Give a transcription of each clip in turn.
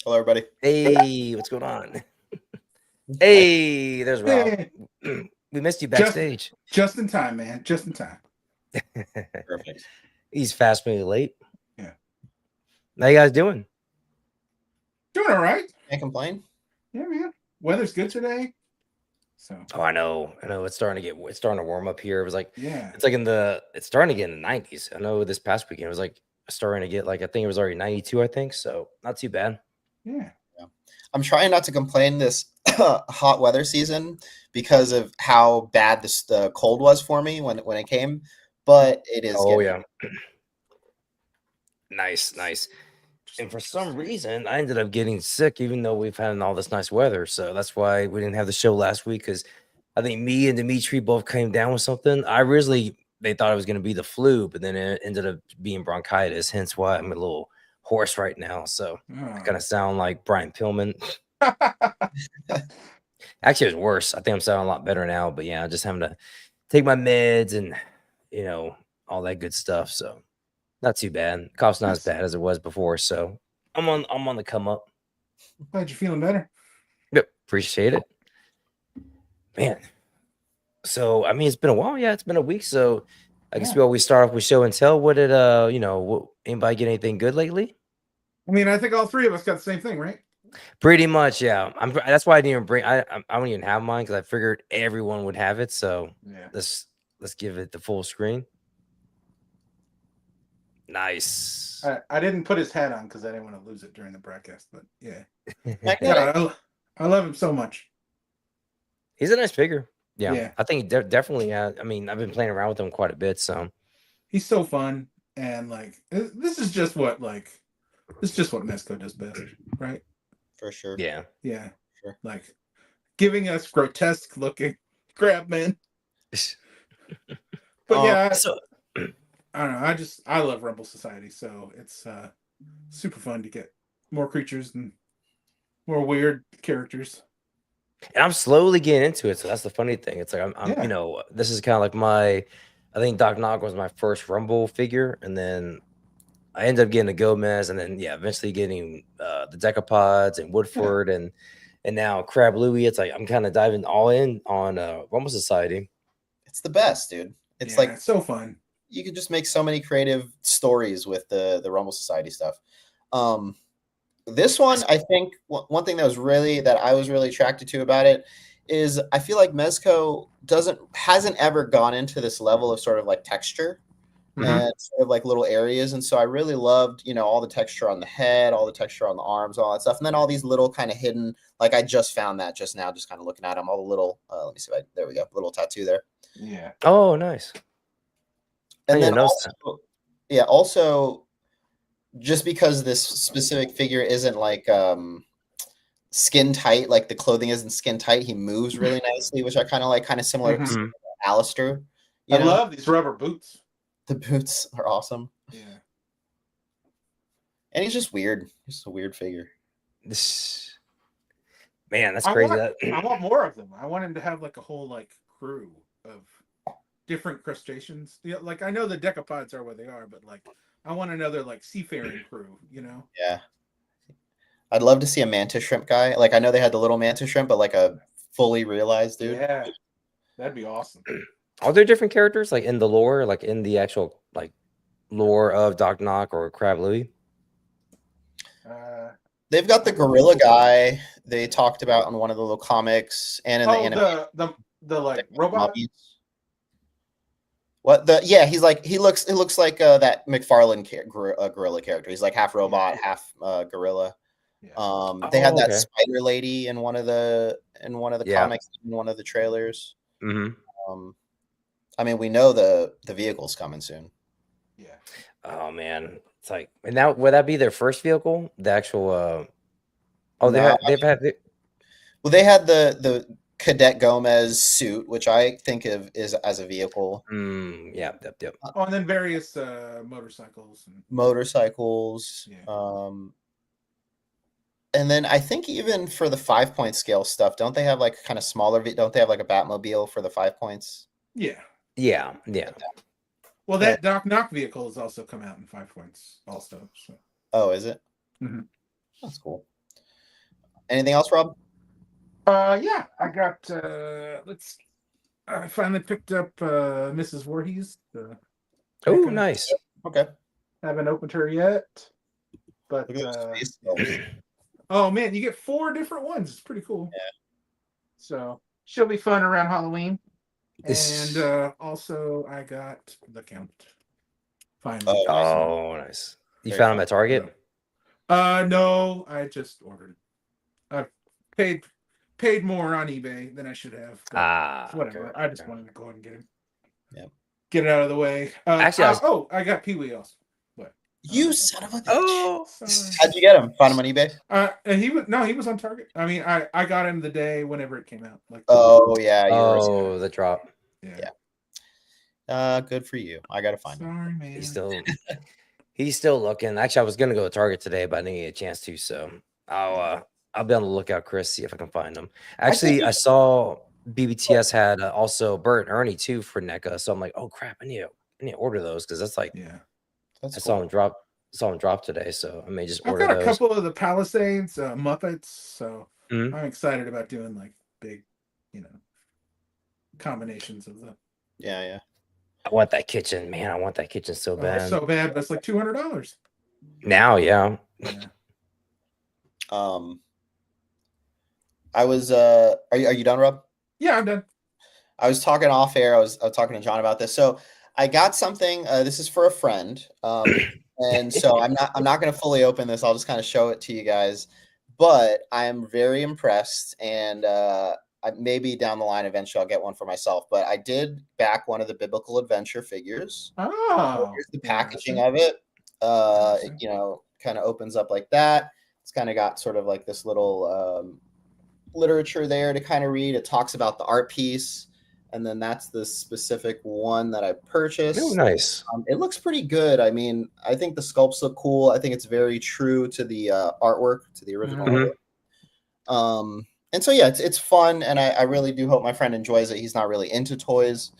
Hello, everybody. Hey, what's going on? Hey, there's Rob. Hey, We missed you just backstage. just in time, man. Just in time. Perfect. He's fast moving late. Yeah. How you guys doing? Doing all right. Can't complain. Yeah, man. Weather's good today. So Oh, I know. It's starting to warm up here. It was like yeah. it's starting to get in the 90s. I know this past weekend it was like starting to get like I think it was already 92, I think. So not too bad. Yeah. I'm trying not to complain this hot weather season because of how bad the cold was for me when it came, but it is Oh getting. yeah. Nice. And for some reason, I ended up getting sick, even though we've had all this nice weather. So that's why we didn't have the show last week. Because I think me and Dimitri both came down with something. I originally they thought it was going to be the flu, but then it ended up being bronchitis. Hence why I'm a little hoarse right now. So I kind of sound like Brian Pillman. Actually, it was worse. I think I'm sounding a lot better now. But yeah, I'm just having to take my meds and all that good stuff. So not too bad. Cough's not as bad as it was before. So I'm on the come up. Glad you're feeling better. Yep, appreciate it, man. So I mean, it's been a while. Yeah, it's been a week. So I guess we always start off with show and tell. What did anybody get anything good lately? I mean, I think all three of us got the same thing, right? Pretty much, yeah. That's why I didn't even bring. I don't even have mine because I figured everyone would have it. So Yeah. let's give it the full screen. Nice. I didn't put his hat on because I didn't want to lose it during the broadcast, but yeah. Yeah. I love him so much. He's a nice figure. Yeah. I think definitely. I mean, I've been playing around with him quite a bit. So He's so fun, and like this is just what Mezco does best, right? For sure. Yeah. Sure. Like giving us grotesque looking crabmen. But yeah, so I don't know. I love Rumble Society, so it's super fun to get more creatures and more weird characters. and I'm slowly getting into it. So that's the funny thing. It's like I'm this is kind of like I think Doc Nog was my first Rumble figure, and then I ended up getting a Gomez, and then eventually getting the Decapods and Woodford, and now Crab Louie. It's like I'm kind of diving all in on Rumble Society. It's the best, dude. It's it's so fun. You could just make so many creative stories with the Rumble Society stuff. This one, I think one thing that I was really attracted to about it is I feel like Mezco hasn't ever gone into this level of sort of like texture and sort of like little areas. And so I really loved, all the texture on the head, all the texture on the arms, all that stuff. And then all these little kind of hidden, like I just found that just now, just kind of looking at them, all the little, let me see there we go. Little tattoo there. Yeah. Oh, nice. And then also just because this specific figure isn't like skin tight, like the clothing isn't skin tight, he moves really nicely, which I kind of similar to Alistair. I love these rubber boots. The boots are awesome. Yeah. And he's just weird. He's just a weird figure. Man, that's crazy. I want more of them. I want him to have like a whole like crew of different crustaceans. Like I know the decapods are what they are, but like I want another like seafaring crew, Yeah. I'd love to see a mantis shrimp guy. Like I know they had the little mantis shrimp, but like a fully realized dude. Yeah. That'd be awesome. Are there different characters like in the lore, like in the actual like lore of Doc Knock or Crab Louie? They've got the gorilla guy they talked about in one of the little comics and in the anime. The like robot. What he looks like that McFarlane gorilla character. He's like half robot, half gorilla. Yeah. They had that spider lady in one of the comics, in one of the trailers. I mean, we know the vehicle's coming soon. Yeah. Oh man, it's like, and now would that be their first vehicle? The actual. They had the Cadet Gomez suit, which I think of is as a vehicle. Yep. And then various motorcycles. Yeah. And then I think even for the 5-point scale stuff, don't they have like kind of smaller? Don't they have like a Batmobile for the 5 points? Yeah. Well, that Doc Knock vehicle has also come out in 5 points also. So. Oh, is it? Mm-hmm. That's cool. Anything else, Rob? Yeah, I got. I finally picked up Mrs. Voorhees. Oh, nice. Okay. Haven't opened her yet, but Look at those face sculpts. oh man, you get 4 different ones. It's pretty cool. Yeah. So she'll be fun around Halloween. This- And also, I got the Count. Finally. Oh, nice. You Very found him fun. at Target? No, I just ordered it. I paid more on eBay than I should have. But whatever. Okay, I just okay. wanted to go ahead and get him. Yep. Get it out of the way. Actually, I got Pee Wee also. What? You son of a bitch. Oh, Sorry. How'd you get him? Find him on eBay? And he was on Target. I mean, I got him the day whenever it came out. Like, Oh yeah, you were. oh, the drop. yeah. Good for you. I gotta find him. Sorry, man. He's still looking. Actually, I was gonna go to Target today, but I didn't get a chance to. So I'll be on the lookout, Chris, see if I can find him. Actually, I saw BBTS had also Bert and Ernie too for NECA. So I'm like, oh crap, I need to order those because that's like, Yeah. That's I cool. saw him drop today. So I may just I've order got a those. couple of the Palisades Muppets, so Mhm. I'm excited about doing like big, combinations of them. Yeah. I want that kitchen, man. I want that kitchen so Oh, it's bad. so bad, but it's like $200. Now, yeah. Yeah. I was are you done, Rob? Yeah, I'm done. I was talking off air. I was talking to John about this. So I got something. This is for a friend, and so I'm not going to fully open this. I'll just kind of show it to you guys. But I am very impressed, and maybe down the line eventually I'll get one for myself. But I did back one of the Biblical Adventure figures. Oh, Here's the packaging of it. Kind of opens up like that. It's kind of got sort of like this little literature there to kind of read. It talks about the art piece, and then that's the specific one that I purchased. Oh, nice. It looks pretty good. I mean, I think the sculpts look cool. I think it's very true to the artwork, to the original artwork. And so yeah, it's fun, and I really do hope my friend enjoys it. He's not really into toys,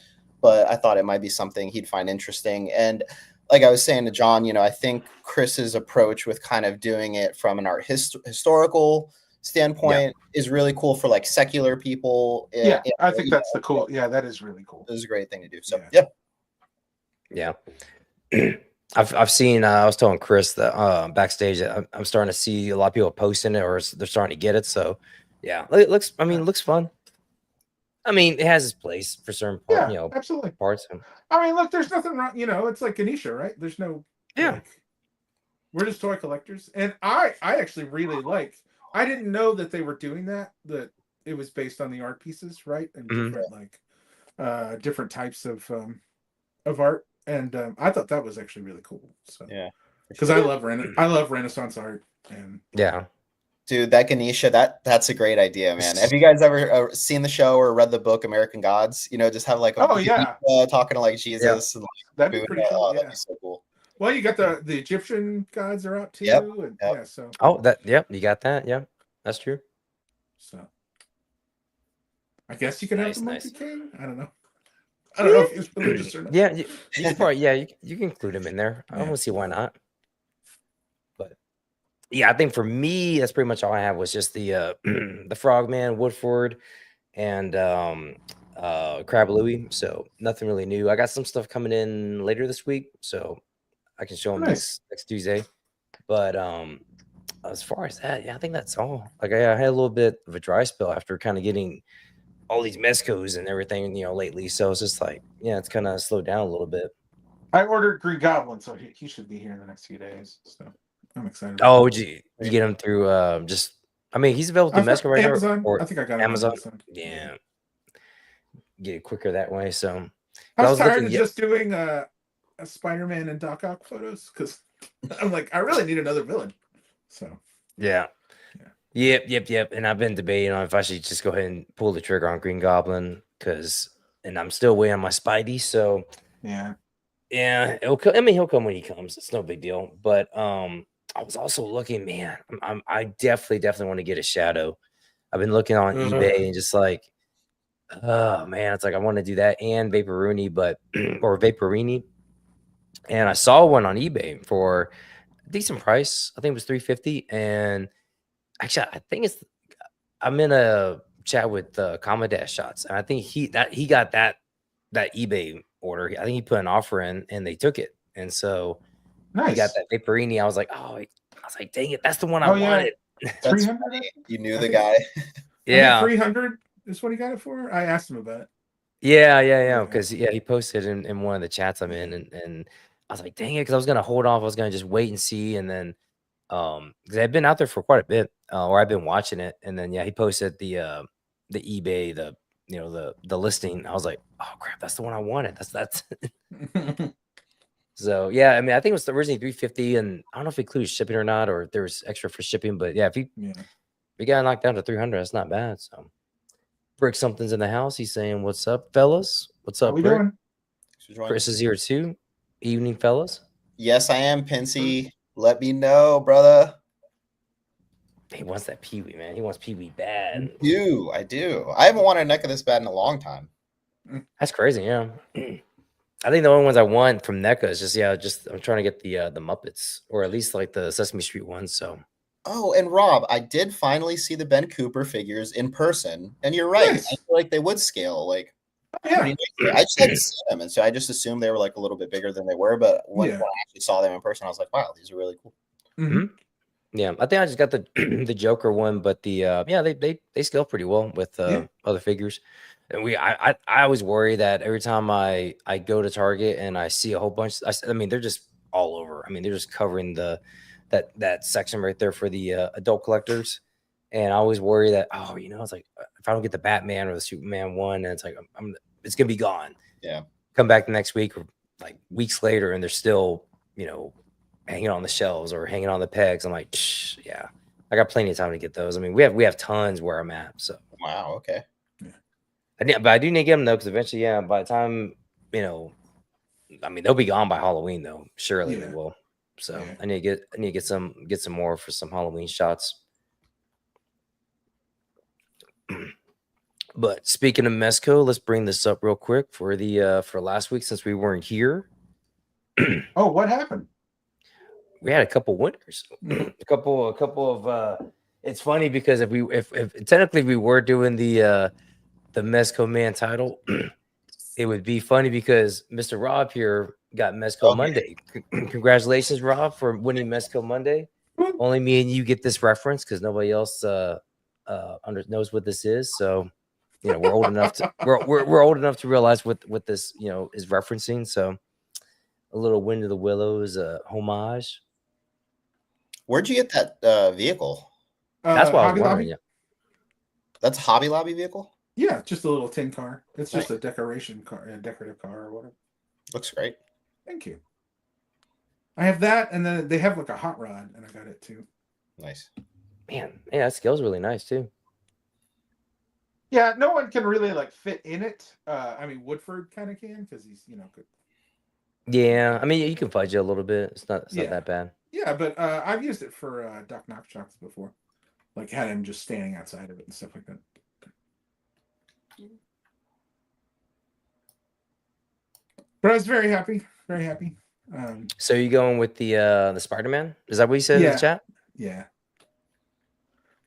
but I thought it might be something he'd find interesting. And like I was saying to John, I think Chris's approach with kind of doing it from an art historical standpoint is really cool for like secular people. Yeah, I think that's the cool. Yeah, that is really cool. This is a great thing to do. So yeah. I've seen. I was telling Chris that backstage that I'm starting to see a lot of people posting it, or they're starting to get it. So yeah, it looks. I mean, it looks fun. I mean, it has its place for certain parts. Absolutely. Parts. I mean, look, there's nothing wrong. It's like Ganesha, right? There's no. Yeah. We're just toy collectors, and I actually really like. I didn't know that they were doing that. That it was based on the art pieces, right? And different different types of art, and I thought that was actually really cool. So yeah, because I love Renaissance art, and yeah. Dude, that Ganesha, that's a great idea, man. Have you guys ever seen the show or read the book American Gods? Just have like talking to like Jesus. And, like, that'd be pretty cool. That'd be so cool. Well, you got the Egyptian gods are out too. Yep. And, Yep. Yeah. So. Oh, you got that. Yeah, that's true. So. I guess you could have the Monkey Nice. King. I don't know. I don't know if he's religious or not. Yeah, you can probably. Yeah, you can include him in there. I don't see why not. But yeah, I think for me, that's pretty much all I have was just the the Frogman, Woodford, and Crab Louie. So nothing really new. I got some stuff coming in later this week, so I can show them next Tuesday. But as far as that, yeah, I think that's all. Like I had a little bit of a dry spell after kind of getting all these Mezcos and everything, lately. So it's just like, yeah, it's kind of slowed down a little bit. I ordered Green Goblin, so he should be here in the next few days. So I'm excited. Oh, you get him through just? I mean, he's available through Mezco right Amazon. now. Or I think I got Amazon. Yeah, get it quicker that way. So I was tired of just doing a Spider-Man and Doc Ock photos because I'm like, I really need another villain. So Yep. And I've been debating on if I should just go ahead and pull the trigger on Green Goblin and I'm still waiting on my Spidey. So yeah, he'll come. I mean, he'll come when he comes. It's no big deal. But I was also looking, man. I definitely want to get a Shadow. I've been looking on eBay and just like, oh man, it's like I want to do that and Vaporini, or Vaporini. And I saw one on eBay for a decent price. I think it was $350. And actually, I think it's I'm in a chat with Commodore Shots, and I think he got that eBay order. I think he put an offer in, and they took it, and so he got Nice. that Vaporini. I was like, dang it, that's the one I Oh, yeah. wanted. That's 300. funny. You knew I the think- guy. I think Yeah, 300 is what he got it for. I asked him about it. yeah. Because he posted in one of the chats I'm in, Yeah. and I was like, dang it, because I was gonna hold off. I was gonna just wait and see, and then because I've been out there for quite a bit, or I've been watching it, and then he posted the eBay, the listing. I was like, oh crap, that's the one I wanted. That's so yeah. I mean, I think it was originally 350, and I don't know if it includes shipping or not, or if there was extra for shipping. But yeah, if we got knocked down to 300, that's not bad. So Brick something's in the house. He's saying, "What's up, fellas? What's How up, we Brick?" doing? Chris is here too. Evening, fellas. Yes, I am, Pinsy. Let me know, brother. He wants that Pee Wee, man. He wants Pee Wee bad. I do. I haven't wanted a neck of this bad in a long time. That's crazy, yeah. I think the only ones I want from NECA is just I'm trying to get the Muppets, or at least like the Sesame Street ones. So Oh, and Rob, I did finally see the Ben Cooper figures in person, and you're right. Nice. I feel like they would scale like Yeah. pretty nicely. I just hadn't seen them, and so I just assumed they were like a little bit bigger than they were. But when I actually saw them in person, I was like, wow, these are really cool. Mhm. Yeah, I think I just got the the Joker one, but they scale pretty well with other figures. And I always worry that every time I go to Target and I see a whole bunch, I mean they're just all over. I mean they're just covering that section right there for the adult collectors. And I always worry that it's like if I don't get the Batman or the Superman one, and it's like it's gonna be gone. Yeah. Come back the next week or like weeks later, and they're still hanging on the shelves or hanging on the pegs. I'm like, yeah, I got plenty of time to get those. I mean, we have tons where I'm at. So wow, okay. But I do need to get them though, because eventually, by the time I mean, they'll be gone by Halloween though. Surely they will. So I need to get some more for some Halloween shots. But speaking of Mezco, let's bring this up real quick for for last week since we weren't here. Oh, what happened? We had a couple winners. a couple of it's funny because if technically we were doing the Mezco Man title, it would be funny because Mr. Rob here got Mezco Monday. Congratulations, Rob, for winning Mezco Monday. Only me and you get this reference because nobody else knows what this is. So we're old enough to we're old enough to realize what this is referencing. So a little Wind of the Willows homage. Where'd you get that vehicle? That's what I was Hobby wondering. Lobby? Yeah. That's a Hobby Lobby vehicle? Yeah, just a little tin car. It's just a decoration car, a decorative car or whatever. Looks great. Thank you. I have that, and then they have like a hot rod, and I got it too. Nice. Man, yeah, that scale's really nice too. Yeah, no one can really like fit in it. I mean, Woodford kind of can because he's good. Yeah, I mean you can fudge it a little bit. It's not that bad. Yeah, but I've used it for Doc Knock Shots before, like had him just standing outside of it and stuff like that. But I was very happy, very happy. So you going with the Spider-Man? Is that what you said in the chat? Yeah.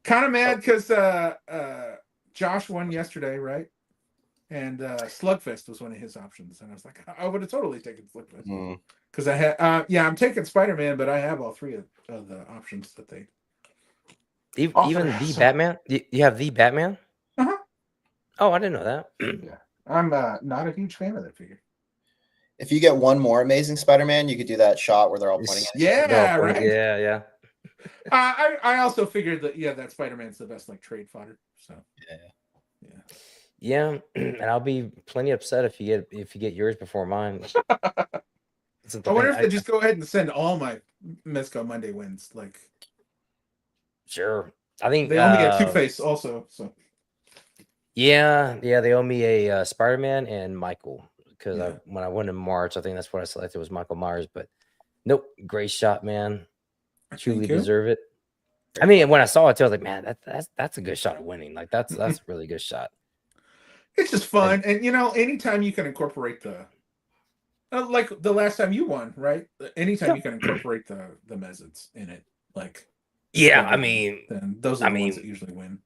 Kind of mad because Josh won yesterday, right? And Slugfest was one of his options, and I was like, I would have totally taken Slugfest because I had, I'm taking Spider-Man, but I have all three of the options that they even the Batman. You have the Batman? Oh, I didn't know that. Yeah, I'm not a huge fan of that figure. If you get one more Amazing Spider-Man, you could do that shot where they're all pointing at each other. Right? Yeah. I also figured that that Spider-Man's the best like trade fodder. So yeah, and I'll be plenty upset if you get yours before mine. I wonder if they just go ahead and send all my Mezco Monday wins. Like, sure, I think they only get Two-Face also. So yeah, they owe me a Spider-Man and Michael because when I won in March, I think that's what I selected was Michael Myers. But nope, great shot, man. Truly deserve it. I mean, when I saw it too, I was like, man, that's a good shot of winning. Like that's a really good shot. It's just fun, and anytime you can incorporate the like the last time you won, right? Anytime you can incorporate the Mezzets in it, like I mean, then those are the ones that usually win.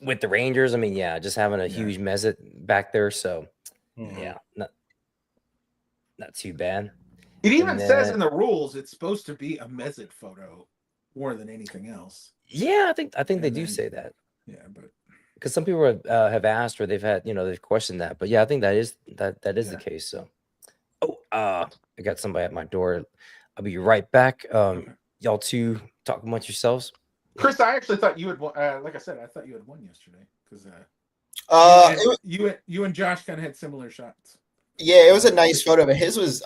with the Rangers, I mean, yeah, just having a huge Mezzet back there, so yeah, not too bad. It even says in the rules it's supposed to be a Mezzet photo more than anything else. Yeah, I think they do say that. Yeah, but because some people have asked or they've had, they've questioned that, but yeah, I think that is the case. So, I got somebody at my door. I'll be right back. Y'all two talk amongst yourselves. Chris, I actually thought you had won. Like I said, I thought you had won yesterday because you and Josh kind of had similar shots. Yeah, it was a nice photo, but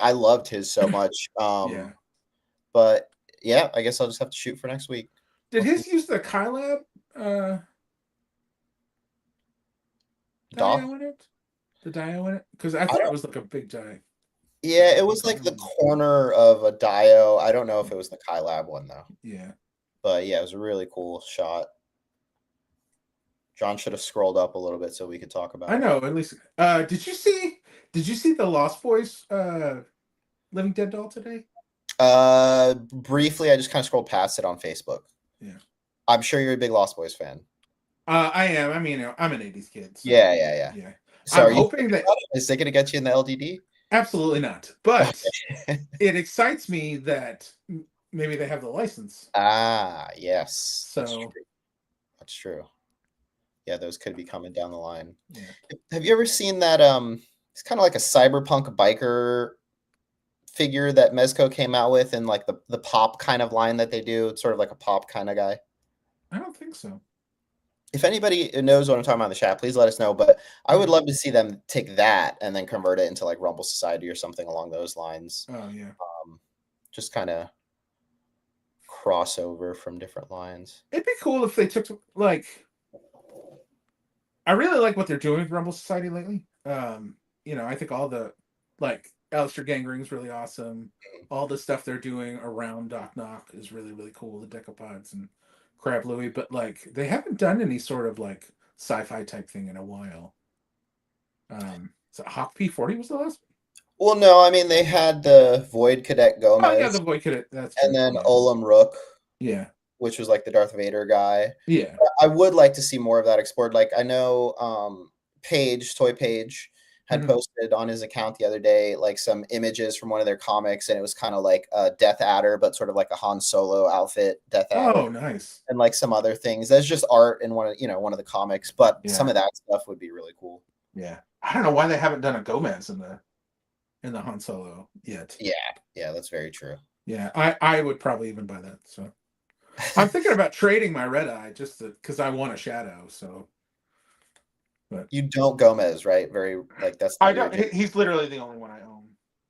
I loved his so much. But yeah, I guess I'll just have to shoot for next week. Did his use the Kylab Dio in it? The Dio in it? Because I thought it was like a big die. Yeah, it was like the corner of a Dio. I don't know if it was the Kylab one though. Yeah. But yeah, it was a really cool shot. John should have scrolled up a little bit so we could talk about it. I know, at least did you see the Lost Boys Living Dead doll today? Briefly, I just kind of scrolled past it on Facebook. Yeah. I'm sure you're a big Lost Boys fan. I am. I mean, I'm an 80s kid. So yeah. So I'm hoping that is it going to get you in the LDD? Absolutely not. But it excites me that maybe they have the license. Yes. So that's true. Yeah, those could be coming down the line. Yeah. Have you ever seen that? It's kind of like a cyberpunk biker figure that Mezco came out with, and like the pop kind of line that they do. It's sort of like a pop kind of guy. I don't think so. If anybody knows what I'm talking about in the chat, please let us know. But I would love to see them take that and then convert it into like Rumble Society or something along those lines. Oh yeah. Just kind of crossover from different lines. It'd be cool if they took like. I really like what they're doing with Rumble Society lately. I think all the Alistair Gangren's really awesome. All the stuff they're doing around Doc Knock is really, really cool. The Decapods and Crab Louie, but they haven't done any sort of sci-fi type thing in a while. So Hawk P40 was the last one? Well, no, I mean they had the Void Cadet Gomez. Oh yeah, the Void Cadet. That's and then Olam Rook. Yeah. Which was like the Darth Vader guy. Yeah. I would like to see more of that explored. Like I know Toy Page had posted on his account the other day like some images from one of their comics, and it was kind of like a Death Adder, but sort of like a Han Solo outfit Death Adder. Oh, nice. And like some other things. That's just art in one of the comics, but some of that stuff would be really cool. Yeah. I don't know why they haven't done a Gomez in the Han Solo yet. Yeah, that's very true. Yeah, I would probably even buy that. So I'm thinking about trading my Red Eye just because I want a Shadow. So, but you don't Gomez, right? That's. I don't. He's literally the only one I own.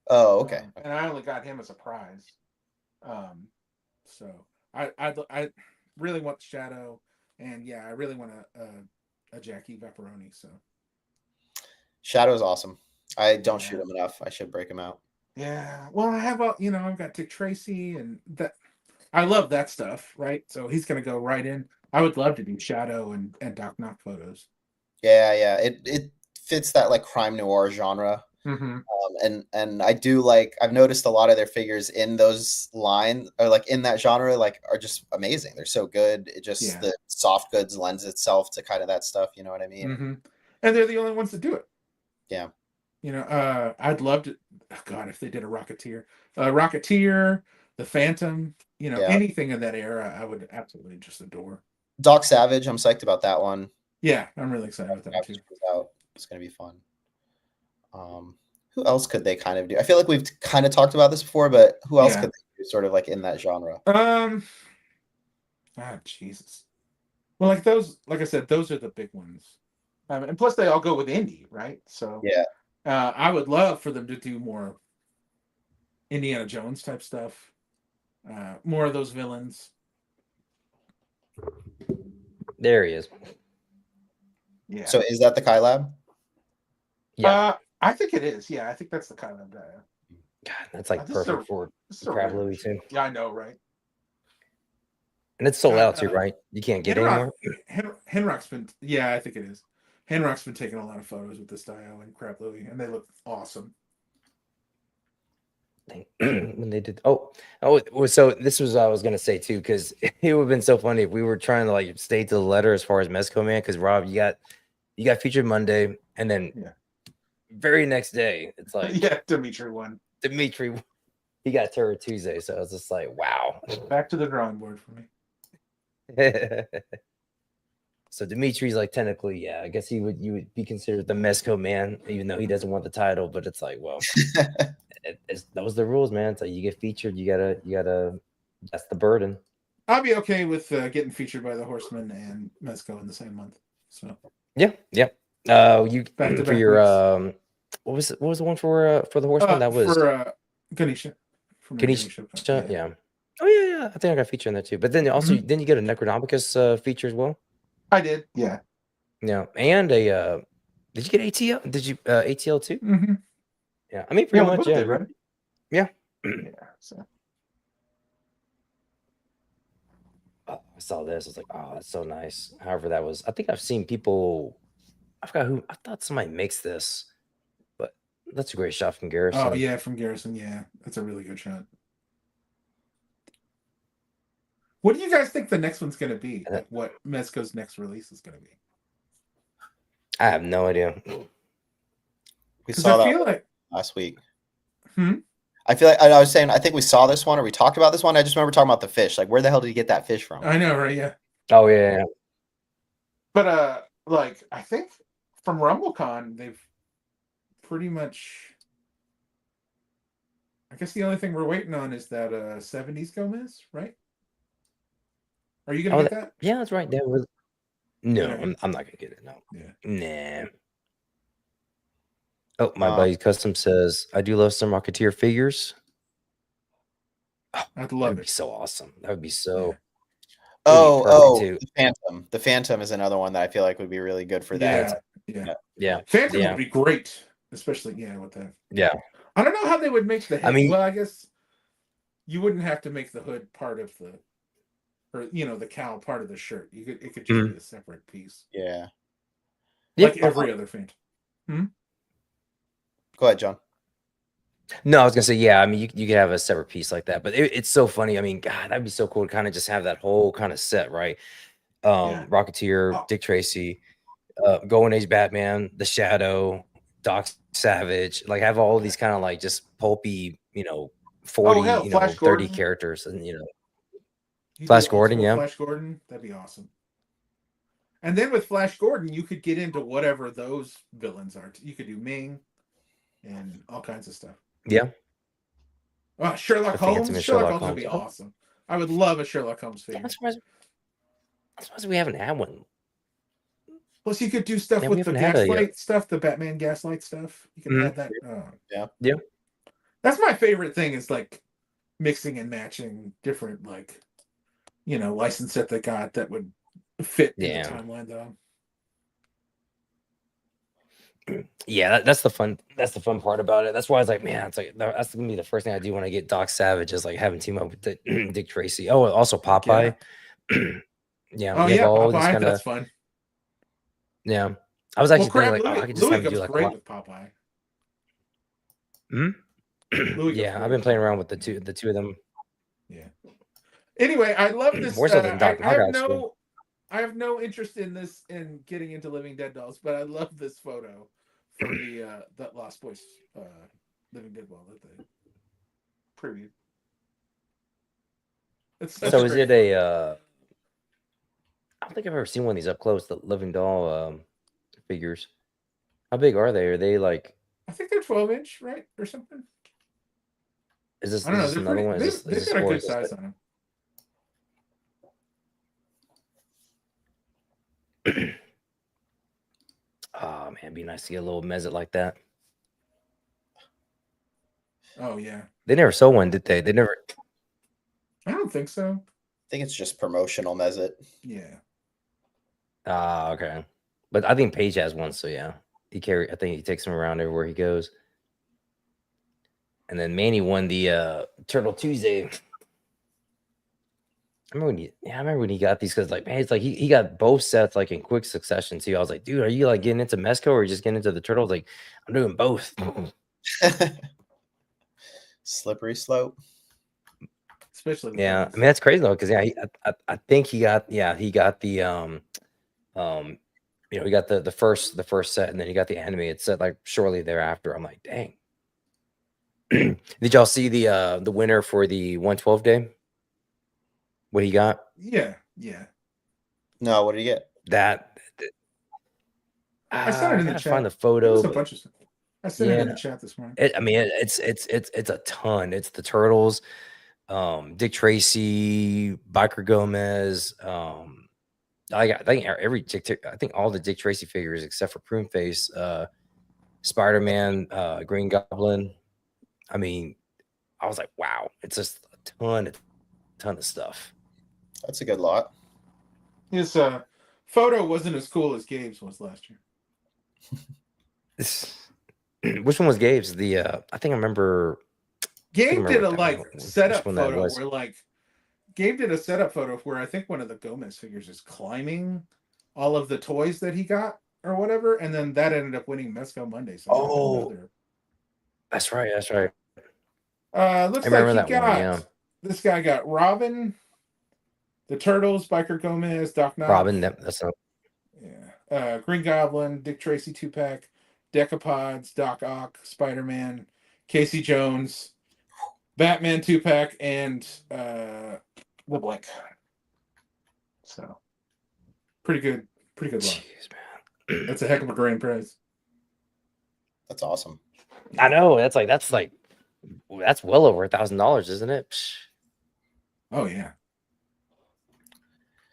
Oh, okay. And I only got him as a prize. So I really want Shadow, and I really want a Jackie Vaporoni. So Shadow's awesome. I don't shoot him enough. I should break him out. Yeah. Well, I have I've got Dick Tracy and that. I love that stuff, right? So he's going to go right in. I would love to do Shadow and Doc Knock photos. Yeah. It fits that like crime noir genre. Mm-hmm. And I do I've noticed a lot of their figures in those lines or like in that genre are just amazing. They're so good. It just the soft goods lends itself to kind of that stuff. You know what I mean? Mm-hmm. And they're the only ones that do it. Yeah. I'd love to. Oh God, if they did a Rocketeer, the Phantom, anything in that era, I would absolutely just adore. Doc Savage, I'm psyched about that one. Yeah, I'm really excited about that too. It's gonna be fun. Who else could they kind of do? I feel like we've kind of talked about this before, but who else could they do sort of like in that genre? Jesus. Well, like I said, those are the big ones. And plus they all go with indie, right? So yeah. I would love for them to do more Indiana Jones type stuff. More of those villains. There he is. Yeah. So is that the Kylab? Yeah. I think it is. Yeah, I think that's the Kylab Dia. God, that's perfect for Crab Louie too. Yeah, I know, right? And it's sold out too, right? You can't get it anymore. Henrock's been, I think it is. Henrock's been taking a lot of photos with this Dio and Crab Louie, and they look awesome. when they did. So this was what I was gonna say too, because it would have been so funny if we were trying to like stay to the letter as far as Mezco Man. Because Rob, you got featured Monday, and then very next day it's like Dimitri won. Dimitri, he got Terror Tuesday, so it's just like wow. Back to the drawing board for me. So Dimitri's like technically, I guess you would be considered the Mezco Man, even though he doesn't want the title. But it's like, well, those are the rules, man. So you get featured, you gotta. That's the burden. I'll be okay with getting featured by the Horseman and Mezco in the same month. So yeah. You back to for your what was the one for the Horseman? That was for Ganesha. Ganesha. Yeah. Oh yeah. I think I got featured in that too. But then also, then you get a Necronomicus feature as well. I did, yeah. Yeah, and a did you get ATL? Did you ATL too? Mm-hmm. Yeah, I mean pretty much, did, right? Yeah. So. I saw this. I was like, oh, that's so nice. However, that was. I think I've seen people. I forgot who. I thought somebody makes this, but that's a great shot from Garrison. Oh yeah, from Garrison. Yeah, that's a really good shot. What do you guys think the next one's going to be? Like what Mezco's next release is going to be? I have no idea. We saw that last week. I feel like I was saying, I think we saw this one or we talked about this one. I just remember talking about the fish. Like, where the hell did he get that fish from? I know, right? Yeah. Oh yeah. But like I think from RumbleCon, they've pretty much. I guess the only thing we're waiting on is that 70s Gomez, right? Are you gonna get that? Yeah, that's right. That was. No, I'm not gonna get it. No. Yeah. Nah. Oh, my buddy Custom says, I do love some Rocketeer figures. Oh, I'd love it. That'd be so awesome. That would be so. Yeah. The Phantom. The Phantom is another one that I feel like would be really good for that. Yeah. Phantom would be great, especially with that. Yeah. I don't know how they would make the head. Well, I guess you wouldn't have to make the hood part of the, or the cowl part of the shirt. It could just be a separate piece. Yeah. Like every other Phantom. Go ahead, John. No, I was gonna say, I mean, you could have a separate piece like that, but it's so funny. I mean, God, that'd be so cool to kind of just have that whole kind of set, right? Rocketeer, Dick Tracy, Golden Age Batman, The Shadow, Doc Savage, like have all these kind of like just pulpy, 40, Flash 30 Gordon. characters, and Flash Gordon, Flash Gordon, that'd be awesome. And then with Flash Gordon, you could get into whatever those villains are. You could do Ming and all kinds of stuff. Yeah. Sherlock Holmes. Sherlock Holmes would be awesome. I would love a Sherlock Holmes figure. That's why we haven't had one. Plus, you could do stuff with the Gaslight stuff, the Batman Gaslight stuff. You can add that. Yeah. That's my favorite thing is like mixing and matching different license that they got that would fit in the timeline though. Yeah, that's the fun part about it. That's why I was like, man, it's like that's gonna be the first thing I do when I get Doc Savage is like having team up with Dick Tracy. Oh, also Popeye. Popeye. That's fun. Yeah, I was actually thinking like, I could just have him do like great with Popeye. Yeah, I've been playing around with the two of them. Yeah. Anyway, I love this. More so than Doc Ock, I have no interest in this in getting into Living Dead dolls, but I love this photo from the that Lost Boys Living Dead doll that they previewed. So is it a? I don't think I've ever seen one of these up close. The Living Doll figures. How big are they? Are they like? I think they're 12-inch, right, or something. Is this? I don't know. Is another one? They've got a good size on them. Oh man, it'd be nice to get a little Mezit like that. Oh yeah. They never sold one, did they? They never. I don't think so. I think it's just promotional Mezit. Yeah. Okay. But I think Paige has one, so yeah. I think he takes him around everywhere he goes. And then Manny won the Turtle Tuesday. I remember when he got these because like, man, it's like he got both sets like in quick succession too. I was like, dude, are you like getting into Mezco or are you just getting into the Turtles? Like, I'm doing both. Slippery slope. Especially the Yeah, I boys. mean that's crazy though, because I think he got the he got the first set, and then he got the animated set like shortly thereafter. I'm like, dang. Did y'all see the winner for the 112 day? What he got? Yeah. No, what did you get? That I sent it I in the gotta chat. find the It photo, was a but bunch of stuff. I sent it in the chat this morning. It's a ton. It's the Turtles, Dick Tracy, Biker Gomez. I think I think all the Dick Tracy figures except for Pruneface, Spider-Man, Green Goblin. I mean, I was like, wow, it's just a ton of stuff. That's a good lot. His photo wasn't as cool as Gabe's was last year. Which one was Gabe's? I think I remember. Gabe did a setup photo where Gabe did a setup photo where I think one of the Gomez figures is climbing all of the toys that he got or whatever, and then that ended up winning Mezco Monday. So that's right. Looks like he got this guy got Robin, the Turtles, Biker Gomez, Doc Knock. Robin, that's not. Yeah. Green Goblin, Dick Tracy 2-pack, Decapods, Doc Ock, Spider-Man, Casey Jones, Batman 2-pack, and the Blank. So pretty good luck. Jeez, man. That's a heck of a grand prize. That's awesome. I know. That's well over $1,000, isn't it? Psh. Oh yeah.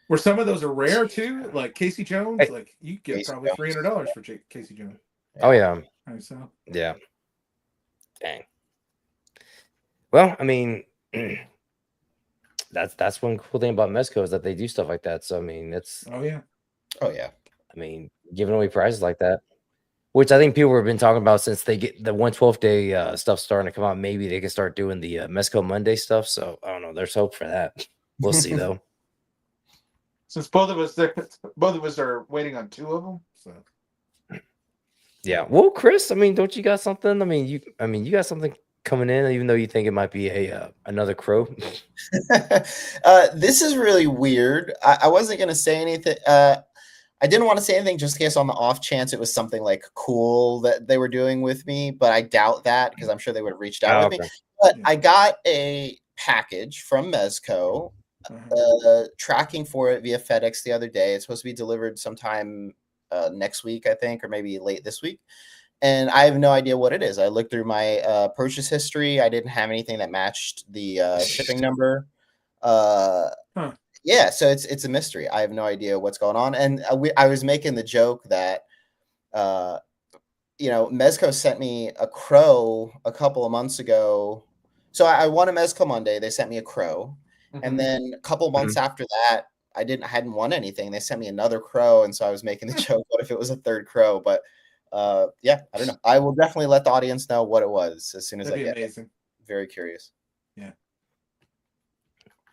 Where some of those are rare too, like Casey Jones, like you get Casey probably Jones. $300 for Casey Jones. Oh yeah. So yeah. Dang. Well, I mean, that's one cool thing about Mezco is that they do stuff like that. So I mean, it's oh yeah. I mean, giving away prizes like that, which I think people have been talking about since they get the 112 day stuff starting to come out. Maybe they can start doing the Mezco Monday stuff. So I don't know. There's hope for that. We'll see though. Since both of us are waiting on two of them, so yeah. Well, Chris, I mean, don't you got something? I mean, you got something coming in, even though you think it might be another crow. This is really weird. I wasn't gonna say anything. I didn't want to say anything just in case on the off chance it was something like cool that they were doing with me, but I doubt that because I'm sure they would have reached out with me. But I got a package from Mezco. Tracking for it via FedEx the other day. It's supposed to be delivered sometime next week, I think, or maybe late this week. And I have no idea what it is. I looked through my purchase history. I didn't have anything that matched the shipping number. Yeah, so it's a mystery. I have no idea what's going on. And I was making the joke that, Mezco sent me a crow a couple of months ago. So I won a Mezco Monday. They sent me a crow. And then a couple months after that, I hadn't won anything. They sent me another crow, and so I was making the joke, what if it was a third crow? But yeah, I don't know. I will definitely let the audience know what it was as soon as I get it. Very curious. Yeah.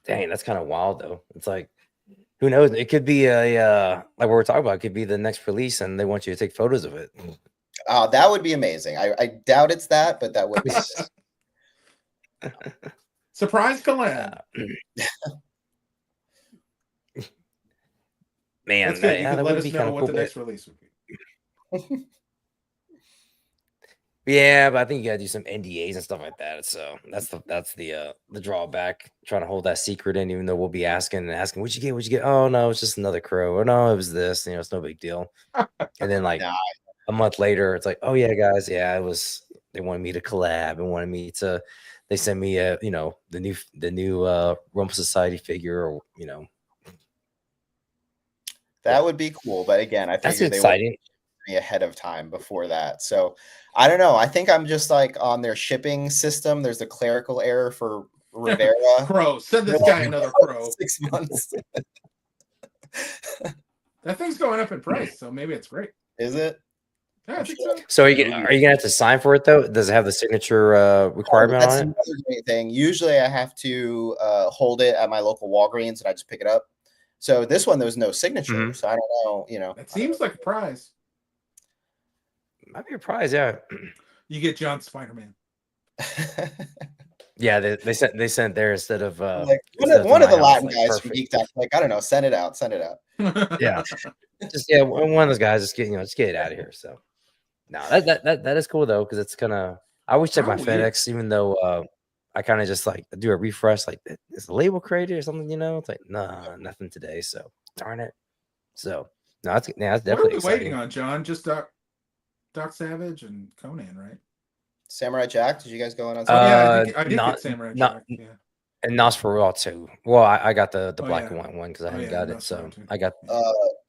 Dang, that's kind of wild though. It's like, who knows? It could be like what we're talking about. It could be the next release, and they want you to take photos of it. That would be amazing. I doubt it's that, but that would be amazing. Surprise collab. Man, that's good. You can let us know what the next release would be. Yeah, but I think you gotta do some NDAs and stuff like that. So that's the drawback. Trying to hold that secret in, even though we'll be asking, what'd you get? Oh no, it's just another crow. Or no, it was this. It's no big deal. And then like a month later, it's like, oh yeah, guys, yeah, it was. They wanted me to collab and wanted me to. They sent me the new Rumble Society figure, or That would be cool, but again, I think that's exciting. Me ahead of time before that. So I don't know. I think I'm just like on their shipping system. There's a clerical error for Rivera. Crow, send this guy another crow. 6 months. That thing's going up in price, so maybe it's great. Is it? Yeah, I think so. So are you gonna have to sign for it though? Does it have the signature requirement that's on it? Another great thing. Usually I have to hold it at my local Walgreens and I just pick it up. So this one, there's no signature. So I don't know, It seems like a prize. Might be a prize, yeah. You get John Spider-Man. Yeah, they sent there instead of Like instead of to one of my the house. Latin Like guys from perfect. Geeked Out, like I don't know, send it out, send it out. Yeah, just one of those guys. Just get just get it out of here. So no, that is cool though, because it's kind of. I always check my Probably is. FedEx, even though I kind of just like do a refresh. Like, is the label created or something? It's like nah, nothing today. So darn it. So no, that's What are definitely we waiting exciting. on, John? Just Doc Savage and Conan, right? Samurai Jack, did you guys go in on Oh yeah, Samurai? I did get Samurai Jack. Yeah. And Nosferatu. Well, I got the black yeah. and white one because I Oh hadn't yeah, got it. So Nosferatu. I got that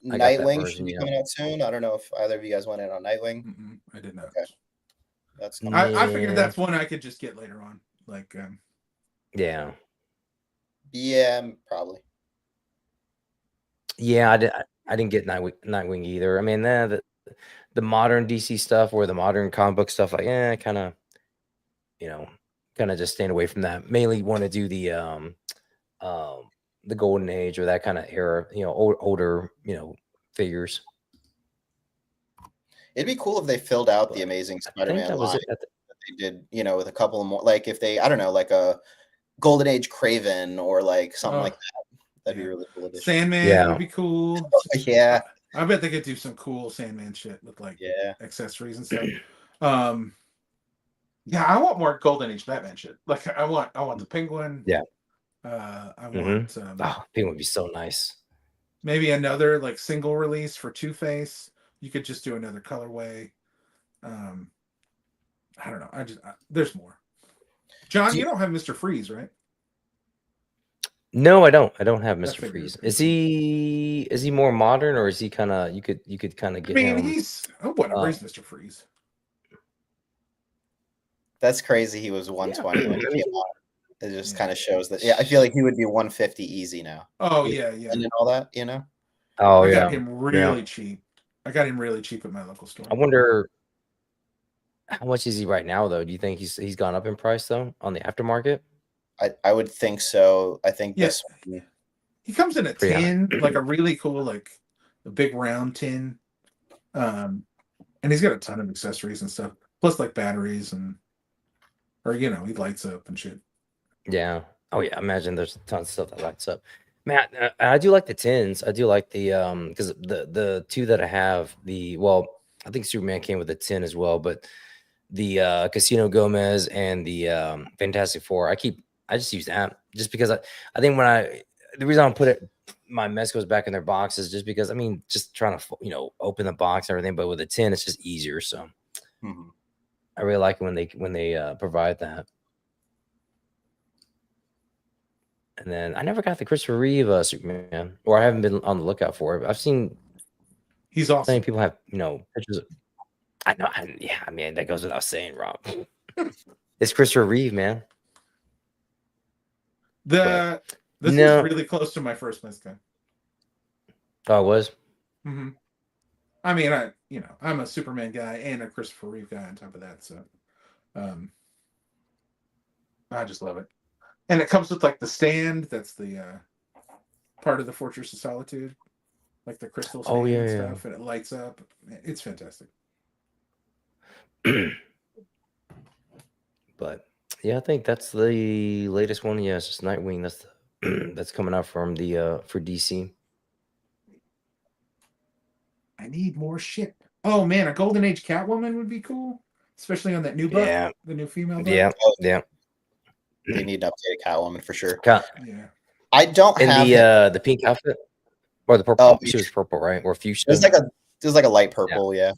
Nightwing should version. be coming out soon. I don't know if either of you guys went in on Nightwing. I did not. Okay. That's coming. I figured that's one I could just get later on. Like yeah. Yeah, probably. Yeah, I didn't get Nightwing either. I mean, the modern DC stuff or the modern comic book stuff, like kind of, kind of just staying away from that. Mainly want to do the golden age or that kind of era, older, figures. It'd be cool if they filled out the But Amazing I think Spider-Man that was line it. that they did, with a couple of more. Like if they, I don't know, like a Golden Age Craven or like something like that. That'd be a really cool addition. Sandman would be cool. Yeah. I bet they could do some cool Sandman shit with like accessories and stuff. Yeah, I want more Golden Age Batman shit. Like I want the Penguin. Yeah. I want Penguin would be so nice. Maybe another like single release for Two-Face. You could just do another colorway. I don't know. There's more. John, you don't have Mr. Freeze, right? No, I don't. I don't have Mr. Freeze. Is he more modern, or is he kind of you could kind of get him? He's whatever. He's Mr. Freeze. That's crazy. He was 120 when he came on. It just kind of shows that. Yeah, I feel like he would be 150 easy now. Oh yeah. And all that, Oh I got him really cheap. I got him really cheap at my local store. I wonder how much is he right now, though? Do you think he's gone up in price though on the aftermarket? I would think so. I think this one, he comes in a tin, like a really cool, like a big round tin. And he's got a ton of accessories and stuff, plus like batteries or he lights up and shit. Yeah. Oh yeah. Imagine there's tons of stuff that lights up. Man, I do like the tins. I do like the because the two that I have, I think Superman came with a tin as well, but the Casino Gomez and the Fantastic Four, I just use that just because I think the reason I put it my Mezcos back in their boxes just because just trying to open the box and everything, but with a tin it's just easier. So I really like it when they provide that. And then I never got the Christopher Reeve Superman, or I haven't been on the lookout for it. I've seen he's awesome. Many people have pictures of. I know, that goes without saying, Rob. It's Christopher Reeve, man. This was really close to my first Mezco. Oh, it was? Mm-hmm. I'm a Superman guy and a Christopher Reeve guy on top of that, so I just love it. And it comes with like the stand that's the part of the Fortress of Solitude, like the crystal stand and stuff, and it lights up. It's fantastic. But yeah, I think that's the latest one. Yeah, it's just Nightwing. That's coming out from the for DC. I need more shit. Oh man, a Golden Age Catwoman would be cool, especially on that new book. Yeah, the new female book. Yeah. They need an updated Catwoman for sure. Yeah. I don't have the pink outfit or the purple. She was purple, right? Or fuchsia. There's like a light purple, yeah.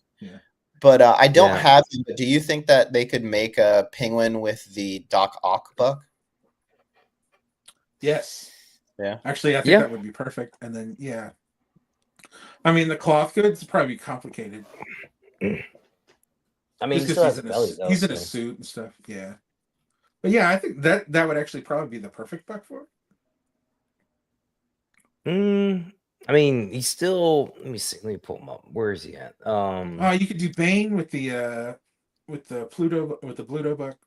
But I don't have him. But do you think that they could make a Penguin with the Doc Ock buck? Yes. Yeah. Actually, I think that would be perfect. And then the cloth goods would probably be complicated. He's in a suit and stuff. Yeah. But yeah, I think that would actually probably be the perfect buck for it. He's still. Let me see. Let me pull him up. Where is he at? You could do Bane with the Pluto buck.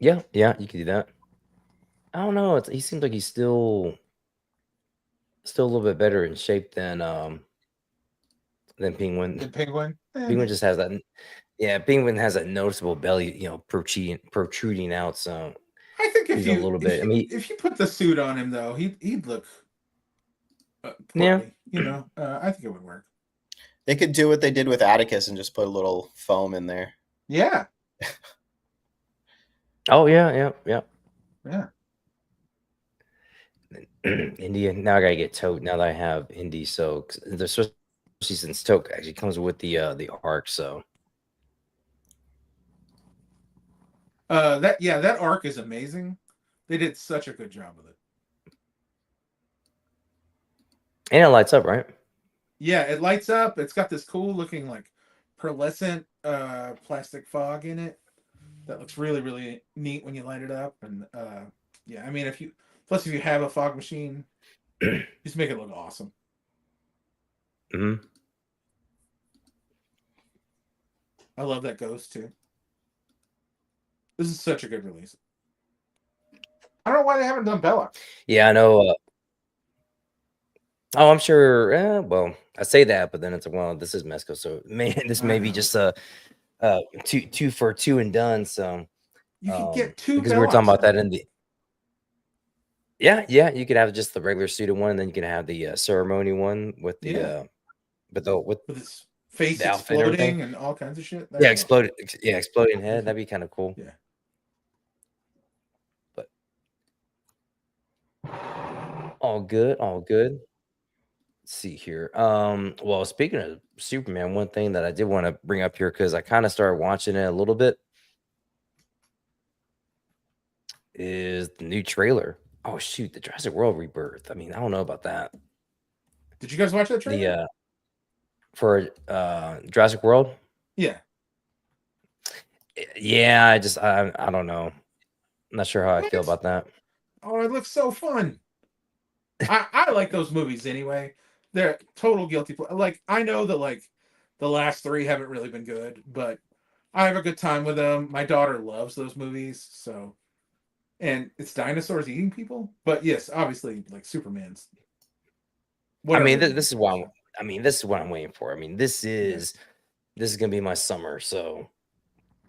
Yeah, you could do that. I don't know. He seems like he's still a little bit better in shape than Penguin. Penguin. Penguin just has that. Yeah, Penguin has a noticeable belly, protruding out. So I think he's a little bit. I mean, if you put the suit on him though, he'd look yeah. portly. I think it would work. They could do what they did with Atticus and just put a little foam in there. Yeah. Oh yeah. Yeah. India. Now I gotta get Tote. Now that I have Indy, so the since Tote actually comes with the arc. So that arc is amazing. They did such a good job with it. and it lights up, right? Yeah, it lights up. It's got this cool looking like pearlescent plastic fog in it that looks really, really neat when you light it up. And yeah, I mean if you have a fog machine, just make it look awesome. Mm-hmm. I love that ghost too. This is such a good release. I don't know why they haven't done Bella. Yeah, I know. Oh, I'm sure. Well, I say that, but then it's this is Mesco, so this may be just a two for two and done. So you can get two because we were talking about now. that in the you could have just the regular suited one, and then you can have the ceremony one with the with his face the outfit and exploding and all kinds of shit. Exploding head. That'd be kind of cool. Yeah. But all good. Let's see here. Well, speaking of Superman, one thing that I did want to bring up here because I kind of started watching it a little bit is the new trailer. Oh shoot, the Jurassic World Rebirth. I mean, I don't know about that. Did you guys watch that trailer? For Jurassic World? Yeah. Yeah, I don't know. I'm not sure how I feel about that. Oh, it looks so fun. I like those movies anyway. They're total guilty pleasure. Like I know that like the last three haven't really been good, but I have a good time with them. My daughter loves those movies, so and it's dinosaurs eating people. But yes, obviously like Superman's. I mean, this is what I'm waiting for. I mean, this is gonna be my summer. So,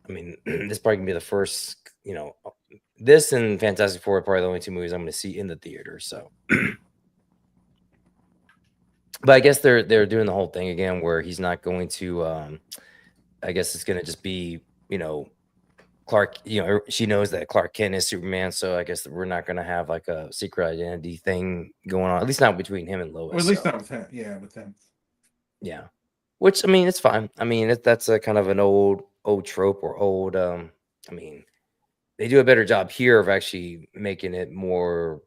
I mean, this is probably gonna be the first. This and Fantastic Four are probably the only two movies I'm going to see in the theater. So, but I guess they're doing the whole thing again where he's not going to. I guess it's going to just be Clark. She knows that Clark Kent is Superman, so I guess we're not going to have like a secret identity thing going on. At least not between him and Lois. Or at least not with him. Yeah, with them. Yeah, which I mean, it's fine. I mean, that's a kind of an old trope or old. I mean, they do a better job here of actually making it more,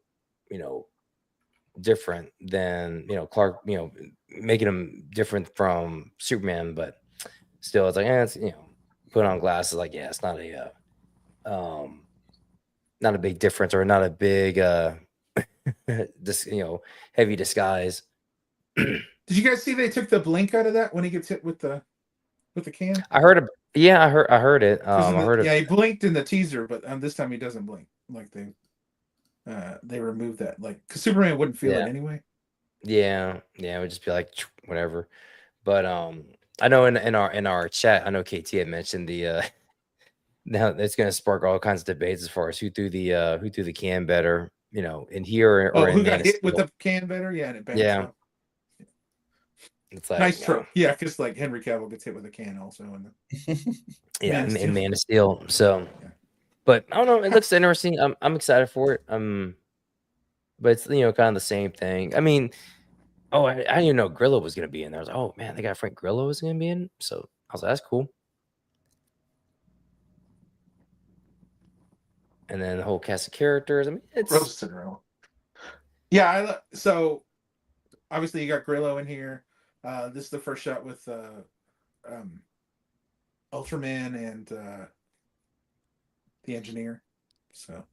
different than Clark. Making him different from Superman, but still, it's like, it's put on glasses. Like, yeah, it's not a big difference or not a big heavy disguise. Did you guys see they took the blink out of that when he gets hit with the can? I heard it. Yeah, I heard it. He blinked in the teaser, but this time he doesn't blink. Like they removed that, like because Superman wouldn't feel it anyway. Yeah, it would just be like whatever. But I know in our chat, I know KT had mentioned the now it's going to spark all kinds of debates as far as who threw the can better, in here or in who got hit with the can better, and it bounced off. It's like nice trope, because like Henry Cavill gets hit with a can also, and in Man of Steel. So, but I don't know. It looks interesting. I'm excited for it. But it's kind of the same thing. I mean, I didn't even know Grillo was going to be in there. I was like, oh man, they got Frank Grillo was going to be in. So I was like, that's cool. And then the whole cast of characters. I mean, it's so obviously you got Grillo in here. This is the first shot with Ultraman and the engineer. So,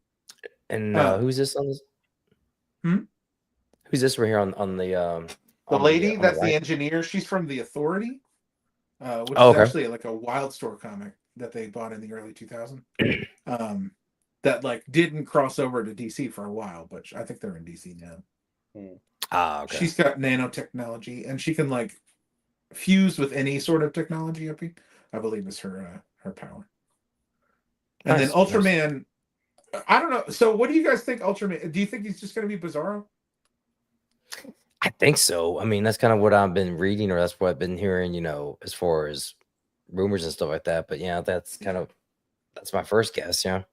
and who's this on this? Who's this right here on the lady? That's the engineer. She's from the Authority, which is actually like a Wildstorm comic that they bought in the early 2000s. That like didn't cross over to DC for a while, but I think they're in DC now. Okay. She's got nanotechnology, and she can like fuse with any sort of technology. I believe is her power. And Nice, then Ultraman, I don't know. So what do you guys think Ultraman? Do you think he's just going to be Bizarro? I think so. I mean, that's kind of what I've been reading, or that's what I've been hearing, as far as rumors and stuff like that. But yeah, that's my first guess. Yeah.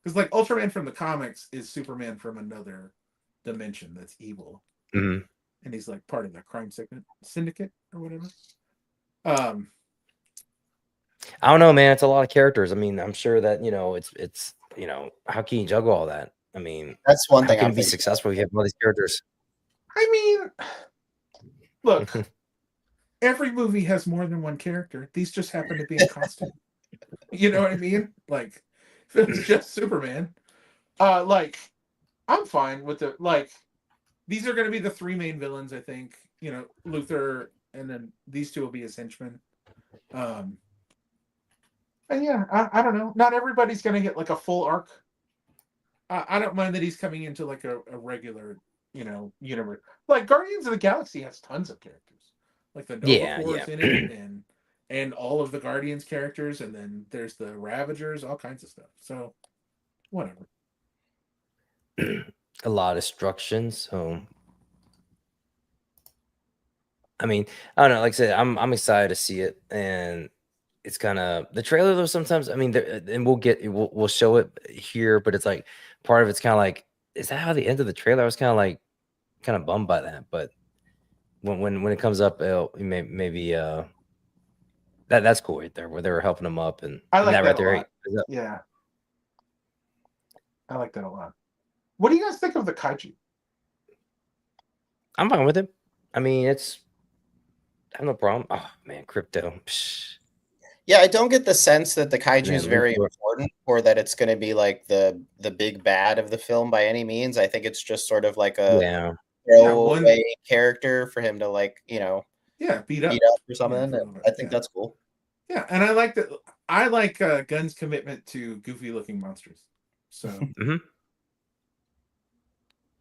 Because like Ultraman from the comics is Superman from another dimension that's evil. Mm-hmm. And he's like part of the crime syndicate or whatever. I don't know, man. It's a lot of characters. I mean, I'm sure that it's how can you juggle all that? I mean, That's one how thing can I'm it be thinking. successful if you have all these characters? I mean, look, every movie has more than one character. These just happen to be in costume. You know what I mean? Like, if it's just Superman, like, I'm fine with the like. These are going to be the three main villains, I think. Luthor, and then these two will be his henchmen. And yeah, I don't know. Not everybody's going to get like a full arc. I don't mind that he's coming into like a regular, universe. Like Guardians of the Galaxy has tons of characters. Like the Nova Corps is in it, and all of the Guardians characters, and then there's the Ravagers, all kinds of stuff. So, whatever. A lot of destruction. So, I mean, I don't know. Like I said, I'm excited to see it, and it's kind of the trailer though. Sometimes, I mean, and we'll show it here, but it's like part of it's kind of like, is that how the end of the trailer? I was kind of bummed by that, but when it comes up, maybe that's cool right there, where they were helping him up, and I like that right that a there. lot. Yeah, I like that a lot. What do you guys think of the kaiju? I'm fine with it. I mean, I have no problem. Oh man, crypto. Psh. Yeah, I don't get the sense that the kaiju is Man, very important, or that it's going to be like the big bad of the film by any means. I think it's just sort of like a throwaway character for him to beat up or something. I think that's cool. Yeah, and I like that. I like Gunn's commitment to goofy looking monsters. So,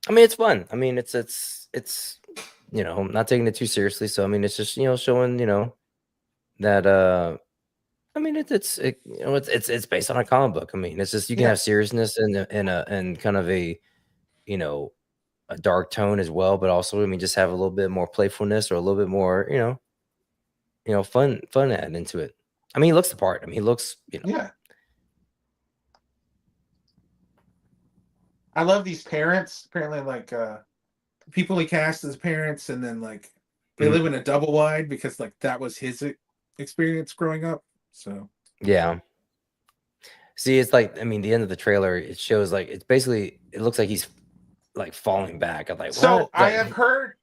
I mean, it's fun. I mean, it's not taking it too seriously. So I mean, it's just showing that I mean, it's based on a comic book. I mean, it's just you can have seriousness and kind of a a dark tone as well, but also I mean, just have a little bit more playfulness or a little bit more fun added into it. I mean, he looks the part. I mean, he looks yeah. I love these parents. Apparently, like people he cast as parents, and then like they live in a double wide because like that was his experience growing up. So yeah. See, it's like, I mean, the end of the trailer, it shows like it looks like he's like falling back. I'm like, so what? I have heard,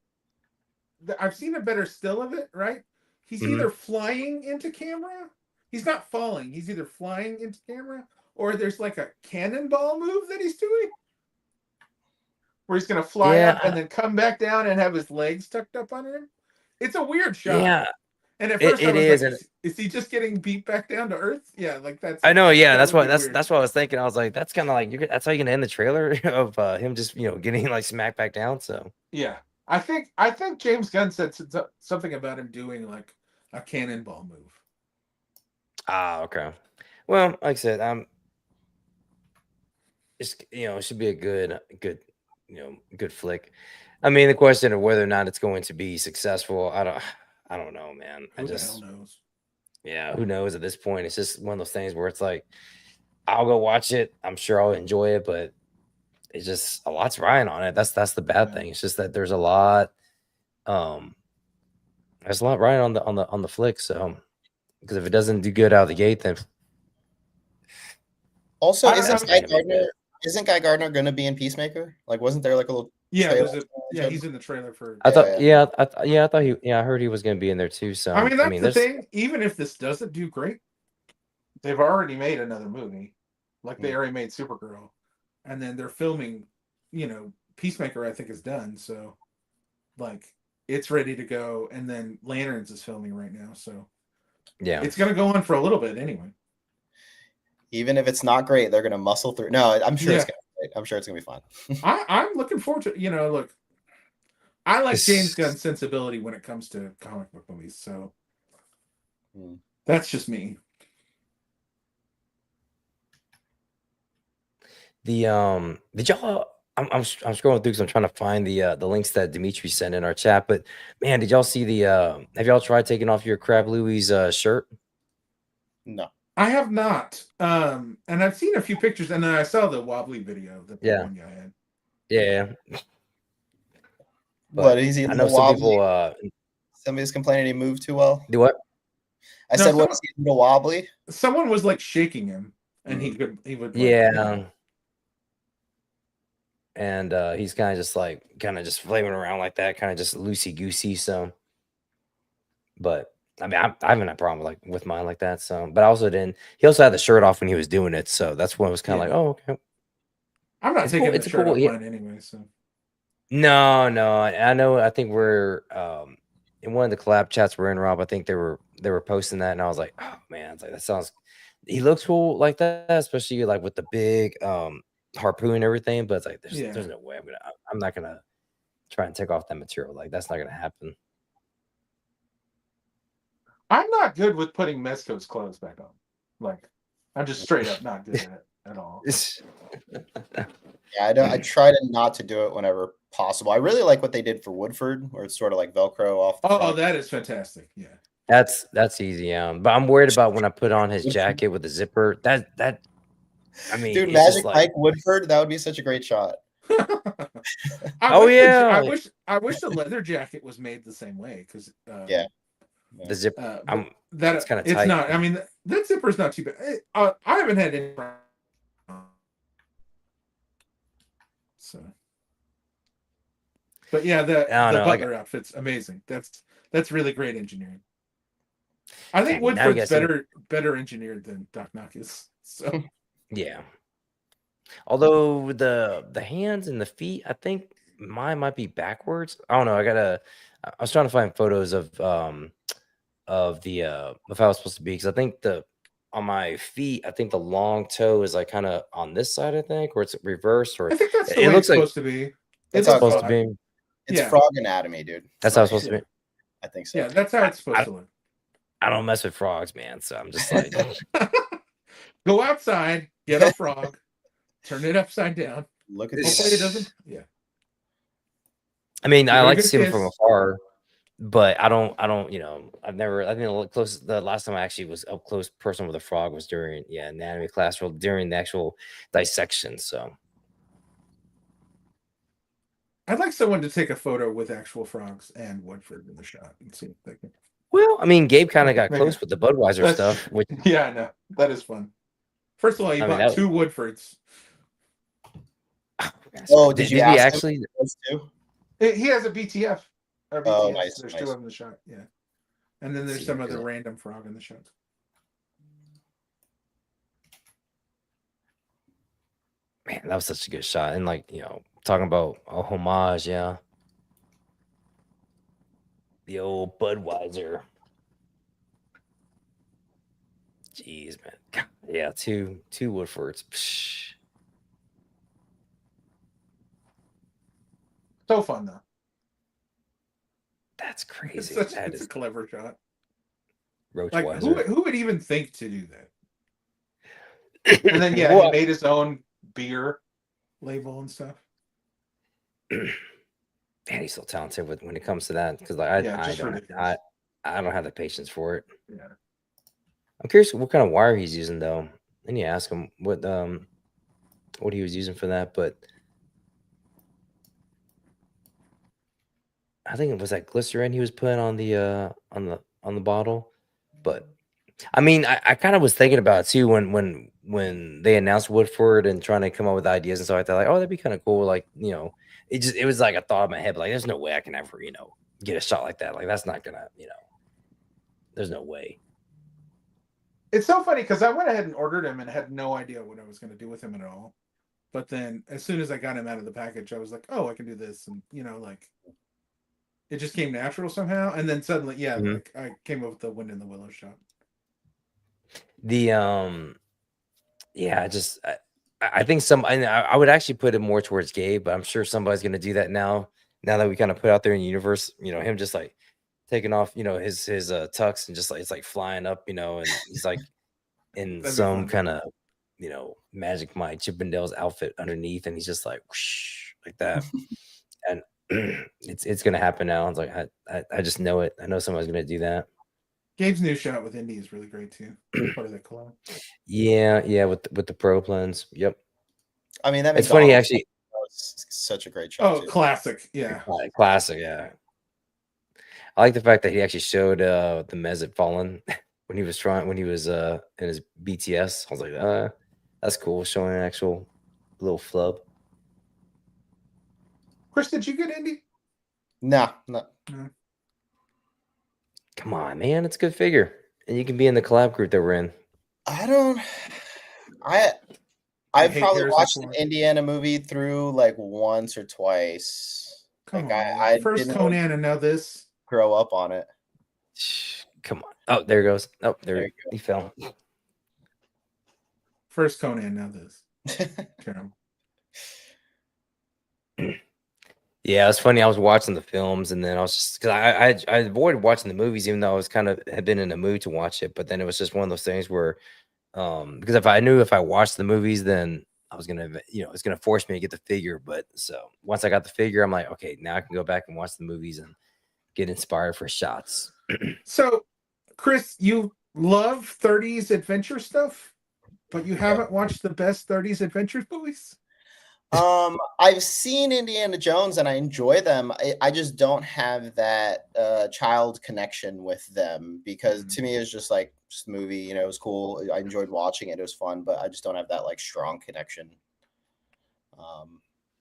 I've seen a better still of it. Right? He's either flying into camera. He's not falling. He's either flying into camera, or there's like a cannonball move that he's doing, where he's gonna fly up and then come back down and have his legs tucked up under him. It's a weird shot. Yeah. And at first I was like, is he just getting beat back down to earth? Yeah, like that's. I know. Yeah, that's what I was thinking. I was like, that's kind of like that's how you're gonna end the trailer of him just getting like smacked back down. So yeah, I think James Gunn said something about him doing like a cannonball move. Ah, okay. Well, like I said, it's it should be a good flick. I mean, the question of whether or not it's going to be successful, I don't know, man. Who the hell knows? Yeah, who knows at this point? It's just one of those things where it's like, I'll go watch it. I'm sure I'll enjoy it, but it's just a lot's riding on it. That's the bad thing. It's just that there's a lot riding on the flick. So because if it doesn't do good out of the gate, then also isn't Guy Gardner going to be in Peacemaker? Like, wasn't there like a little he's in the trailer for. I thought I heard he was going to be in there too. So I mean, that's the thing. Even if this doesn't do great, they've already made another movie. Like they already made Supergirl, and then they're filming. Peacemaker I think is done. So, like, it's ready to go, and then Lanterns is filming right now. So, yeah, it's going to go on for a little bit anyway. Even if it's not great, they're going to muscle through. No, I'm sure it's going to be great. I'm sure it's going to be fun. I'm looking forward to, look, I like James Gunn's sensibility when it comes to comic book movies. So That's just me. Did y'all? I'm scrolling through because I'm trying to find the links that Dimitri sent in our chat. But man, did y'all see the? Have y'all tried taking off your Crab Louie's shirt? No. I have not. And I've seen a few pictures, and then I saw the wobbly video that the Yeah. one guy had. Yeah. What is he? I know some people. Somebody's complaining he moved too well. Do what? I said, "What is he a little wobbly?" Someone was like shaking him, and he would. Like, yeah. And he's kind of just flaming around like that, kind of just loosey goosey. So, but I mean, I haven't had a problem with mine like that. So, but I also didn't. He also had the shirt off when he was doing it, so that's when it was kind of like, oh, okay. I'm not taking the shirt off mine anyway. So, no, I know. I think we're in one of the collab chats we're in, Rob. I think they were posting that, and I was like, oh man, it's like that sounds. He looks cool like that, especially like with the big harpoon and everything. But it's like there's no way I'm not gonna try and take off that material. Like that's not gonna happen. I'm not good with putting Mezco's clothes back on. Like I'm just straight up not good at it at all. Yeah, I try to not to do it whenever possible. I really like what they did for Woodford, where it's sort of like Velcro off. The front. That is fantastic. Yeah, that's easy. But I'm worried about when I put on his jacket with the zipper. That I mean, dude, Magic Mike Woodford, that would be such a great shot. I wish the leather jacket was made the same way because the zip that's kind of tight. It's not. I mean, that zipper is not too bad. I haven't had any. So, but yeah, the Butler outfit's amazing. That's really great engineering. I think Woodford's better engineered than Doc Knock is. So yeah. Although the hands and the feet, I think mine might be backwards. I don't know. I was trying to find photos of how it's supposed to be, because I think on my feet, I think the long toe is like kind of on this side, I think, or it's reversed, or I think that's the way it's supposed to be. It's supposed to be. It's frog anatomy, dude. That's how it's supposed to be. I think so. Yeah, that's how it's supposed to look. I don't mess with frogs, man. So I'm just like, go outside, get a frog, turn it upside down. Look at this. Hopefully it doesn't. Yeah. I mean, I like to see them from afar, but I don't. I think the last time I actually was up close person with a frog was during anatomy class or during the actual dissection. So I'd like someone to take a photo with actual frogs and Woodford in the shot and see if they can. Well, I mean, Gabe kind of got close with the Budweiser stuff. Which I know that is fun. First of all, you bought 2 Woodfords. Oh, did you ask actually? He has a BTF. Oh, nice. There's 2 of them in the shot. Yeah, and then there's some other random frog in the shot. Man, that was such a good shot, and talking about a homage, the old Budweiser. Jeez, man. God, yeah, two Woodfords. Psh. So fun though. That's crazy. It's a clever shot. Roachweiser. Who would even think to do that? And then he made his own beer label and stuff. Man, he's so talented when it comes to that, because I don't have the patience for it. Yeah. I'm curious what kind of wire he's using though. Then you ask him what he was using for that, but I think it was that glycerin he was putting on the bottle. But I mean, I kind of was thinking about it too when they announced Woodford and trying to come up with ideas and stuff like that. Like, oh, that'd be kind of cool. Like, it was like a thought in my head, but like, there's no way I can ever, get a shot like that. Like, that's not gonna, there's no way. It's so funny because I went ahead and ordered him and had no idea what I was going to do with him at all. But then as soon as I got him out of the package, I was like, oh, I can do this. And, it just came natural somehow. And then suddenly, like I came up with the Wind in the Willow shot. I think I would actually put it more towards Gabe, but I'm sure somebody's going to do that now that we kind of put out there in the universe, him just like taking off, his tux and just like it's like flying up, and he's like in That'd be some fun. kind of Magic Mike Chippendale's outfit underneath, and he's just like whoosh, like that. And it's gonna happen now. It's like I just know it. I know someone's gonna do that. Gabe's new shot with Indy is really great too. Part of that collab. Yeah, with the pro plans. Yep. I mean, that It's funny McDonald's actually. was such a great shot. Oh, Too. classic. Yeah. Classic. Yeah. I like the fact that he actually showed the Mezit fallen when he was in his BTS. I was like, that's cool, showing an actual little flub. Chris, did you get Indy? No, no. Come on, man, it's a good figure, and you can be in the collab group that we're in. I've probably watched an Indiana movie through like once or twice. Come like on. I First didn't Conan and now this. grow up on it. Come on. Oh, there it goes. Oh, there he fell. First Conan, now this. Terrible. Yeah, it's funny. I was watching the films, and then I was just because I avoided watching the movies, even though I was had been in a mood to watch it. But then it was just one of those things where, because if I watched the movies, then I was gonna, it's gonna force me to get the figure. But so once I got the figure, I'm like, okay, now I can go back and watch the movies and get inspired for shots. So, Chris, you love 30s adventure stuff, but you haven't watched the best 30s adventure movies? I've seen Indiana Jones and I enjoy them. I just don't have that child connection with them because to me it's just like just a movie. It was cool. I enjoyed watching it. It was fun, but I just don't have that like strong connection.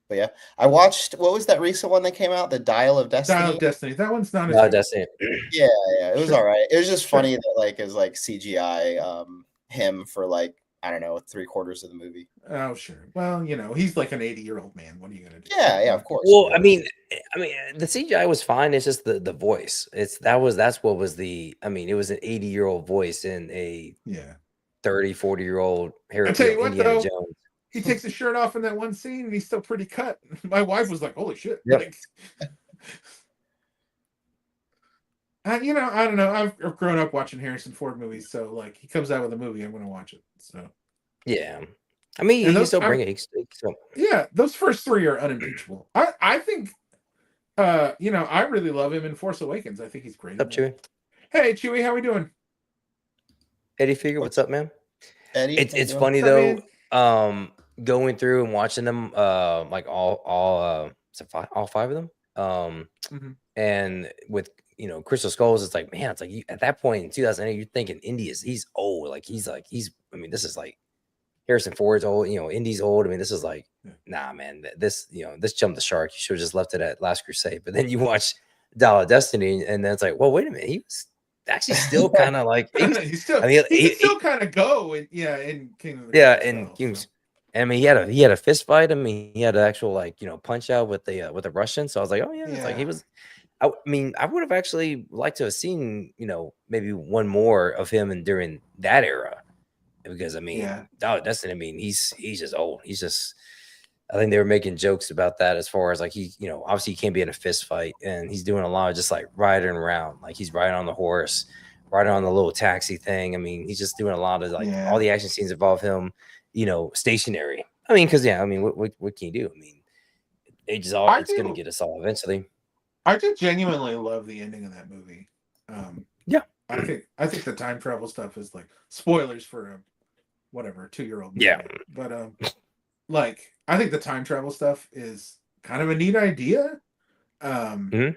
But yeah, I watched. What was that recent one that came out? The Dial of Destiny. Dial of Destiny. That one's not as Destiny. Yeah, it was all right. It was just funny that like it was like CGI him for like I don't know 3/4 of the movie. Oh sure. Well, he's like an 80-year-old man. What are you gonna do? Yeah, of course. Well, I mean, the CGI was fine. It's just the voice. That's what was the. I mean, it was an 80-year-old voice in a 30, 40-year-old Indiana Jones. He takes his shirt off in that one scene, and he's still pretty cut. My wife was like, "Holy shit!" Yep. Like, I don't know. I've grown up watching Harrison Ford movies, so like he comes out with a movie, I'm going to watch it. So yeah, I mean, you can still bring it. Yeah, those first three are unimpeachable. I think, I really love him in Force Awakens. I think he's great. What's up, Chewie? Hey, Chewie, how we doing? Eddie Figure, what's up, man? Eddie, it's funny though. Going through and watching them, like all 5 of them. And with Crystal Skulls, it's like, man, it's like at that point in 2008, you're thinking he's old, like he's I mean, this is like Harrison Ford's old, Indy's old. I mean, this is like, nah, man, this jumped the shark. You should have just left it at Last Crusade. But then you watch Dial of Destiny, and then it's like, well, wait a minute, he was actually still kind of like he still kind of go in Kingdom of the King's. I mean, he had a fist fight. I mean, he had an actual punch out with the Russian. So I was like, oh yeah, it's like he was. I mean, I would have actually liked to have seen maybe one more of him during that era, because I mean, Destiny. I mean, he's just old. He's just. I think they were making jokes about that as far as like obviously he can't be in a fist fight, and he's doing a lot of just like riding around, like he's riding on the horse, riding on the little taxi thing. I mean, he's just doing a lot of like all the action scenes involve him. Stationary. I mean, because what can you do? I mean, it's going to get us all eventually. I did genuinely love the ending of that movie. I think the time travel stuff is like spoilers for a 2-year-old movie. Yeah, but like I think the time travel stuff is kind of a neat idea. And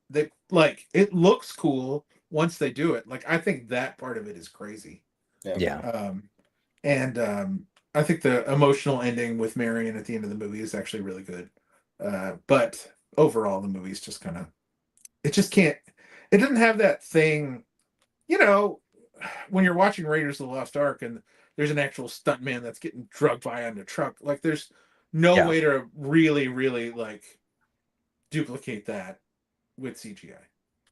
they like it looks cool once they do it. Like I think that part of it is crazy. Yeah. And I think the emotional ending with Marion at the end of the movie is actually really good. But overall, the movie's just kind of, it doesn't have that thing, when you're watching Raiders of the Lost Ark and there's an actual stuntman that's getting drugged by on a truck. Like there's no way to really, really like duplicate that with CGI.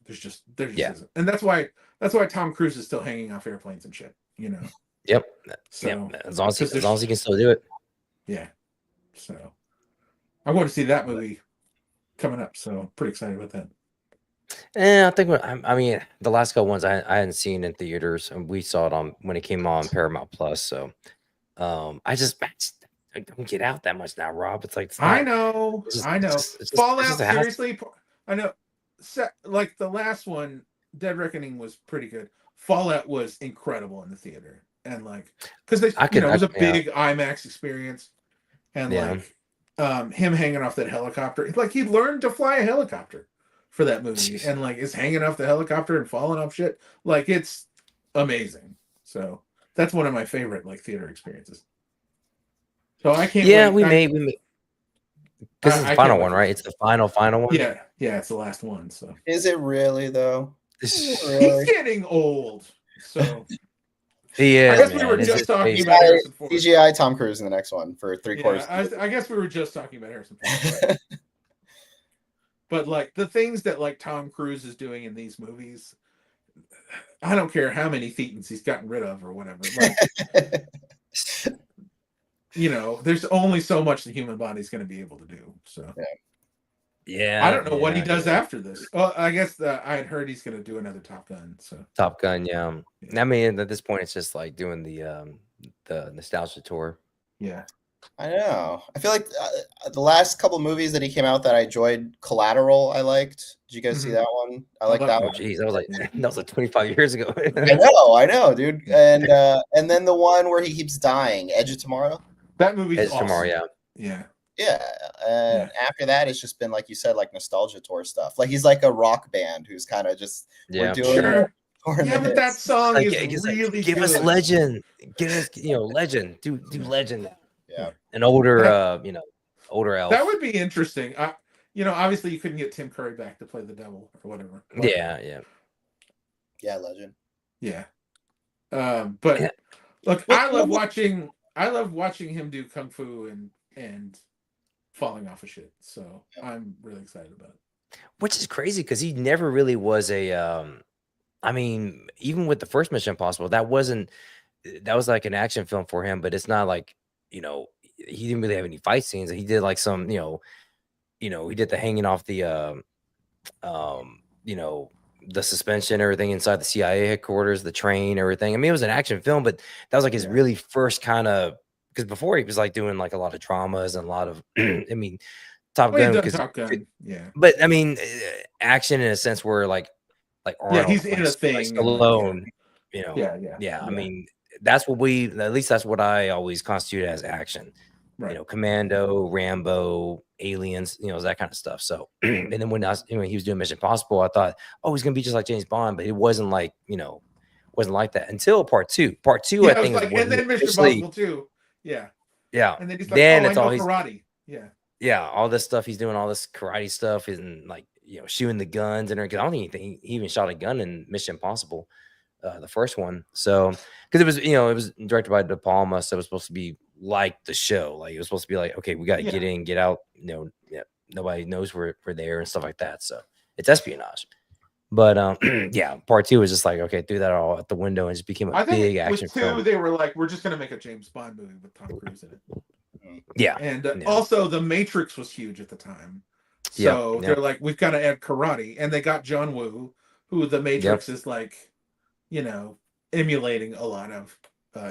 There just isn't. And that's why Tom Cruise is still hanging off airplanes and shit, Yep. So as long as he can still do it. Yeah. So I want to see that movie coming up. So pretty excited about that. I think I mean the last couple ones I hadn't seen in theaters, and we saw it on when it came on Paramount Plus. So I don't get out that much now, Rob. It's like it's I not. know, It's just I it's know. just it's just it's just Fallout, a hassle. seriously, I know. Like the last one, Dead Reckoning was pretty good. Fallout was incredible in the theater, and like because they, I could it was a yeah big IMAX experience, and yeah. like him hanging off that helicopter, like he learned to fly a helicopter for that movie, Jeez. and like is hanging off the helicopter and falling off shit. Like it's amazing. So that's one of my favorite like theater experiences. So I can't Yeah, wait. we may because it's the I can't final wait one, for right? this. It's the final one. Yeah, yeah, it's the last one. So Is it really though? Is it he's really? getting old. So He I is, guess we were man. It's just his talking face. about Harrison Ford. CGI Tom Cruise in the next one for 3/4. Yeah, I guess we were just talking about Harrison Ford. But like the things that like Tom Cruise is doing in these movies, I don't care how many Thetans he's gotten rid of or whatever. Like, there's only so much the human body's going to be able to do. So Yeah, I don't know what he does yeah. after this. Well, I guess I had heard he's going to do another Top Gun. So Top Gun, yeah. I mean, at this point, it's just like doing the nostalgia tour. yeah. I know. I feel like the last couple movies that he came out that I enjoyed, Collateral, I liked. Did you guys see that one? I like that Oh, one. geez, that was like 25 years ago. I know, dude. And then the one where he keeps dying, Edge of Tomorrow. That movie's It's awesome. tomorrow, yeah. Yeah. Yeah. And after that, it's just been like you said, like nostalgia tour stuff. Like he's like a rock band who's kind of just we're doing. Sure. Yeah, but that hits. song Like, is really give good. us Legend. Give us Legend. Do Legend. Yeah. An older older elf. That would be interesting. Obviously you couldn't get Tim Curry back to play the devil or whatever. But, Yeah, Legend. Yeah. But look, I love watching him do kung fu and falling off of shit. So I'm really excited about it. Which is crazy because he never really was a I mean, even with the first Mission Impossible, that was like an action film for him, but it's not like, he didn't really have any fight scenes. He did like some, he did the hanging off the the suspension, everything inside the CIA headquarters, the train, everything. I mean, it was an action film, but that was like his really first kind of, because before he was like doing like a lot of dramas and a lot of, I mean, Top Gun. Yeah. But I mean, action in a sense where like Arnold, he's in a thing alone, Yeah. I mean, that's what at least that's what I always constitute as action. Right. Commando, Rambo, Aliens, that kind of stuff. So, and then when he was doing Mission Impossible, I thought, oh, he's gonna be just like James Bond, but it wasn't like, wasn't like that until part two. Part two, I think, like, and then Mission Impossible 2. Yeah. Yeah. And then he's like, it's all karate. Yeah. Yeah, all this stuff he's doing, all this karate stuff, and like shooting the guns and everything. I don't think he even shot a gun in Mission Impossible, the first one. So because it was directed by De Palma, so it was supposed to be like the show. Like it was supposed to be like, okay, we got to get in, get out. Nobody knows we're there and stuff like that. So it's espionage. But part two was just like, okay, threw that all out the window and just became a big action film. They were like, we're just gonna make a James Bond movie with Tom Cruise in it. Yeah, and also The Matrix was huge at the time, so they're like, we've got to add karate, and they got John Woo, who The Matrix is like, emulating a lot of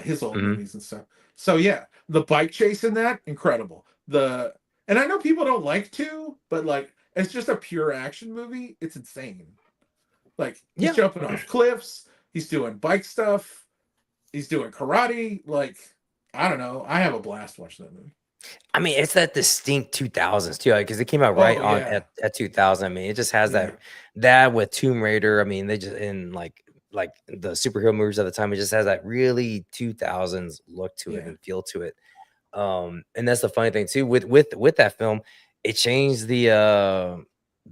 his old movies and stuff. So yeah, the bike chase in that, incredible. And I know people don't like to, but like it's just a pure action movie. It's insane. Like he's jumping off cliffs, he's doing bike stuff, he's doing karate. Like I don't know, I have a blast watching that movie. I mean, it's that distinct 2000s too, because it came out right on at 2000. I mean, it just has that with Tomb Raider. I mean, they just in like the superhero movies at the time, it just has that really 2000s look to it and feel to it. And that's the funny thing too with that film, it changed the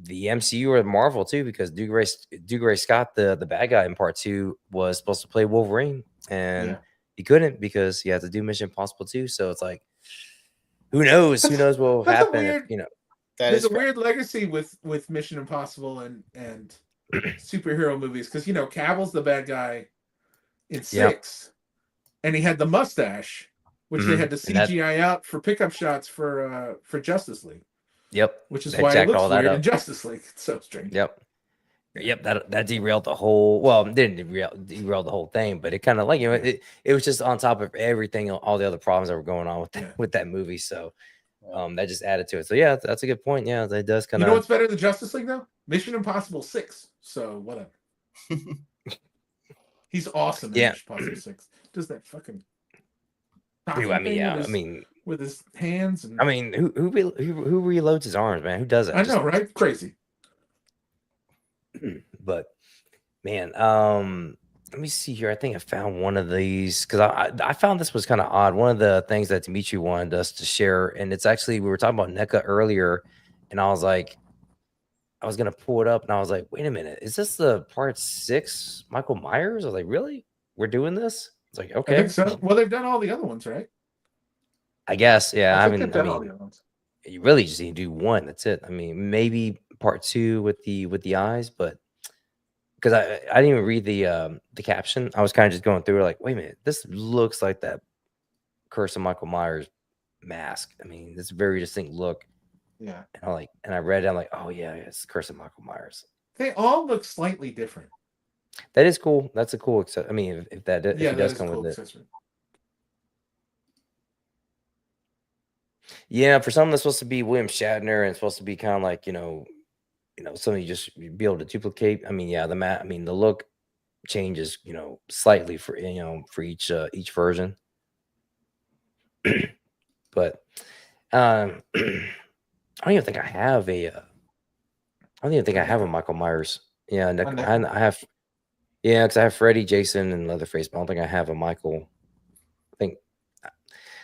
MCU or Marvel too, because Dougray Scott, the bad guy in part 2, was supposed to play Wolverine, and he couldn't because he had to do Mission Impossible 2. So it's like, who knows what will happen? There's a weird legacy with Mission Impossible and superhero movies, because Cavill's the bad guy in 6, and he had the mustache, which they had to CGI out for pickup shots for Justice League. Yep. Which is why it looks weird in Justice League. It's so strange. Yep. Yep, that derailed the whole. Well, it didn't derail the whole thing, but it kind of like it was just on top of everything, all the other problems that were going on with that movie. So, that just added to it. So yeah, that's a good point. Yeah, that does kind of. You know what's better than Justice League though? Mission Impossible 6. So whatever. He's awesome in Mission Impossible 6. Does that fucking dude, I mean, yeah, with his hands and I mean, who reloads his arms, man? Who does that? I know, right? Crazy. But man, let me see here. I think I found one of these because I found this was kind of odd. One of the things that Dimitri wanted us to share, and it's actually we were talking about NECA earlier, and I was like, I was gonna pull it up, and I was like, wait a minute, is this the part 6 Michael Myers? I was like, really? We're doing this? It's like, okay, I think so. Well, they've done all the other ones, right? I guess, yeah. I mean, all the other ones. You really just need to do one. That's it. I mean, maybe part 2 with the eyes, but because I didn't even read the caption. I was kind of just going through it like, wait a minute, this looks like that Curse of Michael Myers mask. I mean, it's a very distinct look. Yeah. And I read it, I'm like, oh yeah, it's Curse of Michael Myers. They all look slightly different. That is cool. That's a cool I mean, if it does come cool with accessory. it. Yeah, for something that's supposed to be William Shatner and supposed to be kind of like, something you just be able to duplicate. I mean, yeah, the look changes, slightly for each version. But I don't even think I have a Michael Myers. Yeah, I have. Yeah, because I have Freddy, Jason, and Leatherface, but I don't think I have a Michael.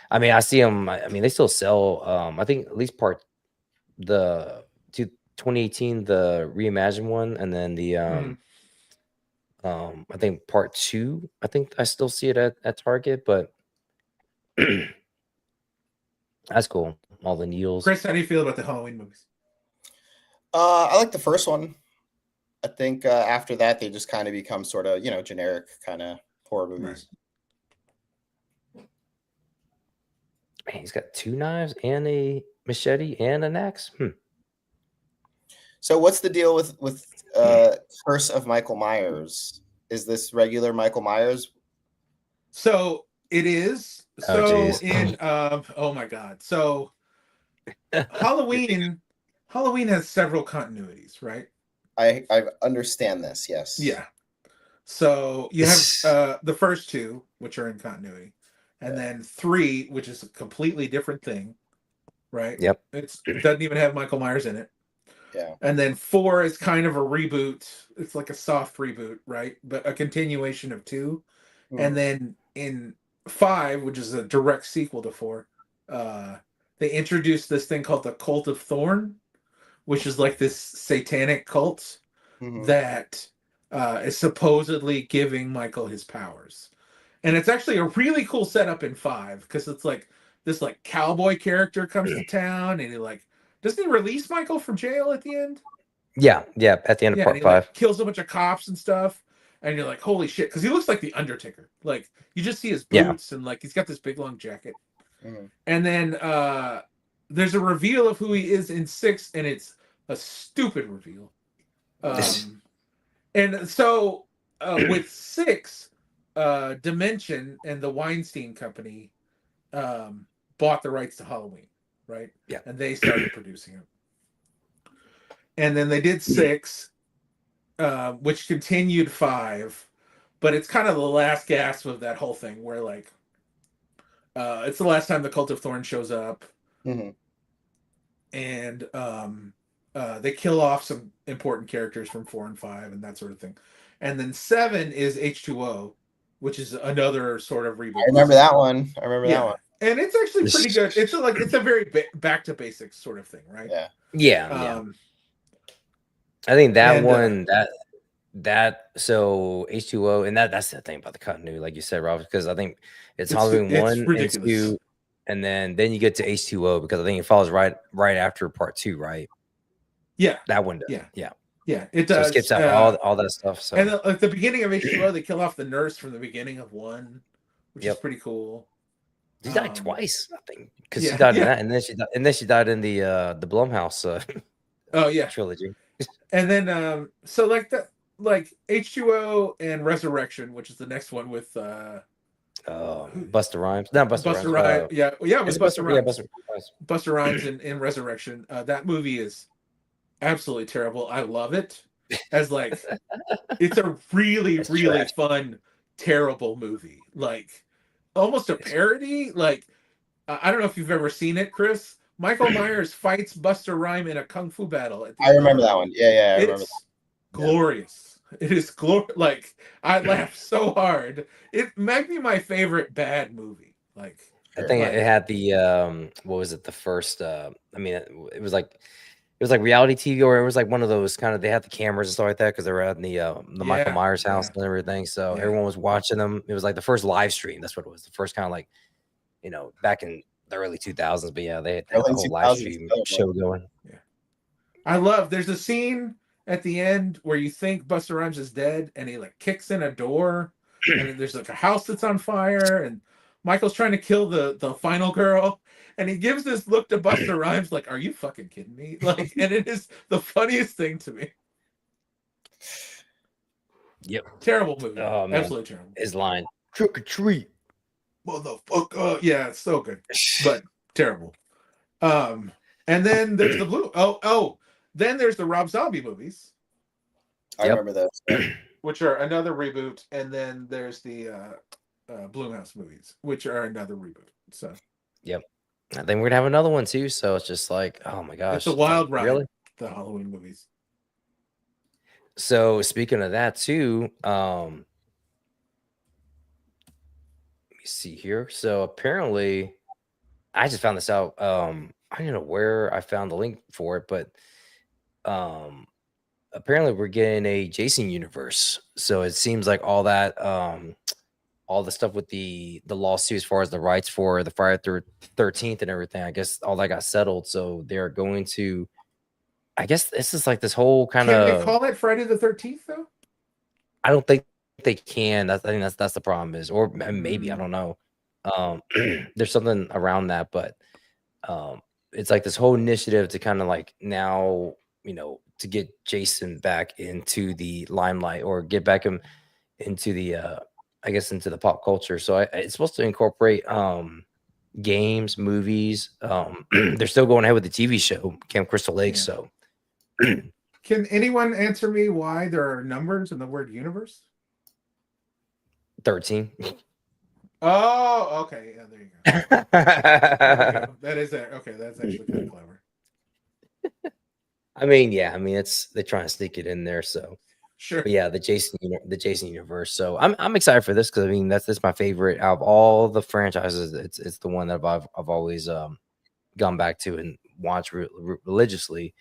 I mean, I see them. I mean, they still sell. I think at least 2018, the reimagined one, and then the I think part 2. I think I still see it at Target, but that's cool. All the Neils. Chris, how do you feel about the Halloween movies? I like the first one. I think after that they just kind of become sort of generic kind of horror movies. Right. Man, he's got 2 knives and a machete and an axe. So what's the deal with Curse of Michael Myers? Is this regular Michael Myers? So it is. Oh, in oh my god. So Halloween has several continuities, right? I understand this, yes. Yeah. So you have the first 2, which are in continuity, and then 3, which is a completely different thing, right? Yep. It doesn't even have Michael Myers in it. Yeah. And then 4 is kind of a reboot. It's like a soft reboot, right? But a continuation of 2. And then in 5, which is a direct sequel to 4, they introduced this thing called the Cult of Thorn, which is like this satanic cult that is supposedly giving Michael his powers. And it's actually a really cool setup in 5 because it's like this like cowboy character comes to town and he doesn't he release Michael from jail at the end? Yeah, at the end of part 5. Kills a bunch of cops and stuff. And you're like, holy shit, because he looks like the Undertaker. Like you just see his boots and he's got this big long jacket. And then there's a reveal of who he is in 6, and it's a stupid reveal. And so with 6, Dimension and the Weinstein Company bought the rights to Halloween, right? Yeah. And they started producing it. And then they did 6, which continued 5, but it's kind of the last gasp of that whole thing where it's the last time the Cult of Thorn shows up. And they kill off some important characters from 4 and 5 and that sort of thing. And then 7 is H2O, which is another sort of reboot. I remember that one. That one. And it's actually pretty good. It's a very back to basics sort of thing, right? Yeah. I think that one so H2O, and that's the thing about the continuity, like you said, Rob, because I think it's Halloween 1 and 2, and then you get to H2O because I think it follows right after part 2, right? Yeah, that one does. Yeah, it does. So it skips out all that stuff. So and at the beginning of H2O, they kill off the nurse from the beginning of 1, which is pretty cool. She died twice, I think, because she died in that, and then she died in the Blumhouse. Oh yeah, trilogy. And then so like that, like H2O and Resurrection, which is the next one with Buster Rhymes, not Buster Buster Rhymes. Rhymes. Yeah, Is with it Buster Buster? Yeah, Rhymes. Buster Rhymes. Buster Rhymes in Resurrection. That movie is absolutely terrible. I love it. As like it's a really, That's really trash. fun, terrible movie. Like almost a parody. Like I don't know if you've ever seen it, Chris. Michael Myers fights Buster Rhyme in a kung fu battle at the I end of the remember that movie. one. Yeah, I remember It's that. Yeah. glorious. It is like I laughed so hard. It might be my favorite bad movie. Like I Sure. think like it had the what was it? The first I mean it was like reality TV, or it was like one of those kind of, they had the cameras and stuff like that because they were at the Michael yeah, Myers house yeah, and everything. So yeah. everyone was watching them. It was like the first live stream. That's what it was. The first kind of like, back in the early 2000s. But yeah, they had the Early whole live 2000s. stream Oh, boy. show going. Yeah. There's a scene at the end where you think Buster Rhymes is dead and he like kicks in a door and then there's like a house that's on fire and Michael's trying to kill the final girl and he gives this look to Buster Rhymes like, are you fucking kidding me? Like, and it is the funniest thing to me. Yep. Terrible movie. Oh man, Absolutely terrible. his line, trick or treat. Motherfucker. Yeah, it's so good. But terrible. And then there's the blue. Then there's the Rob Zombie movies, I Yep. remember those. Yeah. which are another reboot, and then there's the Blumhouse movies, which are another reboot. So Yep. I think we're gonna have another one too. So it's just like, oh my gosh, it's a like, wild ride. really? The Halloween movies. So speaking of that too, let me see here. So apparently, I just found this out. I don't know where I found the link for it, but apparently we're getting a Jason universe. So it seems like all the stuff with the lawsuit as far as the rights for the Friday 13th and everything, I guess all that got settled. So they're going to, I guess this is like this whole kind Can they of, call it Friday the 13th though? I don't think they can. I think that's the problem is, or maybe I Mm. don't know. There's something around that, but it's like this whole initiative to kind of like now, to get Jason back into the limelight or get back him into the, I guess into the pop culture. So it's supposed to incorporate games, movies. They're still going ahead with the TV show Camp Crystal Lake. Yeah. So Can anyone answer me why there are numbers in the word universe? 13. Oh, okay. Yeah, there you go. There you go. That is it. Okay, that's actually kind of clever. I mean, yeah, I mean they're trying to sneak it in there. So, Sure. but yeah, the Jason universe. So I'm excited for this because I mean that's my favorite out of all the franchises. It's the one that I've always gone back to and watched religiously.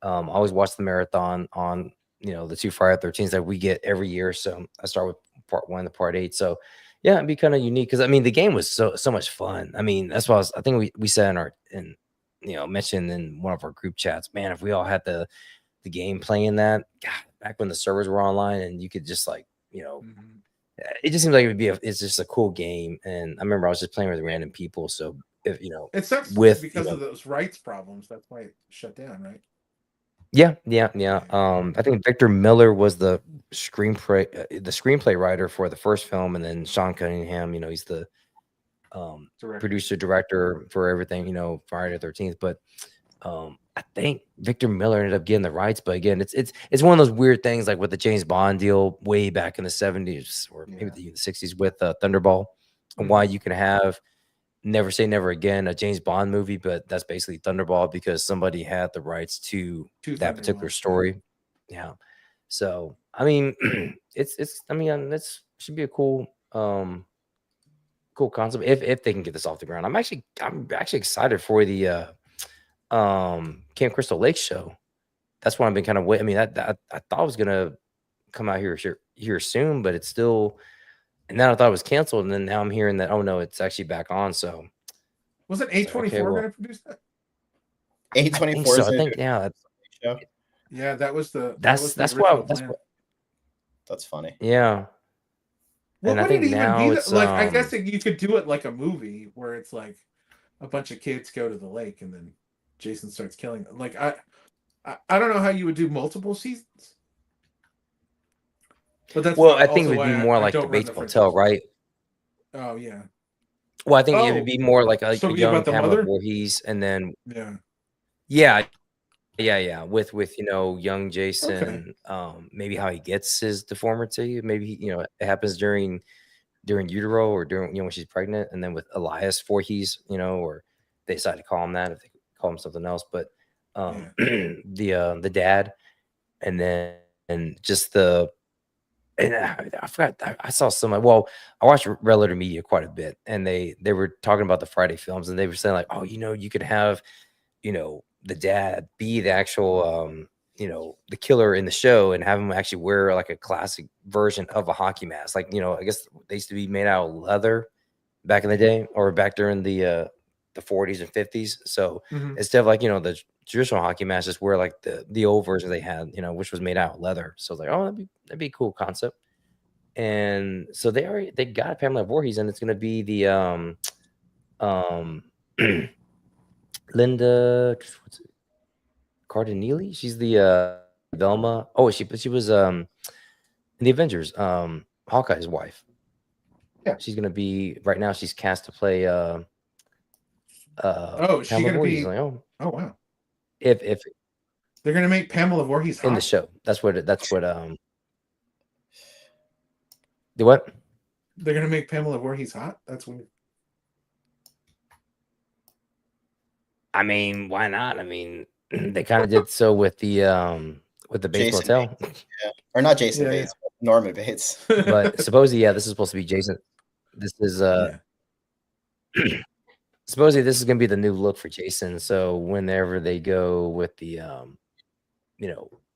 I always watch the marathon on the two Friday 13s that we get every year. So I start with part 1 to part 8. So yeah, it'd be kind of unique because I mean the game was so much fun. I mean that's why I think we said mentioned in one of our group chats, man, if we all had the game playing that, God, back when the servers were online and you could just like Mhm. it just seems like it's just a cool game. And I remember I was just playing with random people. So if It sucks with because of those rights problems. That's why it shut down, right? Yeah. I think Victor Miller was the screenplay writer for the first film, and then Sean Cunningham, he's the Director. producer director for everything, Friday the 13th. But I think Victor Miller ended up getting the rights. But again, it's one of those weird things like with the James Bond deal way back in the 70s or maybe the 60s with Thunderball, and why you can have Never Say Never Again, a James Bond movie, but that's basically Thunderball because somebody had the rights to that particular story. Yeah. So I mean, it's should be a cool concept if they can get this off the ground. I'm actually excited for the Camp Crystal Lake show. That's what I've been kind of waiting. I mean, I thought it was gonna come out here soon, but it's still. And then I thought it was canceled, and then now I'm hearing that no, it's actually back on. So wasn't A24 going to produce that? A24. I think yeah. Yeah, that was the That's original what. plan. That's funny. Yeah. What And I would think it even now be? it's Like, I guess you could do it like a movie where it's like a bunch of kids go to the lake and then Jason starts killing them. Like, I don't know how you would do multiple seasons, but that's Well, I think it also would be why more I like the don't run Bates the Motel, franchise. right? Oh yeah. Well, I think it would Oh, be more like a so be young about the Pamela mother. Voorhees, and then Yeah. yeah, with young Okay. Jason, maybe how he gets his deformity, maybe it happens during utero or during when she's pregnant, and then with Elias Voorhees, or they decide to call him that if they call him something else, but Yeah. the dad, and then and just the and I forgot I saw some. Well, I watched Red Letter Media quite a bit, and they were talking about the Friday films, and they were saying like, oh, you could have the dad be the actual the killer in the show, and have him actually wear like a classic version of a hockey mask, like I guess they used to be made out of leather back in the day, or back during the 40s and 50s. So Mm-hmm. instead of like the traditional hockey mask, just wear like the old version they had, which was made out of leather. So it's like, oh, that'd be a cool concept. And so they got Pamela Voorhees, and it's gonna be the um Linda, what's it, Cardinelli. She's the Velma. Oh, she was in the Avengers, Hawkeye's wife. Yeah. She's gonna be right now. She's cast to play Oh, is she Pamela gonna Voorhees. be? Like, oh, Oh wow. if They're gonna make Pamela Voorhees in the hot. show, that's what the what? They're gonna make Pamela Voorhees hot. That's weird. I mean, why not? I mean, they kind of did so with the Bates Jason Motel. Bates. Yeah. Or not Jason Yeah, Bates, but Norman Bates. But supposedly, yeah, this is supposed to be Jason. This is yeah. supposedly this is gonna be the new look for Jason. So whenever they go with the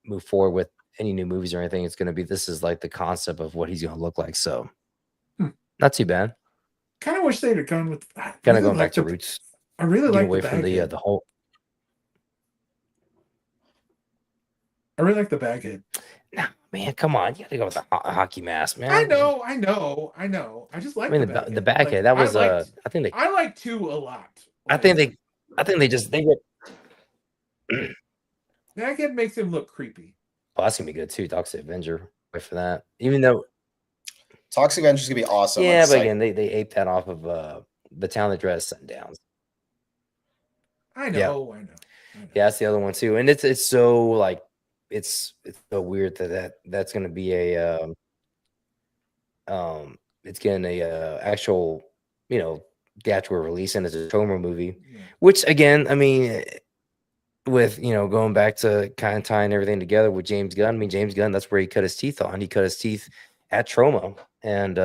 move forward with any new movies or anything, it's gonna be this is like the concept of what he's gonna look like. So not too bad. Kind of wish they'd have gone with. Kind of going back to roots. I really Getting like away the from the baghead. the whole. I really like the baghead. Nah, man, come on, you gotta go with the hockey mask, man. I know. I just like. I mean, the baghead. That was I think I like two a lot. I think they just they get. Baghead makes him look creepy. Oh, that's gonna be good too. Toxic Avenger. Wait for that. Even though Toxic Avenger is gonna be awesome. yeah, but again, they aped that off of the Town That Dreads Sundowns. I know. Yeah, that's the other one too, and it's so like it's so weird that's gonna be a it's getting a actual theatrical release, and it's a Troma movie, which again, I mean, with going back to kind of tying everything together with James Gunn. I mean, James Gunn, that's where he cut his teeth on. He cut his teeth at Troma, and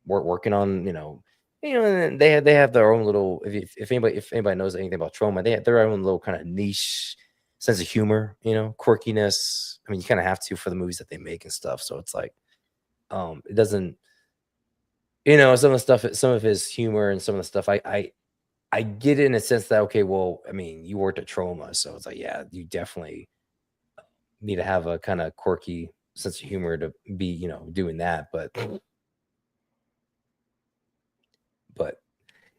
working on and they have their own little. If anybody knows anything about Troma, they have their own little kind of niche sense of humor, quirkiness. I mean, you kind of have to for the movies that they make and stuff. So it's like, it doesn't, some of his humor and some of the stuff, I get it in a sense that, okay, well, I mean, you worked at Troma, so it's like, yeah, you definitely need to have a kind of quirky sense of humor to be, doing that. But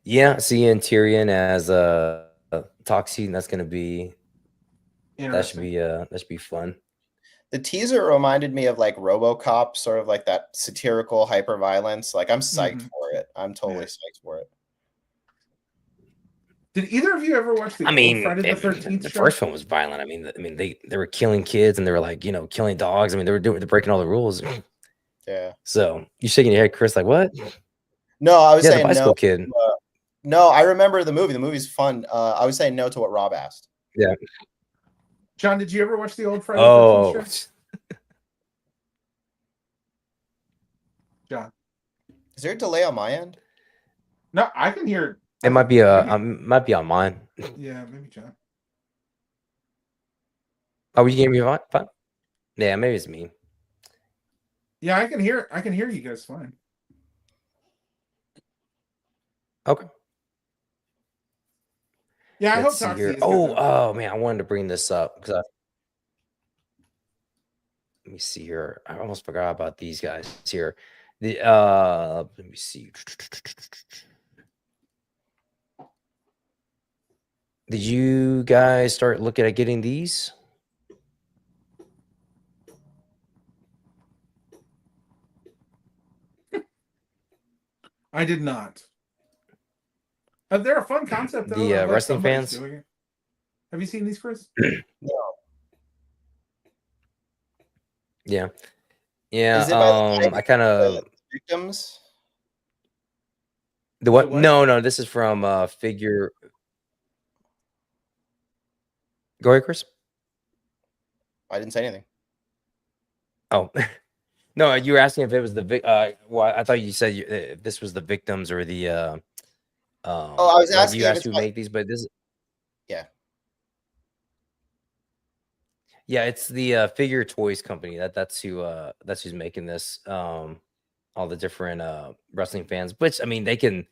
yeah, seeing Tyrion as a Toxie, that's gonna be that should be fun. The teaser reminded me of like RoboCop, sort of like that satirical hyper violence. Like I'm psyched for it. I'm totally psyched for it. Did either of you ever watch the old Friday the 13th? The first one was violent. I mean, they were killing kids, and they were like, killing dogs. I mean, they're breaking all the rules. Yeah. So you shaking your head, Chris? Like what? No, I was saying the bicycle kid. No, I remember the movie. The movie's fun. I was saying no to what Rob asked. Yeah. John, did you ever watch the old Friday the 13th show? John, is there a delay on my end? No, I can hear. It might be on mine. Yeah, maybe John. Oh, you gave me fine? Yeah, maybe it's me. Yeah, I can hear you guys fine. Okay. Yeah, I hope Toxie is good. Oh man, I wanted to bring this up because let me see here. I almost forgot about these guys here. Let me see. Did you guys start looking at getting these? I did not. They're a fun concept though. The I'm glad wrestling somebody's fans? doing it. Have you seen these, Chris? Yeah. Yeah. Is it by the I kind of victims? the what? what? No. This is from Figure. Go ahead, Chris. I didn't say anything. Oh, no. You were asking if it was the well, I thought you said if this was the victims or the I was like asking you if asked it's who by, make these, but this yeah. yeah, it's the Figure Toys company. That's who's making this. All the different wrestling fans, which I mean they can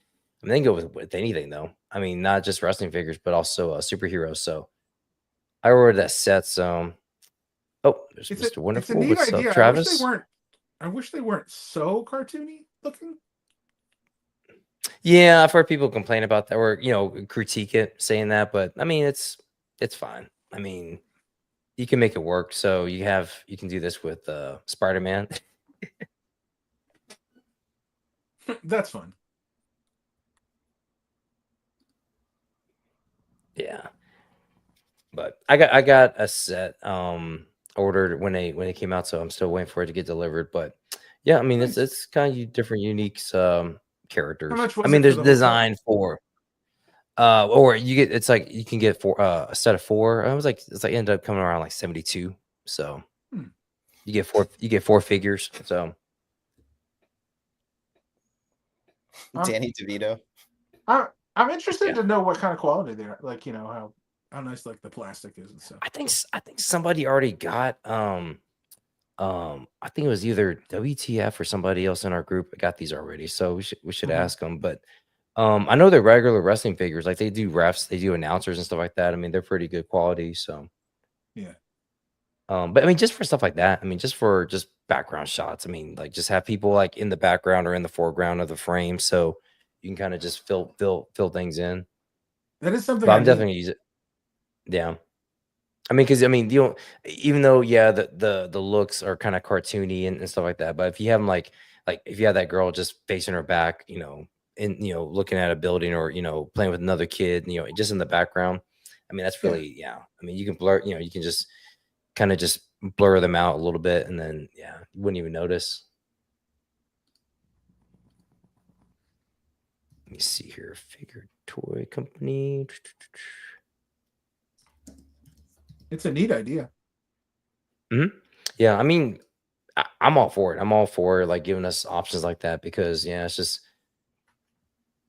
go with anything though. I mean, not just wrestling figures, but also superheroes. So I ordered that set. So there's Mr. It's a Wonderful. neat What's up, idea. Travis? I wish they weren't so cartoony looking. Yeah, I've heard people complain about that or critique it, saying that, but I mean it's fine. I mean, you can make it work. So you can do this with Spider-Man. That's fun. Yeah. But I got a set ordered when it came out, so I'm still waiting for it to get delivered. But yeah, I mean Nice. it's kind of different, unique How characters. much I was mean, it for there's the whole set? design for or you get it's like you can get a set of 4. I was like it's like ended up coming around like 72. So you get 4 figures. So Danny DeVito. I'm interested Yeah. to know what kind of quality they're like. You know how nice like the plastic is and stuff. I think somebody already got I think it was either WTF or somebody else in our group that got these already. So we should ask them. But I know they're regular wrestling figures. Like they do refs, they do announcers and stuff like that. I mean, they're pretty good quality. So Yeah. but I mean, just for stuff like that. I mean, just for just background shots. I mean, like just have people like in the background or in the foreground of the frame, so you can kind of just fill things in. That is something But I I'm definitely need. gonna use it. Yeah. I mean, because I mean, you don't even though the looks are kind of cartoony and stuff like that. But if you have them like if you have that girl just facing her back, and looking at a building or playing with another kid, just in the background. I mean, that's Yeah. really I mean, you can blur, you can just kind of just blur them out a little bit, and then you wouldn't even notice. Let me see here, Figure Toy Company. It's a neat idea. Yeah, I mean, I'm all for it. I'm all for like giving us options like that because it's just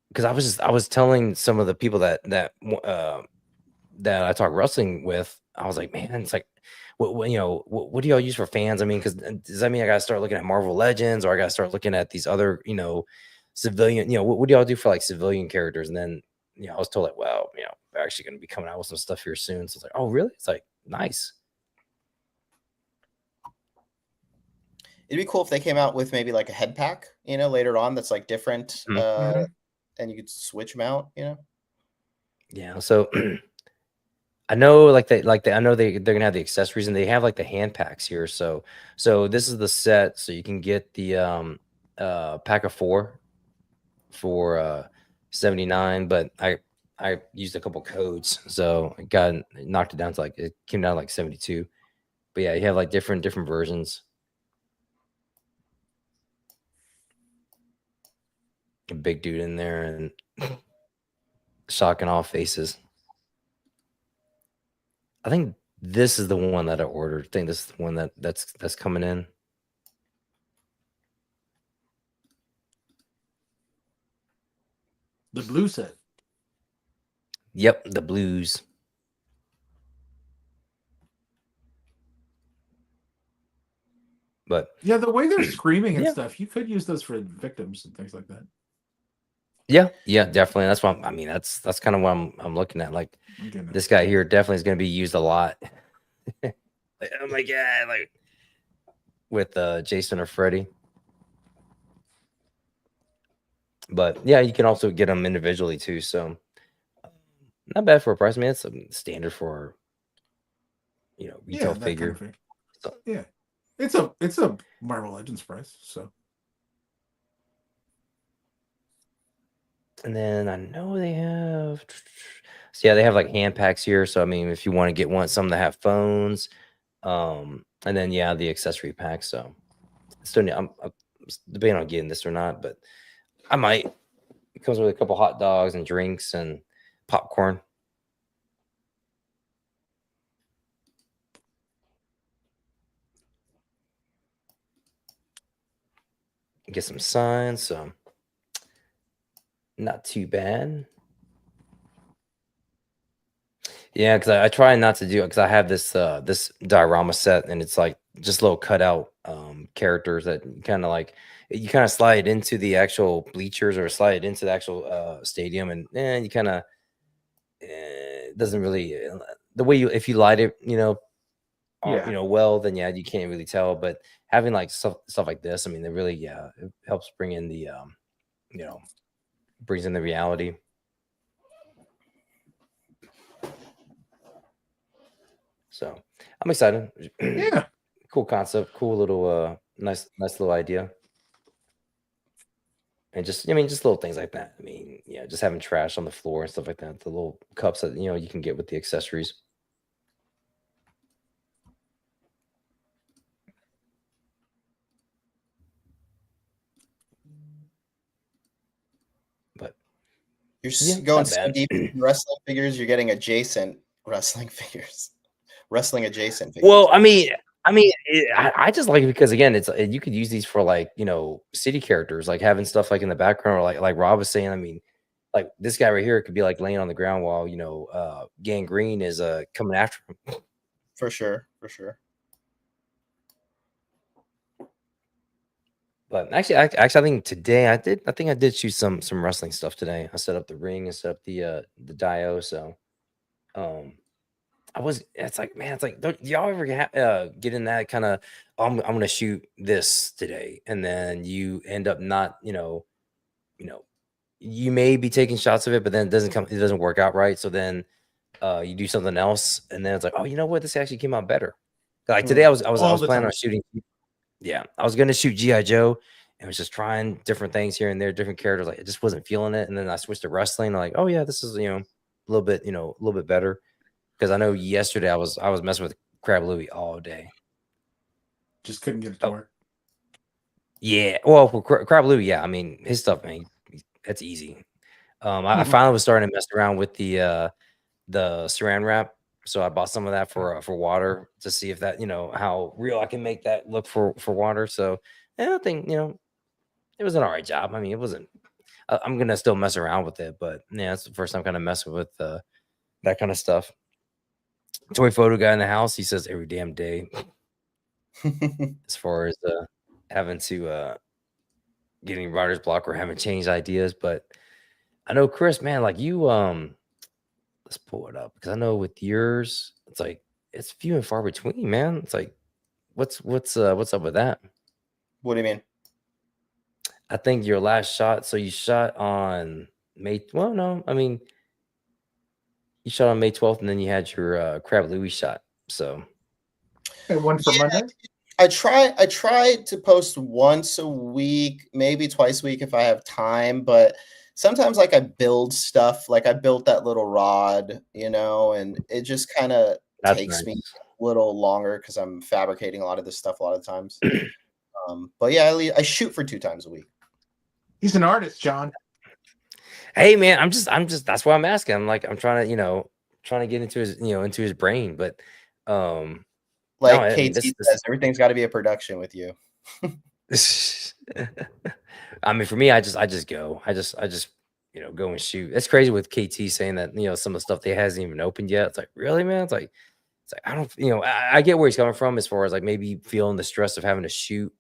because I was telling some of the people that I talk wrestling with, I was like, man, it's like, what do y'all use for fans? I mean, because does that mean I got to start looking at Marvel Legends or I got to start looking at these other, civilian, what do y'all do for like civilian characters? And then, I was told like, well, they're actually going to be coming out with some stuff here soon. So it's like, oh, really? It's like, nice. It'd be cool if they came out with maybe like a head pack, later on that's like different, and you could switch them out, Yeah. So I know I know they're gonna have the accessories and they have like the hand packs here. So this is the set. So you can get the pack of 4 for 79, but I used a couple codes, so I knocked it down to it came down to like 72. But yeah, you have like different versions. A big dude in there and shocking all faces. I think this is the one that I ordered. I think this is the one that's coming in. The blue set. Yep, the blues. But yeah, the way they're screaming and stuff, you could use those for victims and things like that. Yeah, definitely. That's what I mean. That's kind of what I'm looking at. Like this guy here definitely is going to be used a lot. Like, oh my god! Like with Jason or Freddy. But yeah, you can also get them individually too. So not bad for a price. Man, it's standard for retail that figure. kind of thing. So, Yeah, it's a Marvel Legends price. So, and then I know they have. So yeah, they have like hand packs here. So I mean, if you want to get some that have phones, and then yeah, the accessory pack. So still, I'm debating on getting this or not, but I might. It comes with a couple hot dogs and drinks and popcorn. Get some signs, so not too bad. Yeah, because I try not to do it because I have this diorama set and it's like just little cutout characters that you kind of slide into the actual bleachers or slide into the actual stadium and you kind of doesn't really the way you if you light it well, then yeah, you can't really tell. But having like stuff like this, I mean, it really it helps bring in the brings in the reality. So I'm excited. yeah. Cool concept, cool little nice little idea. And just little things like that. I mean, yeah, just having trash on the floor and stuff like that. The little cups that you can get with the accessories. But You're yeah, going not so bad. deep in wrestling figures, you're getting adjacent wrestling figures, wrestling adjacent figures. Well, I mean, I just like it because again, it's you could use these for like city characters, like having stuff like in the background, or like Rob was saying. I mean, like this guy right here could be like laying on the ground while Gangrene is coming after him. For sure, for sure. But actually, I think today I think I did shoot some wrestling stuff today. I set up the ring and set up the dio. So it's like, man, it's like, do y'all ever get in that kind of, I'm gonna shoot this today, and then you end up not, you may be taking shots of it, but then it doesn't work out right. So then you do something else, and then it's like, oh, you know what, this actually came out better. Like today, I was planning on shooting. Yeah, I was gonna shoot GI Joe, and was just trying different things here and there, different characters. Like I just wasn't feeling it, and then I switched to wrestling. I'm like, oh yeah, this is a little bit better. Because I know yesterday I was messing with Crab Louie all day. Just couldn't get it to work. Yeah, well, for Crab Louie, yeah. I mean, his stuff, man, that's easy. I finally was starting to mess around with the Saran wrap, so I bought some of that for water to see if that how real I can make that look for water. So I think it was an alright job. I mean, it wasn't. I'm gonna still mess around with it, but yeah, it's the first time kind of messing with that kind of stuff. Toy photo guy in the house, he says every damn day. As far as having to getting writer's block or having changed ideas, but I know Chris, man, like you let's pull it up because I know with yours it's like it's few and far between, man. It's like what's up with that? What do you mean? I think your last shot, so you shot on May, well, no, I mean you shot on May 12th and then you had your Crab Louie shot. So and one for Monday. I try to post once a week, maybe twice a week if I have time, but sometimes like I build stuff, like I built that little rod, and it just kind of takes me a little longer because I'm fabricating a lot of this stuff a lot of times. But yeah, I shoot for 2 times a week. He's an artist, John. Hey man, I'm just that's why I'm asking. I'm like I'm trying to get into his brain, but like KT says, everything's got to be a production with you. I mean, for me, I just go. I just go and shoot. It's crazy with KT saying that some of the stuff they hasn't even opened yet. It's like, really, man. It's like I don't I get where he's coming from as far as like maybe feeling the stress of having to shoot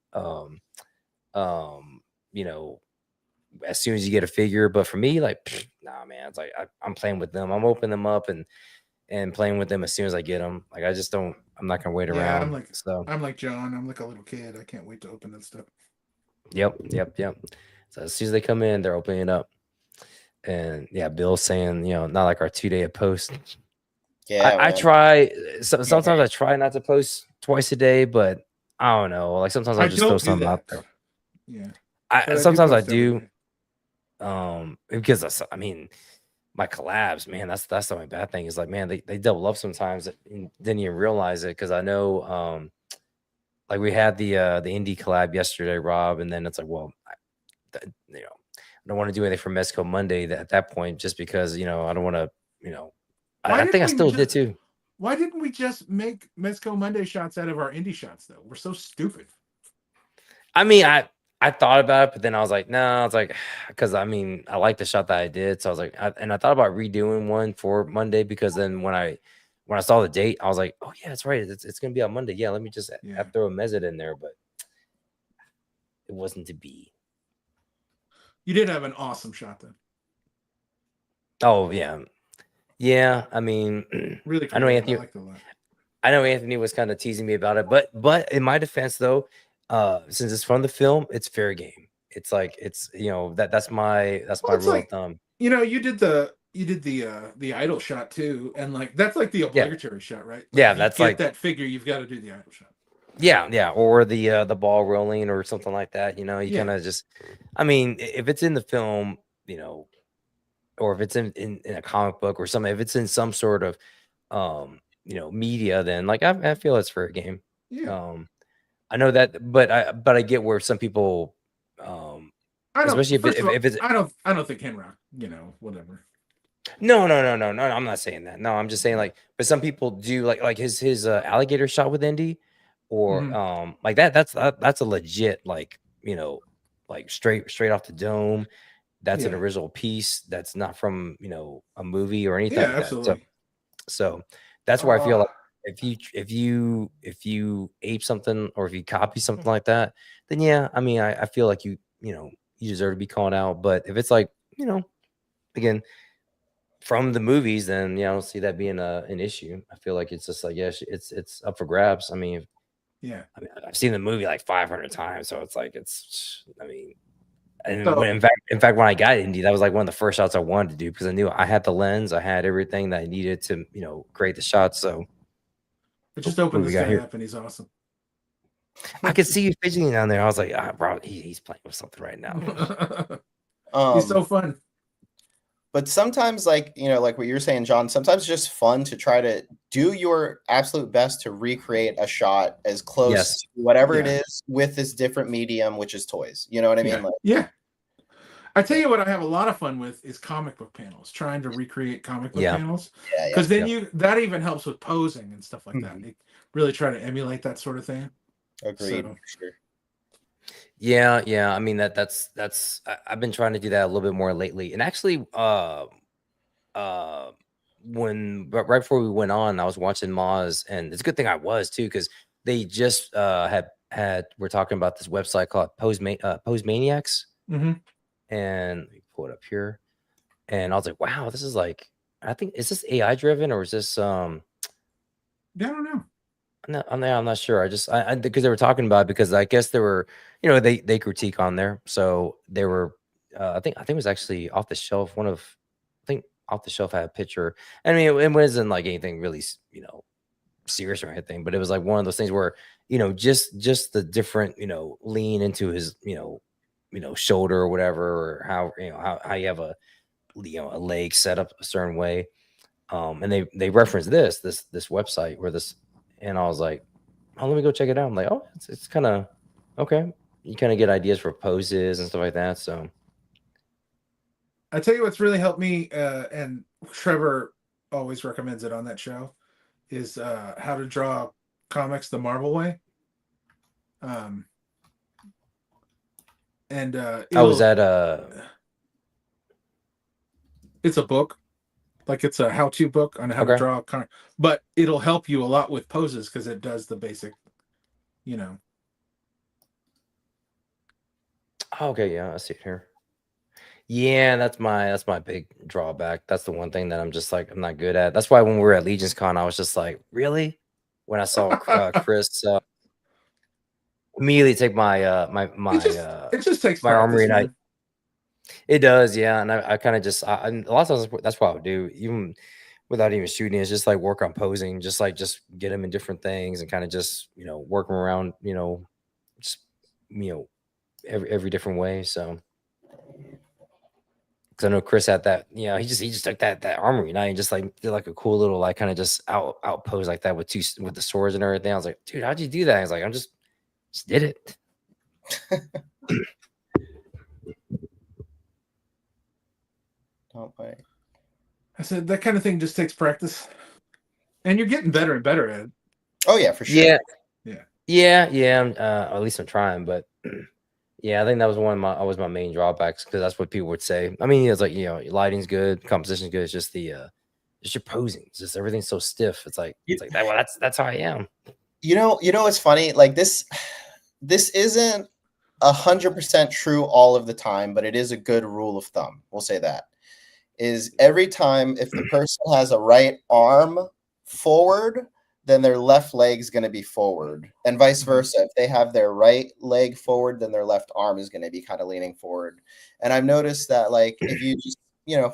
as soon as you get a figure. But for me, like, nah, man. It's like I'm playing with them. I'm opening them up and playing with them as soon as I get them. Like I just don't. I'm not gonna wait around. I'm like John. I'm like a little kid. I can't wait to open that stuff. Yep. So as soon as they come in, they're opening it up. And yeah, Bill's saying, not like our 2 day of post. Yeah, I man. try. Sometimes I try not to post twice a day, but I don't know. Like sometimes I'll I just throw don't do something out that. there. Yeah, I but I do sometimes I post every do. day. Because I mean, my collabs, man, that's the only bad thing is like, man, they double up sometimes and didn't even realize it because I know, like we had the indie collab yesterday, Rob, and then it's like, well, I don't want to do anything for Mexico Monday at that point just because I don't want to, Why I think didn't I we still did just? too. Why didn't we just make Mezco Monday shots out of our indie shots though? We're so stupid. I mean, I thought about it, but then I was like, no, I was like, because I mean, I like the shot that I did, so I was like, and I thought about redoing one for Monday because then when I saw the date, I was like, oh yeah, that's right, it's gonna be on Monday. Yeah, let me just throw a Mezit in there, but it wasn't to be. You did have an awesome shot then. Oh yeah. I mean, Really I know creative. Anthony. I liked it a lot. I know Anthony was kind of teasing me about it, but in my defense though, since it's from the film, it's fair game. It's like it's that's my rule of thumb. You did the idol shot too, and like that's like the obligatory shot, right? Like, Yeah, if you that's get like that figure, you've got to do the idol shot. yeah, or the ball rolling or something like that. You kind of just, I mean, if it's in the film, or if it's in a comic book or something, if it's in some sort of media, then like I feel it's for a game. Yeah. I know that, but I get where some people, I don't. especially First of all, if it's I don't think Henrock. Whatever. no, I'm not saying that. No, I'm just saying like, but some people do like his alligator shot with Indy, or like that. That's a legit like like straight off the dome. That's an original piece. That's not from a movie or anything like that. Absolutely. So that's where I feel like if you ape something or if you copy something like that, then yeah, I mean I feel like you deserve to be called out. But if it's like again from the movies, then I don't see that being an issue. I feel like it's just like it's up for grabs. I mean, I've seen the movie like 500 times, so it's like I mean. And in fact, when I got Indy, that was like one of the first shots I wanted to do because I knew I had the lens, I had everything that I needed to, create the shots. So I just opened this guy up and he's awesome. I could see you fidgeting down there. I was like, bro, he's playing with something right now. He's so fun. But sometimes, like like what you're saying, John, sometimes it's just fun to try to do your absolute best to recreate a shot as close to whatever it is with this different medium, which is toys. You know what I mean? Yeah. I tell you what, I have a lot of fun with is comic book panels, trying to recreate comic book panels. Because then that even helps with posing and stuff like that. You really try to emulate that sort of thing. Agreed. Sure. Yeah. I mean that's I've been trying to do that a little bit more lately. And actually, when right before we went on, I was watching Moz, and it's a good thing I was too, because they just we're talking about this website called Pose Maniacs. And let me pull it up here. And I was like, wow, this is like, I think, is this AI driven or is this I don't know. I'm not sure. I because they were talking about it, because I guess there were, they critique on there. So they were I think it was actually Off the Shelf. I think Off the Shelf had a picture. I mean, it wasn't like anything really, serious or anything, but it was like one of those things where, just the different, lean into his, shoulder or whatever, or how you have a leg set up a certain way. And they reference this website where this, and I was like, oh, let me go check it out. I'm like, oh, it's kind of okay. You kind of get ideas for poses and stuff like that. So I tell you what's really helped me, and Trevor always recommends it on that show, is how to draw comics the Marvel way. And was that it's a book, like it's a how-to book on how to draw a comic, but it'll help you a lot with poses because it does the basic, Okay, yeah, I see it here. Yeah, that's my big drawback. That's the one thing that I'm just like, I'm not good at. That's why when we were at Legion's Con, I was just like, really? When I saw Chris immediately take my it just takes my practice, armory, and man. It does, yeah. And I kind of just and a lot of times that's what I would do, even without even shooting. It's just like work on posing, just get them in different things and kind of just work 'em around, just you know every different way. So because I know Chris had that, he just took that armory knight and just like did like a cool little like kind of just out pose like that with with the swords and everything. I was like, dude, how'd you do that? He's like, just did it. Don't wait. I said that kind of thing just takes practice, and you're getting better and better at it. Oh yeah, for sure. Yeah. At least I'm trying, but yeah, I think that was my main drawbacks because that's what people would say. I mean, it's like your lighting's good, composition's good. It's just just your posing. It's just everything's so stiff. It's like that. Well, that's how I am. You know what's funny? Like this isn't 100% true all of the time, but it is a good rule of thumb. We'll say that is every time if the person has a right arm forward, then their left leg's going to be forward, and vice versa. If they have their right leg forward, then their left arm is going to be kind of leaning forward. And I've noticed that, like, if you just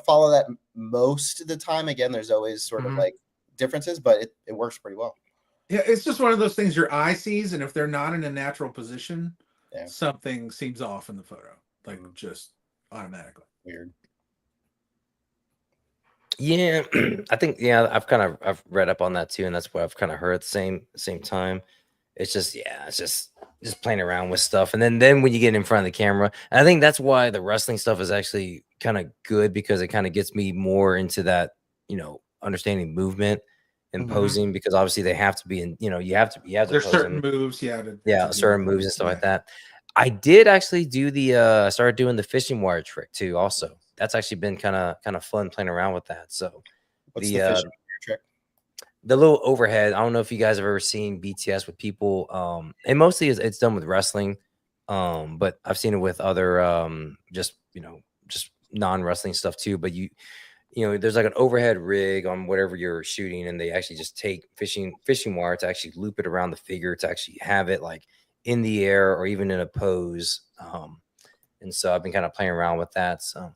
follow that most of the time, again, there's always sort of like differences, but it works pretty well. Yeah, it's just one of those things your eye sees, and if they're not in a natural position, something seems off in the photo, like just automatically. Weird. Yeah, I think I've read up on that too, and that's what I've kind of heard at the same time. It's just playing around with stuff, and then when you get in front of the camera, and I think that's why the wrestling stuff is actually kind of good because it kind of gets me more into that understanding movement and posing, because obviously they have to be in you have to There's pose certain them. moves, certain moves and stuff like that. I did actually do I started doing the fishing wire trick too. Also, that's actually been kind of fun playing around with that. So what's the fishing wire trick? The little overhead. I don't know if you guys have ever seen BTS with people. And mostly it's done with wrestling. But I've seen it with other just non-wrestling stuff too. But there's like an overhead rig on whatever you're shooting, and they actually just take fishing wire to actually loop it around the figure to actually have it like in the air or even in a pose. And so I've been kind of playing around with that. So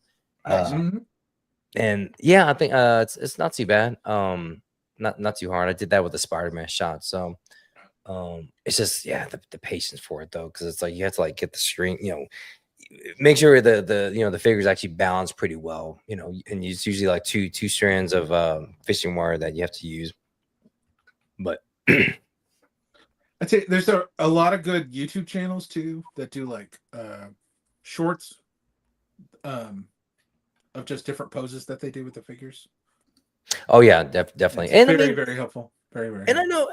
and yeah, I think it's not too bad. Not too hard. I did that with the Spider-Man shot. So it's just the patience for it though, because it's like you have to like get the string, make sure the figures actually balance pretty well, and it's usually like two strands of fishing wire that you have to use. But I'd say there's a lot of good YouTube channels too that do like shorts of just different poses that they do with the figures. Oh yeah, definitely. It's very helpful. Very and helpful.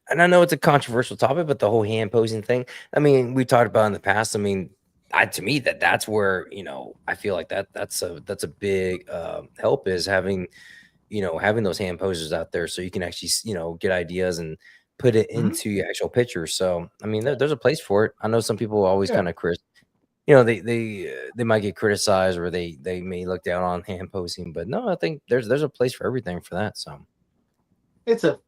I know it's a controversial topic, but the whole hand posing thing, I mean, we talked about in the past. I mean, to me that's where I feel like that's a big help, is having having those hand poses out there so you can actually get ideas and put it into your actual picture. So I mean, there's a place for it. I know some people always kind of they might get criticized, or they may look down on hand posing, but no, I think there's a place for everything for that. So that's a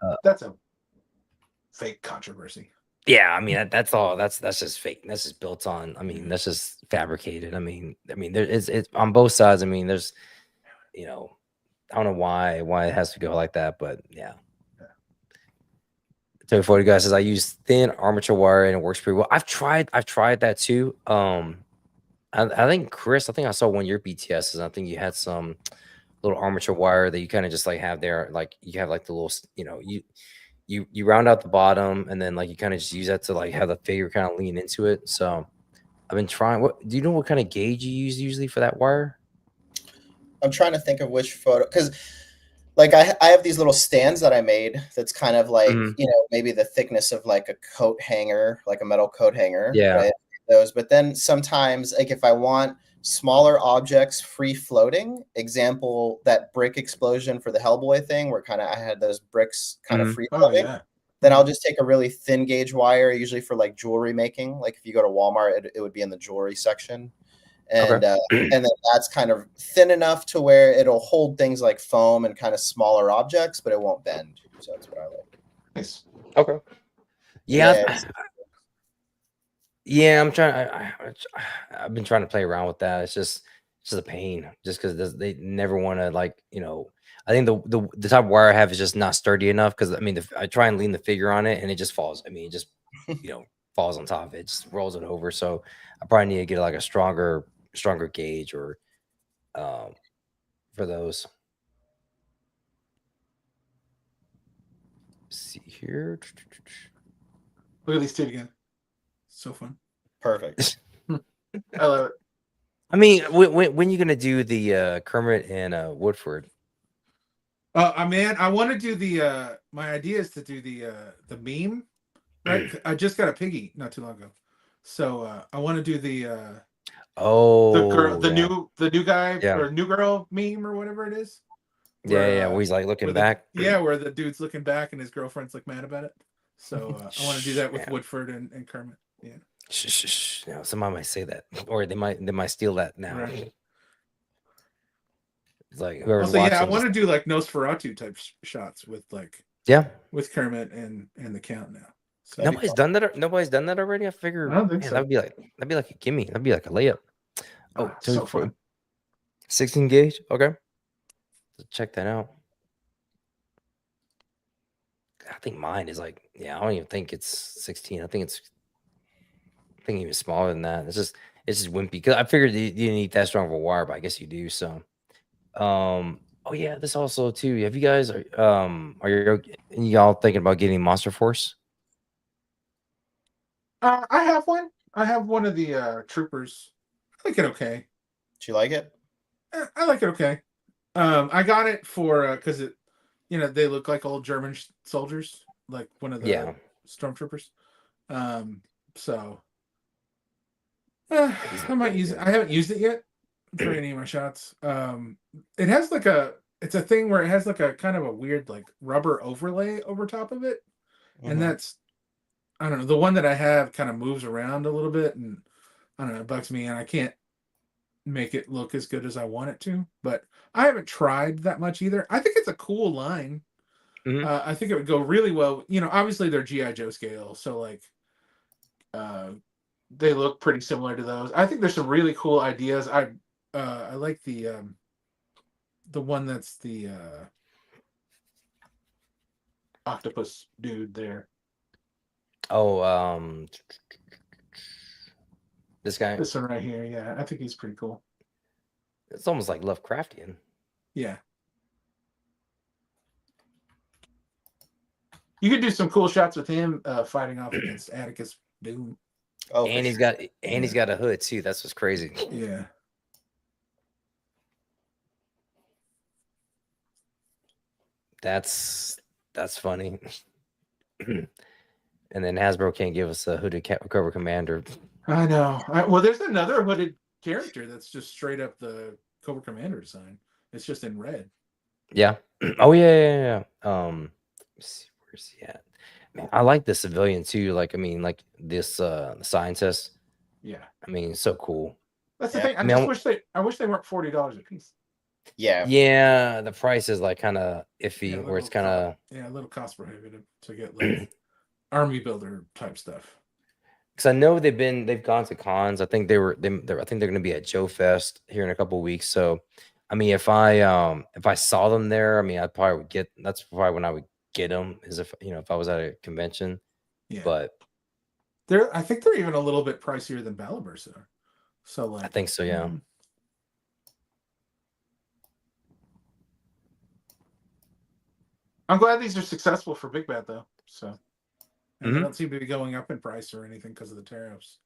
fake controversy. Yeah, I mean that's all. That's just fake. That's just built on. I mean, that's just fabricated. I mean, there it's on both sides. I mean, there's, I don't know why it has to go like that, but yeah. So for you guys, says I use thin armature wire and it works pretty well. I've tried that too. I think Chris, I think I saw one of your BTSs. I think you had some little armature wire that you kind of just like have there, like you have like the little, you round out the bottom, and then like you kind of just use that to like have the figure kind of lean into it. So I've been trying. What do you know? What kind of gauge you use usually for that wire? I'm trying to think of which photo, because like I have these little stands that I made that's kind of like maybe the thickness of like a coat hanger, like a metal coat hanger. Yeah. Right? Those, but then sometimes like if I want smaller objects free floating, example, that brick explosion for the Hellboy thing where kind of I had those bricks kind of free floating. Then I'll just take a really thin gauge wire, usually for like jewelry making. Like if you go to Walmart, it would be in the jewelry section. And and then that's kind of thin enough to where it'll hold things like foam and kind of smaller objects, but it won't bend. So that's what I like. Nice. Okay. Yeah, I'm trying. I've been trying to play around with that. It's just just a pain, just because they never want to like I think the type of wire I have is just not sturdy enough because I mean I try and lean the figure on it and it just falls. I mean it just falls on top of it, just rolls it over. So I probably need to get like a stronger gauge or um for those. Let's see here. Look at these two again. So fun. Perfect. I love it. I mean, when you gonna do the Kermit and Woodford? Man, I want to do the. My idea is to do the meme. Right, I just got a piggy not too long ago, so I want to do the girl, the new guy or new girl meme or whatever it is. Where he's like looking back. Where the dude's looking back and his girlfriend's like mad about it. So I want to do that with Woodford and Kermit. Yeah. Shh. Somebody might say that, or they might steal that now. Right. It's like whoever's also, watching. I want to do like Nosferatu type shots with like with Kermit and the Count now. So nobody's done that. Nobody's done that already. I figure. I don't think so. That'd be like a gimme. That'd be like a layup. Oh, so fun. 16 gauge. Okay. Let's check that out. I think mine is like, I don't even think it's 16. I think even smaller than that. It's just wimpy. Because I figured you didn't need that strong of a wire, but I guess you do. So, oh yeah, this also too. Have you guys are y'all thinking about getting Monster Force? I have one. I have one of the troopers. I like it okay. Do you like it? I like it okay. I got it for because it, they look like old German soldiers, like one of the stormtroopers. So I might use it. I haven't used it yet for any of my shots. It has it's a thing where it has like a kind of a weird like rubber overlay over top of it, and that's, I don't know. The one that I have kind of moves around a little bit, and I don't know, it bugs me, and I can't make it look as good as I want it to. But I haven't tried that much either. I think it's a cool line. I think it would go really well. Obviously they're G.I. Joe scale, so like they look pretty similar to those. I think there's some really cool ideas. I like the one that's the octopus dude there. Oh, this guy. This one right here, yeah. I think he's pretty cool. It's almost like Lovecraftian. Yeah. You could do some cool shots with him fighting off against Atticus Doom. Oh, and he's got a hood too. That's what's crazy. Yeah. That's funny. And then Hasbro can't give us a hooded Cobra Commander. I know. Well, there's another hooded character that's just straight up the Cobra Commander design. It's just in red. Yeah. Oh yeah. Let's see, where's he at? Man, I like the civilian too. Like, I mean, like this scientist. Yeah. I mean, it's so cool. That's the thing. I wish they weren't $40 a piece. Yeah. Yeah, the price is like kind of iffy, where it's kind of a little cost prohibitive to get like army builder type stuff. Because I know they've gone to cons. I think I think they're going to be at Joe Fest here in a couple of weeks. So, I mean, if I saw them there, I mean, I probably would get. That's probably when I would get them. Is if I was at a convention. Yeah. But I think they're even a little bit pricier than Balaburst are. So like, I think so. Yeah. I'm glad these are successful for Big Bad though. So. And they don't seem to be going up in price or anything because of the tariffs.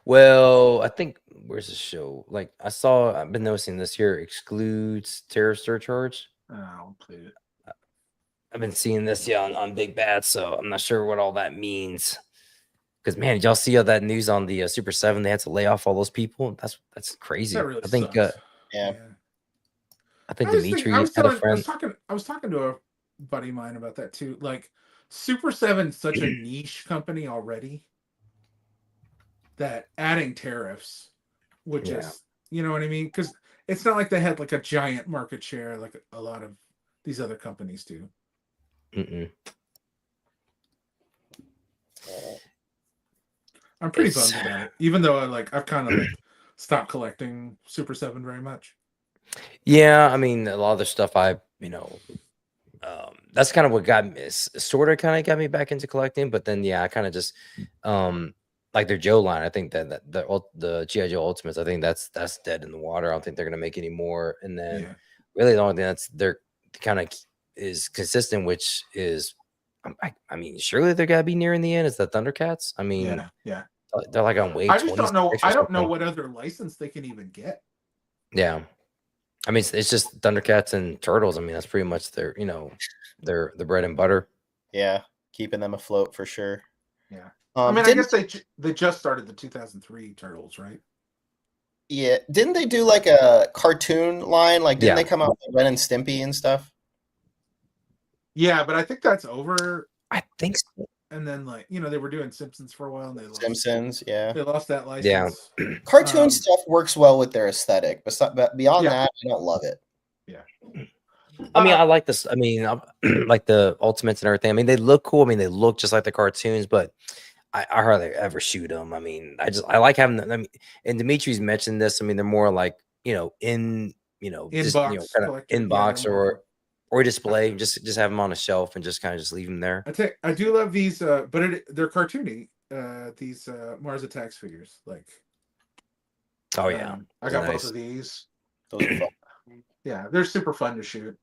Well, I think where's the show? Like I've been noticing this year excludes tariff surcharge. I'll play it. I've been seeing this on Big Bad, so I'm not sure what all that means. Because man, did y'all see all that news on the Super 7? They had to lay off all those people. That's crazy. That really I think sucks. Yeah. I think Dimitri had a friend. I was talking to a buddy of mine about that too. Like Super 7's such a niche company already that adding tariffs would just, you know what I mean? Because it's not like they had like a giant market share like a lot of these other companies do. I'm pretty bummed about it, even though I've kind of like stopped collecting Super 7 very much. Yeah, I mean, a lot of the stuff that's kind of what got me, sort of kind of got me back into collecting. But then, yeah, I kind of just, like their Joe line. I think that the GI Joe Ultimates, I think that's dead in the water. I don't think they're gonna make any more. And then, really, the only thing that's they're kind of is consistent, which is, I mean, surely they're gotta be nearing the end. Is the Thundercats? I mean, yeah. They're like on wave I just don't know. 26 or I don't know something. what other license they can even get. Yeah. I mean, it's just Thundercats and Turtles. I mean, that's pretty much their, their the bread and butter. Yeah, keeping them afloat for sure. Yeah. I mean, I guess they just started the 2003 Turtles, right? Yeah, didn't they do like a cartoon line? Like, didn't they come out with Ren and Stimpy and stuff? Yeah, but I think that's over. I think so. And then, like, they were doing Simpsons for a while, and they lost Simpsons, yeah. They lost that license. Yeah. Cartoon stuff works well with their aesthetic, but beyond that, I don't love it. Yeah. I mean, I like this. I mean, like the Ultimates and everything. I mean, they look cool. I mean, they look just like the cartoons, but I hardly ever shoot them. I mean, I like having them. I mean, and Dimitri's mentioned this. I mean, they're more like, in just kind of inbox or display. Just have them on a shelf and just kind of just leave them there. I do love these, but they're cartoony. These Mars Attacks figures, like. Oh yeah, I got both of these. Those are fun. Yeah, they're super fun to shoot,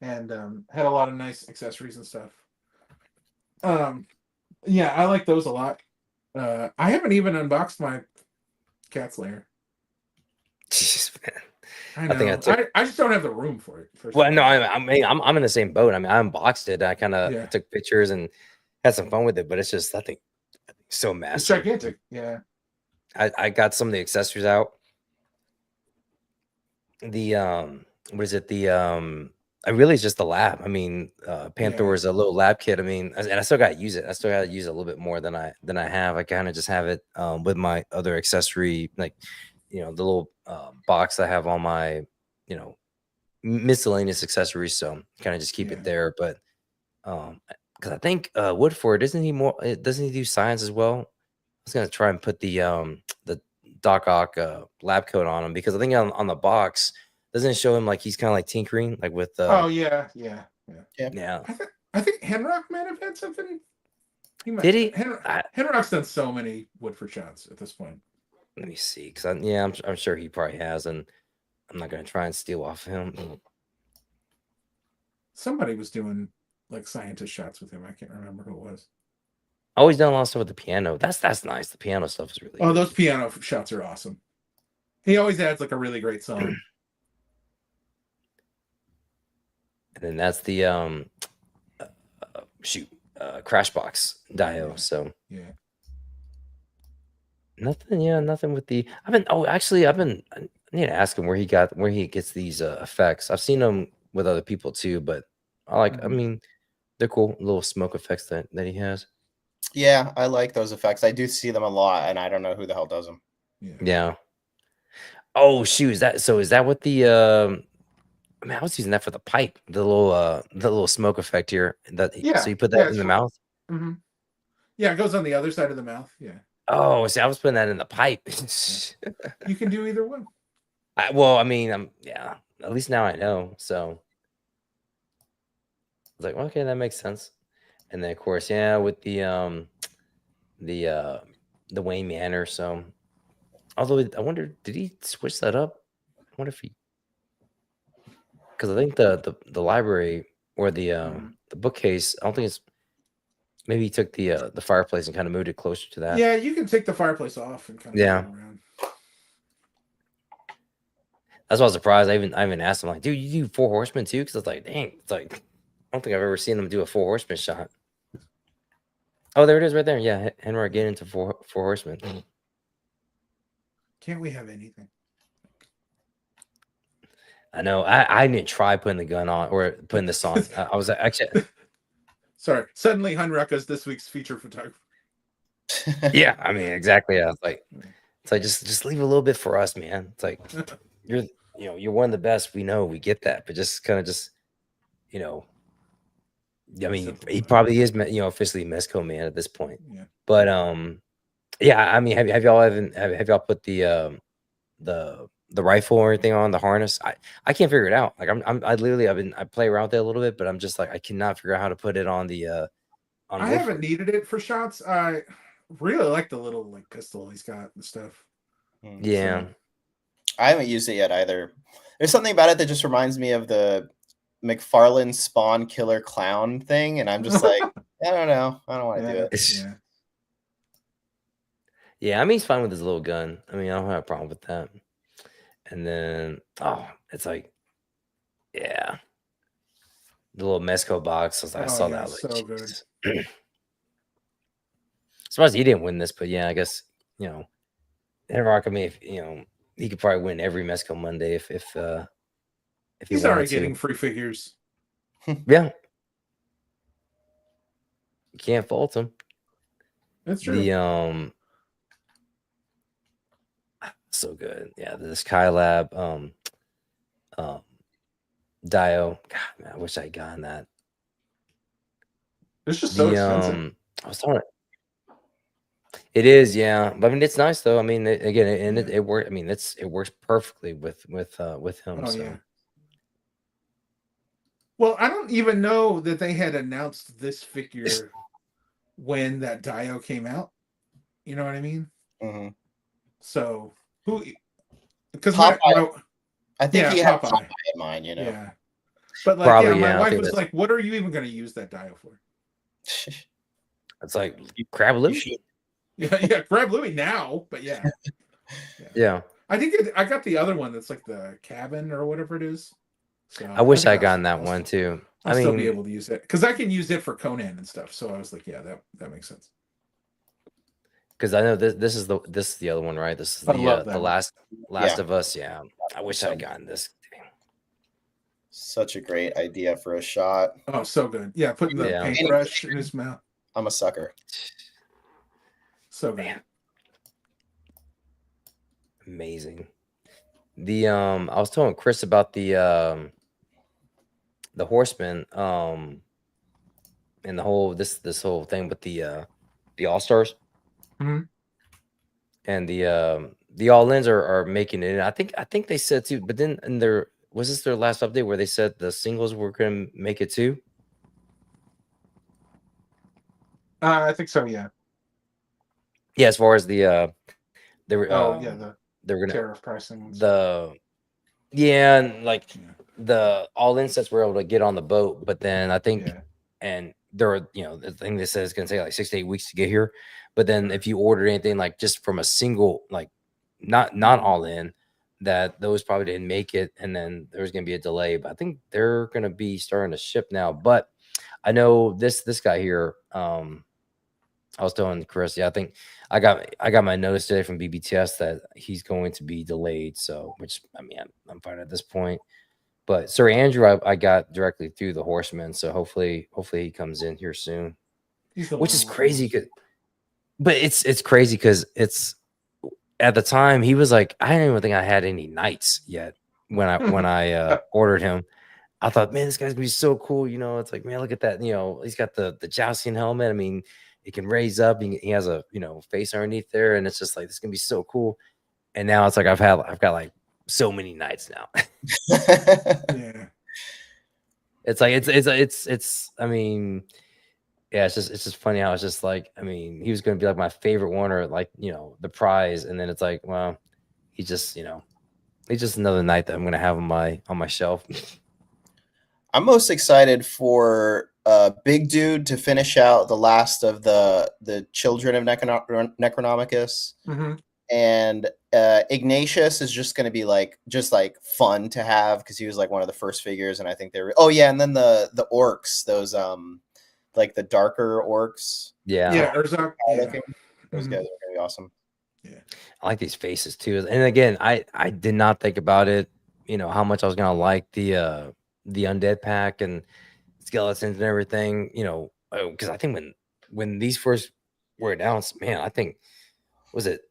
and had a lot of nice accessories and stuff. Yeah, I like those a lot. I haven't even unboxed my Cat's Lair. Jeez, man. I know. I just don't have the room for it. Well, no, I'm in the same boat. I mean, I unboxed it. I kind of took pictures and had some fun with it, but it's just I think so massive. It's gigantic. Yeah. I got some of the accessories out. The what is it? The I really it's just the lab. I mean, Panther is a little lab kit. I mean, and I still got to use it. I still got to use it a little bit more than I have. I kind of just have it with my other accessory, like the little box I have on my miscellaneous accessories. So kind of just keep it there. But because I think Woodford doesn't he do science as well? I was gonna try and put the Doc Ock lab coat on him, because I think on the box doesn't it show him like he's kind of like tinkering like with yeah. I think Henrock might have had something. Did he? Henrock's done so many Woodford shots at this point. Let me see, because I'm sure he probably has, and I'm not gonna try and steal off him. Somebody was doing like scientist shots with him. I can't remember who it was. Always done a lot of stuff with the piano. That's nice. The piano stuff is really good. Those piano shots are awesome. He always adds like a really great song. And then that's the Crashbox Dio. So yeah. Nothing with the. I need to ask him where he gets these effects. I've seen them with other people too, but I mean, they're cool little smoke effects that he has. Yeah, I like those effects. I do see them a lot, and I don't know who the hell does them. Yeah. Oh shoot! Is that what the? I mean, I was using that for the pipe, the little smoke effect here. So you put that in the mouth. Mm-hmm. Yeah, it goes on the other side of the mouth. Yeah. Oh, see, I was putting that in the pipe. You can do either one. I mean, at least now I know. So I was like, okay, that makes sense. And then of course, with the Wayne Manor. So although I wonder, did he switch that up? I wonder if he, because I think the library or the bookcase, I don't think it's, maybe he took the fireplace and kind of moved it closer to that. Yeah, you can take the fireplace off and kind of move it around. That's why I was surprised. I even asked him, like, dude, you do 4 Horsemen too? Because I was like, dang, it's like, I don't think I've ever seen him do a 4 Horsemen shot. Oh, there it is right there. Yeah, Henry getting into 4 Horsemen. Can't we have anything? I know. I didn't try putting the gun on or putting this on. I was actually. Sorry. Suddenly, Hunruck is this week's feature photographer. Yeah, I mean, exactly. Yeah, it's like just leave a little bit for us, man. It's like you're one of the best. We know, we get that, but just kind of I mean, he probably is, officially Mezco man at this point. Yeah. But yeah, I mean, have y'all put the the rifle or anything on the harness. I can't figure it out. Like I literally I play around with it a little bit, but I'm just like I cannot figure out how to put it on the on I Woodford. haven't needed it for shots. I really like the little like pistol he's got and stuff. Yeah. So, I haven't used it yet either. There's something about it that just reminds me of the McFarlane Spawn Killer Clown thing, and I'm just like, I don't know. I don't want to do it. Yeah. Yeah, I mean, he's fine with his little gun. I mean, I don't have a problem with that. And then, it's like, yeah, the little Mesco box. I saw that. Like, so good. Surprised he didn't win this, but yeah, I guess Rock, I mean, if he could probably win every Mesco Monday if he's already getting free figures. Yeah, you can't fault him. That's true. So good. Yeah, the Skylab Dio. God, man, I wish I had gotten that. It's just so expensive. I was talking. It is, yeah. But I mean, it's nice though. I mean, it works. I mean, it works perfectly with him. Oh, so. Yeah. Well, I don't even know that they had announced this figure when that Dio came out. You know what I mean? Mm-hmm. So who? Because I think he had Popeye in mind, Yeah, but like, probably, my wife was like, "What are you even going to use that Dio for?" It's like Crab Louie. Yeah, Crab Louie now, but yeah. I think I got the other one that's like the cabin or whatever it is. So I wish I had gotten that one too. I'll still be able to use it because I can use it for Conan and stuff. So I was like, yeah, that makes sense. Because I know this is the other one, right? This is the Last of Us. Yeah, I wish I had gotten this. Such a great idea for a shot. Oh, so good. Yeah, putting the paintbrush in his mouth. I'm a sucker. So good. Man. Amazing. I was telling Chris about the Horseman and the whole this whole thing with the All-Stars. Mm-hmm. And the All-Ins are making it. And I think they said too, but then was this their last update where they said the singles were going to make it too? I think so. Yeah. Yeah, as far as the they're going to tariff pricing. And like the All-In sets were able to get on the boat, but then I think and there are the thing they said is going to take like 6 to 8 weeks to get here. But then if you ordered anything like just from a single, like not all in, that those probably didn't make it, and then there was going to be a delay. But I think they're going to be starting to ship now. But I know this guy here. I was telling Chris, I think I got my notice today from BBTS that he's going to be delayed. So, which I mean, I'm fine at this point. But Sir Andrew, I got directly through the Horseman, so hopefully he comes in here soon. Which is crazy, but it's crazy because it's at the time he was like, I didn't even think I had any knights yet when I ordered him. I thought, man, this guy's gonna be so cool. It's like, man, look at that. He's got the jousting helmet. I mean, it can raise up. He has a face underneath there, and it's just like this gonna be so cool. And now it's like I've got like so many knights now. Yeah. It's like it's I mean, yeah, it's just funny how it's just like, I mean, he was gonna be like my favorite one or like, the prize, and then it's like, well, he's just another knight that I'm gonna have on my shelf. I'm most excited for Big Dude to finish out the last of the children of Necronomicus. Mm-hmm. And Ignatius is just going to be just fun to have because he was like one of the first figures, and I think and then the orcs, those like the darker orcs. Yeah. Those guys are going to be awesome. Yeah, I like these faces too. And again, I did not think about it, how much I was gonna like the undead pack and skeletons and everything, because I think when these first were announced, man, I think was it.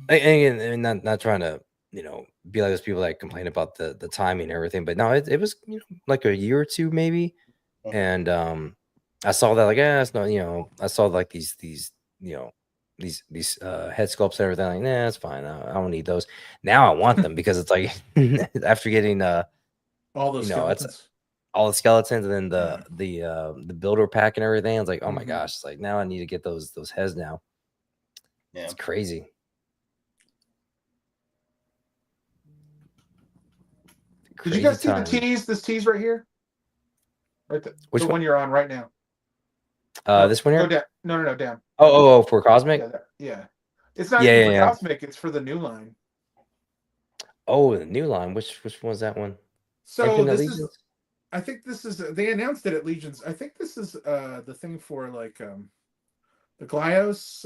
And not trying to be like those people that complain about the timing and everything, but no, it was like a year or two maybe. And I saw that like it's not I saw like these these head sculpts and everything. Like, nah, it's fine. I don't need those. Now I want them because it's like after getting all those it's skeletons. all the skeletons and then Yeah. the builder pack and everything. It's like, oh my Mhm. gosh, it's like now I need to get those heads now. Yeah. It's crazy. Did you guys see the tease? This tease right here, right? Which the one? one you're on right now. This one here. Go down. No, down. Oh, for Cosmic. Yeah. It's not Yeah, even yeah, for Cosmic. It's for the new line. Oh, the new line. Which one was that one? So Infinite this Legions? is. I think this is. They announced it at Legions. I think this is the thing for like the Glyos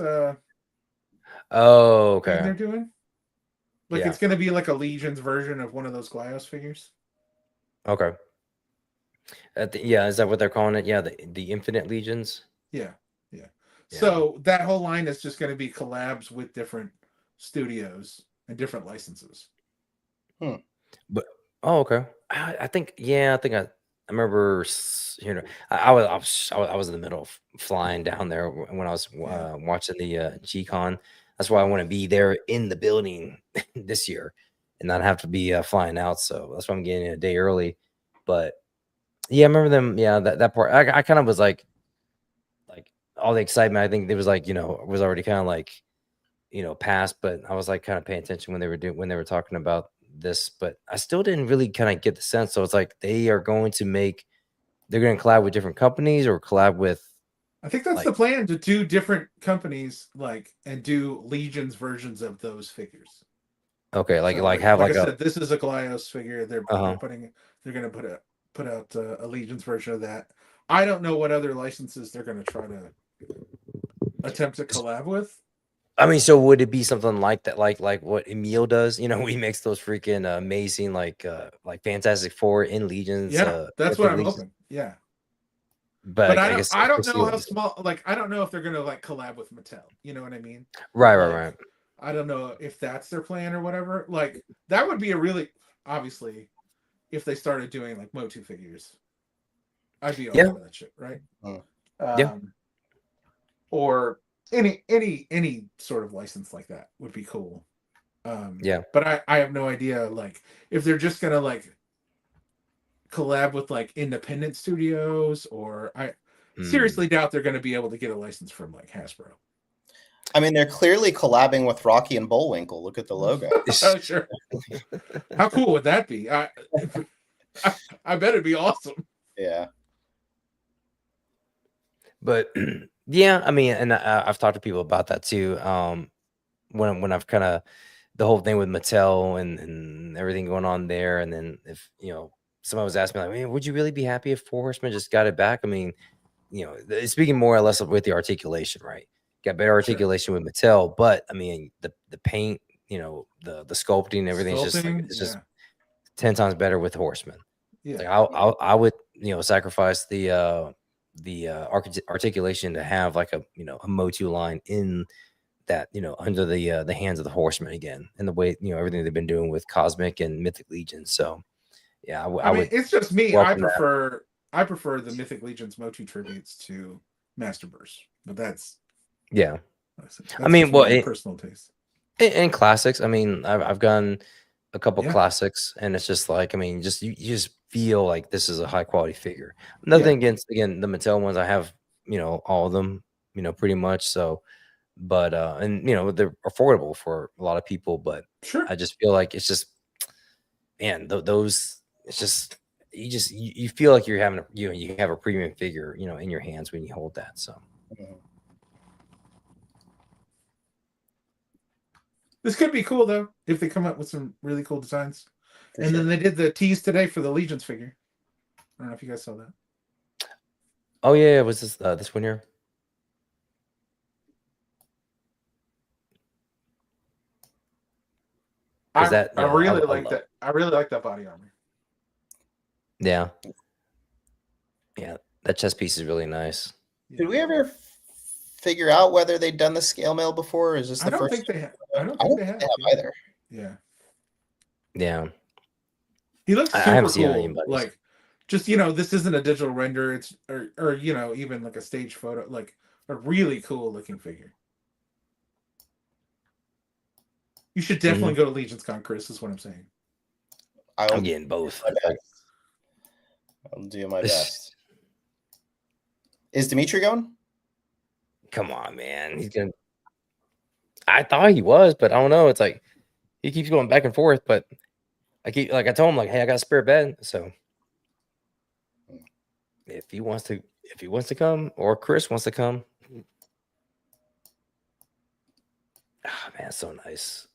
Oh, thing okay. they're doing. Like Yeah. it's going to be like a Legions version of one of those Glyos figures. Okay. Yeah, is that what they're calling it? Yeah, the Infinite Legions. Yeah. So that whole line is just going to be collabs with different studios and different licenses. But okay, I think I remember I was in the middle of flying down there when I was watching the G-Con. That's why I want to be there in the building this year and not have to be flying out. So that's why I'm getting a day early. But yeah, I remember them. Yeah, that part. I kind of was like all the excitement. I think it was like was already kind of like past, but I was like kind of paying attention when they were talking about this, but I still didn't really kind of get the sense. So it's like they're going to collab with different companies or collab with. I think that's the plan, to do different companies and do Legions versions of those figures. Okay, like I said, this is a Glyos figure. They're going to put out a Legions version of that. I don't know what other licenses they're going to try to attempt to collab with. I mean, so would it be something like that, like what Emil does? He makes those freaking amazing like Fantastic Four in Legions. Yeah, that's what I'm hoping. Yeah, but I don't know how small. Like, I don't know if they're gonna collab with Mattel. You know what I mean? Right. I don't know if that's their plan or whatever. Like, that would be a really, obviously, if they started doing like Motu figures, I'd be all over that shit, right? Or any sort of license like that would be cool. But I have no idea if they're just gonna collab with independent studios, or I seriously doubt they're gonna be able to get a license from Hasbro. I mean, they're clearly collabing with Rocky and Bullwinkle. Look at the logo. Oh, sure. How cool would that be? I bet it'd be awesome. Yeah. But yeah, I mean, and I've talked to people about that too. When I've kind of the whole thing with Mattel and everything going on there, and then if someone was asking me like, man, would you really be happy if Four Horsemen just got it back? I mean, speaking more or less with the articulation, right? Got better articulation with Mattel, but I mean the paint, the sculpting, everything is just 10 times better with Horsemen. Yeah, I would sacrifice the articulation to have like a Motu line in that under the hands of the Horsemen again, and the way everything they've been doing with Cosmic and Mythic Legion. So yeah, I mean, it's just me. I prefer the Mythic Legion's Motu tributes to Masterverse, but that's I mean, personal taste. In classics, I mean, I've gone a couple classics, and it's just like, I mean, you just feel like this is a high quality figure. Nothing against, again, the Mattel ones. I have all of them, pretty much. So, but and they're affordable for a lot of people. But I just feel like it's just, man, those, it's just you feel like you're having you have a premium figure in your hands when you hold that. So. This could be cool though if they come up with some really cool designs. Then they did the tease today for the Legions figure. I don't know if you guys saw that. Oh yeah, was this one here? I really like that. I really like that body armor. Yeah, that chest piece is really nice. Did we ever figure out whether they'd done the scale mail before? Or is this the first? Think they have. I don't think they have either. Yeah. He looks super cool. Like, just this isn't a digital render. It's or even like a stage photo. Like a really cool looking figure. You should definitely go to Legion's Con, Chris, is what I'm saying. I'm getting both. I'll do my best. Is Dimitri going? Come on, man. He's gonna. I thought he was, but I don't know. It's like he keeps going back and forth. But I told him, like, hey, I got a spare bed, so if he wants to come, or Chris wants to come. Oh, man, it's so nice.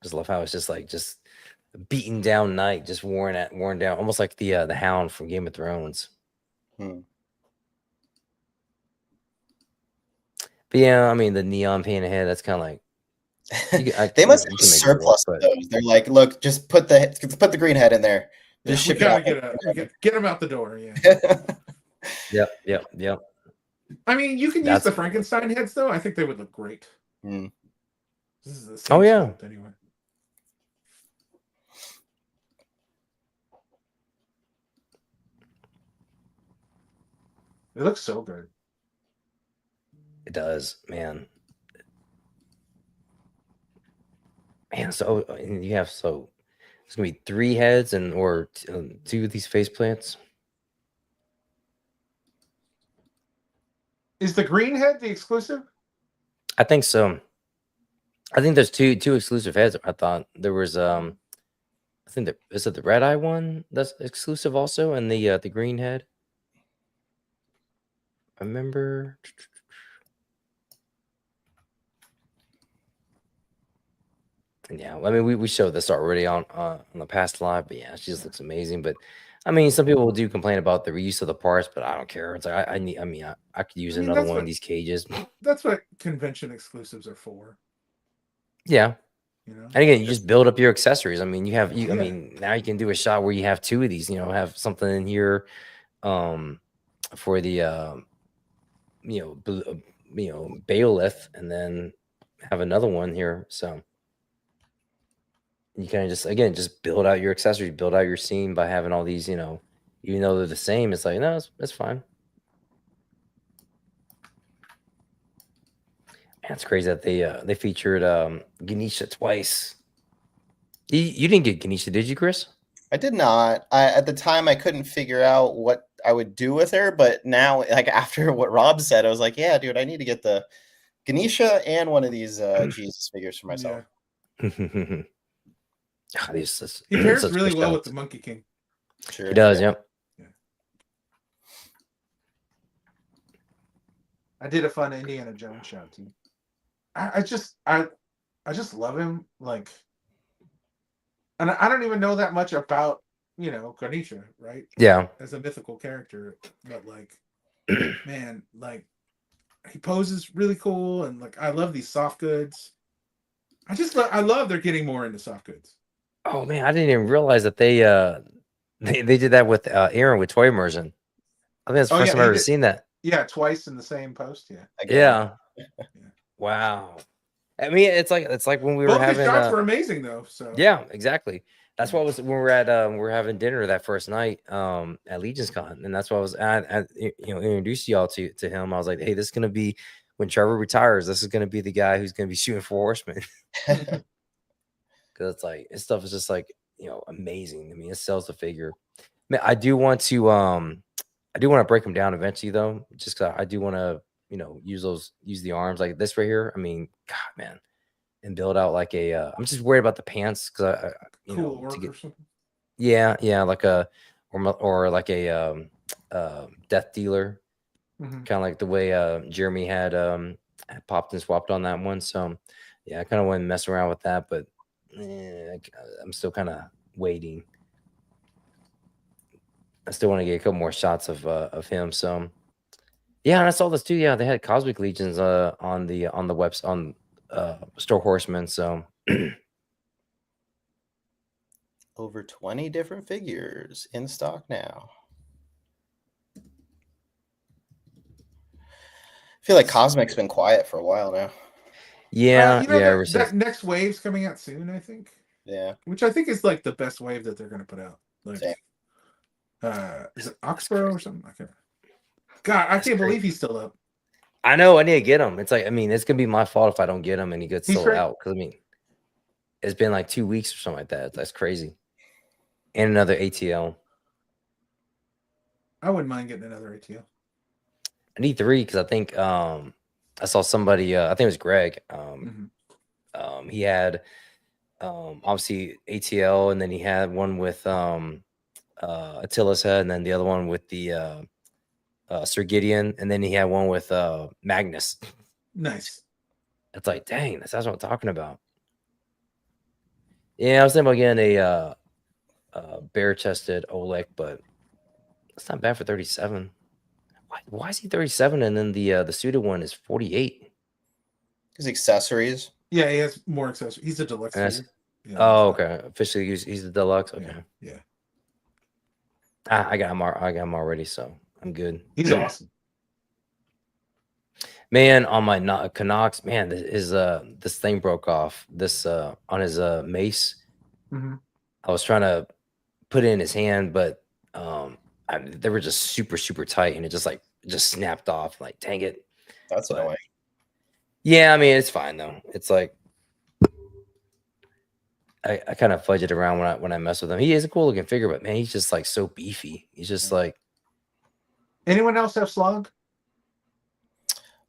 Just love how it's just a beaten down night, just worn down, almost like the Hound from Game of Thrones. But yeah, I mean the neon painted head. That's kind of like they must have a surplus of those. They're like, look, just put the green head in there. Just ship it. Get them out the door. Yeah. Yep. I mean, you can use the Frankenstein heads though. I think they would look great. This is the same sculpt anyway. It looks so good. It does, man. So you have there's gonna be 3 heads or 2 of these faceplates. Is the green head the exclusive? I think so. I think there's two exclusive heads. I thought there was I think is it the red eye one that's exclusive also, and the green head. I remember. Yeah, I mean we showed this already on the past live, but yeah, she just looks amazing. But I mean, some people do complain about the reuse of the parts, but I don't care. It's like I could use another one of these cages. That's what convention exclusives are for. Yeah. And again, you just build up your accessories. I mean, I mean, now you can do a shot where you have 2 of these, have something in here for the bailiff, and then have another one here. So you kind of just build out your accessories, build out your scene by having all these, even though they're the same, it's like, no, that's fine. It's crazy that they featured Ganesha twice. You didn't get Ganesha, did you, Chris? I did not. At the time, I couldn't figure out what I would do with her, but now, like after what Rob said, I was like, yeah, dude, I need to get the Ganesha and one of these Jesus figures for myself. Yeah. He pairs really well with the Monkey King. Sure, he does, yeah. I did a fun Indiana Jones shout too. I just love him, like, and I don't even know that much about Ganesha, right? Yeah, as a mythical character, but like, man, like he poses really cool, and like I love these soft goods. I love they're getting more into soft goods. Oh man, I didn't even realize that they did that with Aaron with Toy Immersion. I think that's the first time I've ever seen that. Yeah, twice in the same post. Yeah. Yeah. Wow. I mean, it's like when we were having. Both shots were amazing though. So. Yeah, exactly. That's what was when we were at we were having dinner that first night at Legion's Con, and that's why I was introduced y'all to him. I was like, hey, this is gonna be when Trevor retires. This is gonna be the guy who's gonna be shooting 4 Horsemen. Because it's like his stuff is just like amazing. I mean, it sells the figure. Man, I do want to break them down eventually though, just because I do want to use the arms like this right here. I mean, God, man, and build out like a. I'm just worried about the pants because like a or like a death dealer, kind of like the way Jeremy had popped and swapped on that one. So yeah, I kind of want to mess around with that, but I'm still kind of waiting. I still want to get a couple more shots of him. So yeah, and I saw this too. Yeah, they had Cosmic Legions on the website on Store Horsemen. So over 20 different figures in stock now. I feel like Cosmic's been quiet for a while now. Yeah, that next wave's coming out soon, I think. Yeah, which I think is like the best wave that they're going to put out. Like, is it Oxborough or something? God, I can't believe he's still up. I know. I need to get him. It's like, I mean, it's gonna be my fault if I don't get him and he gets sold out. Because I mean, It's been like 2 weeks or something like that. That's crazy. And another ATL. I wouldn't mind getting another ATL. I need 3 because I think I saw somebody. I think it was Greg. He had obviously ATL, and then he had one with Attila's head, and then the other one with the Sir Gideon, and then he had one with Magnus. Nice. It's like, dang, that's what I'm talking about. Yeah, I was thinking about getting a bare-chested Oleg, but it's not bad for 37. Why is he 37 and then the suited one is 48? His accessories. Yeah, he has more accessories. He's a deluxe figure. Yeah, oh, okay. Officially, he's the deluxe. Okay. Yeah. I got him. I got him already, so I'm good. He's awesome. Man, on my Canucks, man, this thing broke off. This on his mace. I was trying to put it in his hand, but they were just super tight, and it just snapped off. Like, dang it. That's annoying. Yeah, I mean, it's fine though. It's like I kind of fudge it around when I mess with him. He is a cool looking figure, but man, he's just like so beefy. He's just like. Anyone else have Slug?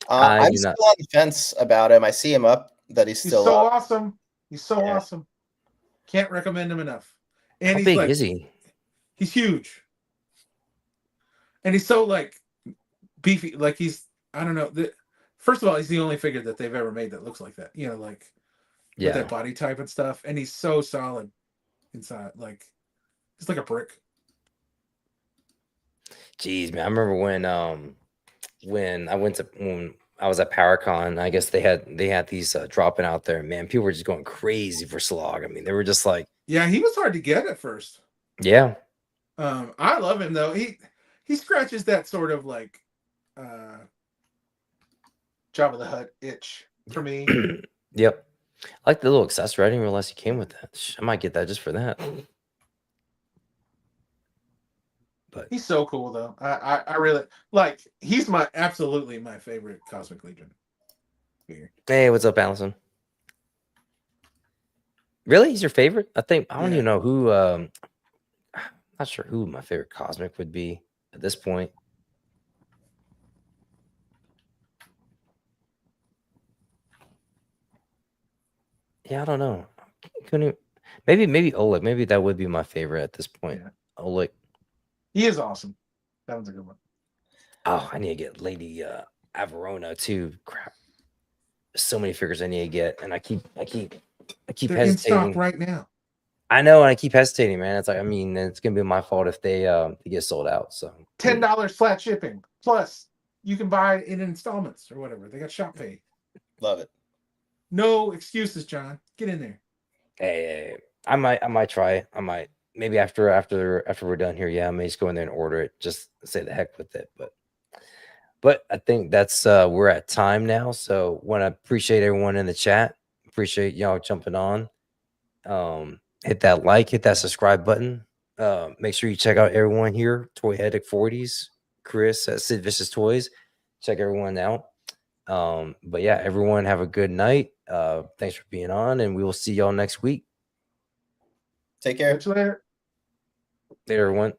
I'm still on the fence about him. I see him up that he's still so awesome. He's so awesome. Can't recommend him enough. And how big is he? He's huge. And he's so like beefy. Like he's, I don't know. First of all, he's the only figure that they've ever made that looks like that. You know, like with that body type and stuff. And he's so solid inside. Like he's like a brick. Jeez, man. I remember when I was at PowerCon, I guess they had these dropping out there. Man, people were just going crazy for Slog. I mean, they were just like, yeah, he was hard to get at first. Yeah. I love him though. He scratches that sort of like Jabba the Hutt itch for me. Yep. I like the little accessory. I didn't realize he came with that. I might get that just for that. But he's so cool though. I really like. He's absolutely my favorite Cosmic Legion figure. Hey, what's up, Allison? Really, he's your favorite? I don't even know who. I'm not sure who my favorite Cosmic would be at this point. Yeah, I don't know. Maybe Oleg. Maybe that would be my favorite at this point. Oleg. He is awesome. That one's a good one. Oh, I need to get Lady Averona too. Crap. So many figures I need to get, and I keep They're hesitating. In stock right now. I know, and I keep hesitating, man. It's like, I mean, it's gonna be my fault if they get sold out. So $10 flat shipping. Plus, you can buy it in installments or whatever. They got shop pay. Love it. No excuses, John. Get in there. Hey, I might try. I might maybe after we're done here. Yeah, I may just go in there and order it. Just say the heck with it. But I think that's we're at time now. So want to appreciate everyone in the chat. Appreciate y'all jumping on. Hit that like, hit that subscribe button. Make sure you check out everyone here. Toy Headache 40s, Chris at Sid Vicious Toys. Check everyone out. But yeah, everyone have a good night. Thanks for being on, and we will see y'all next week. Take care. Catch you later. Later, everyone.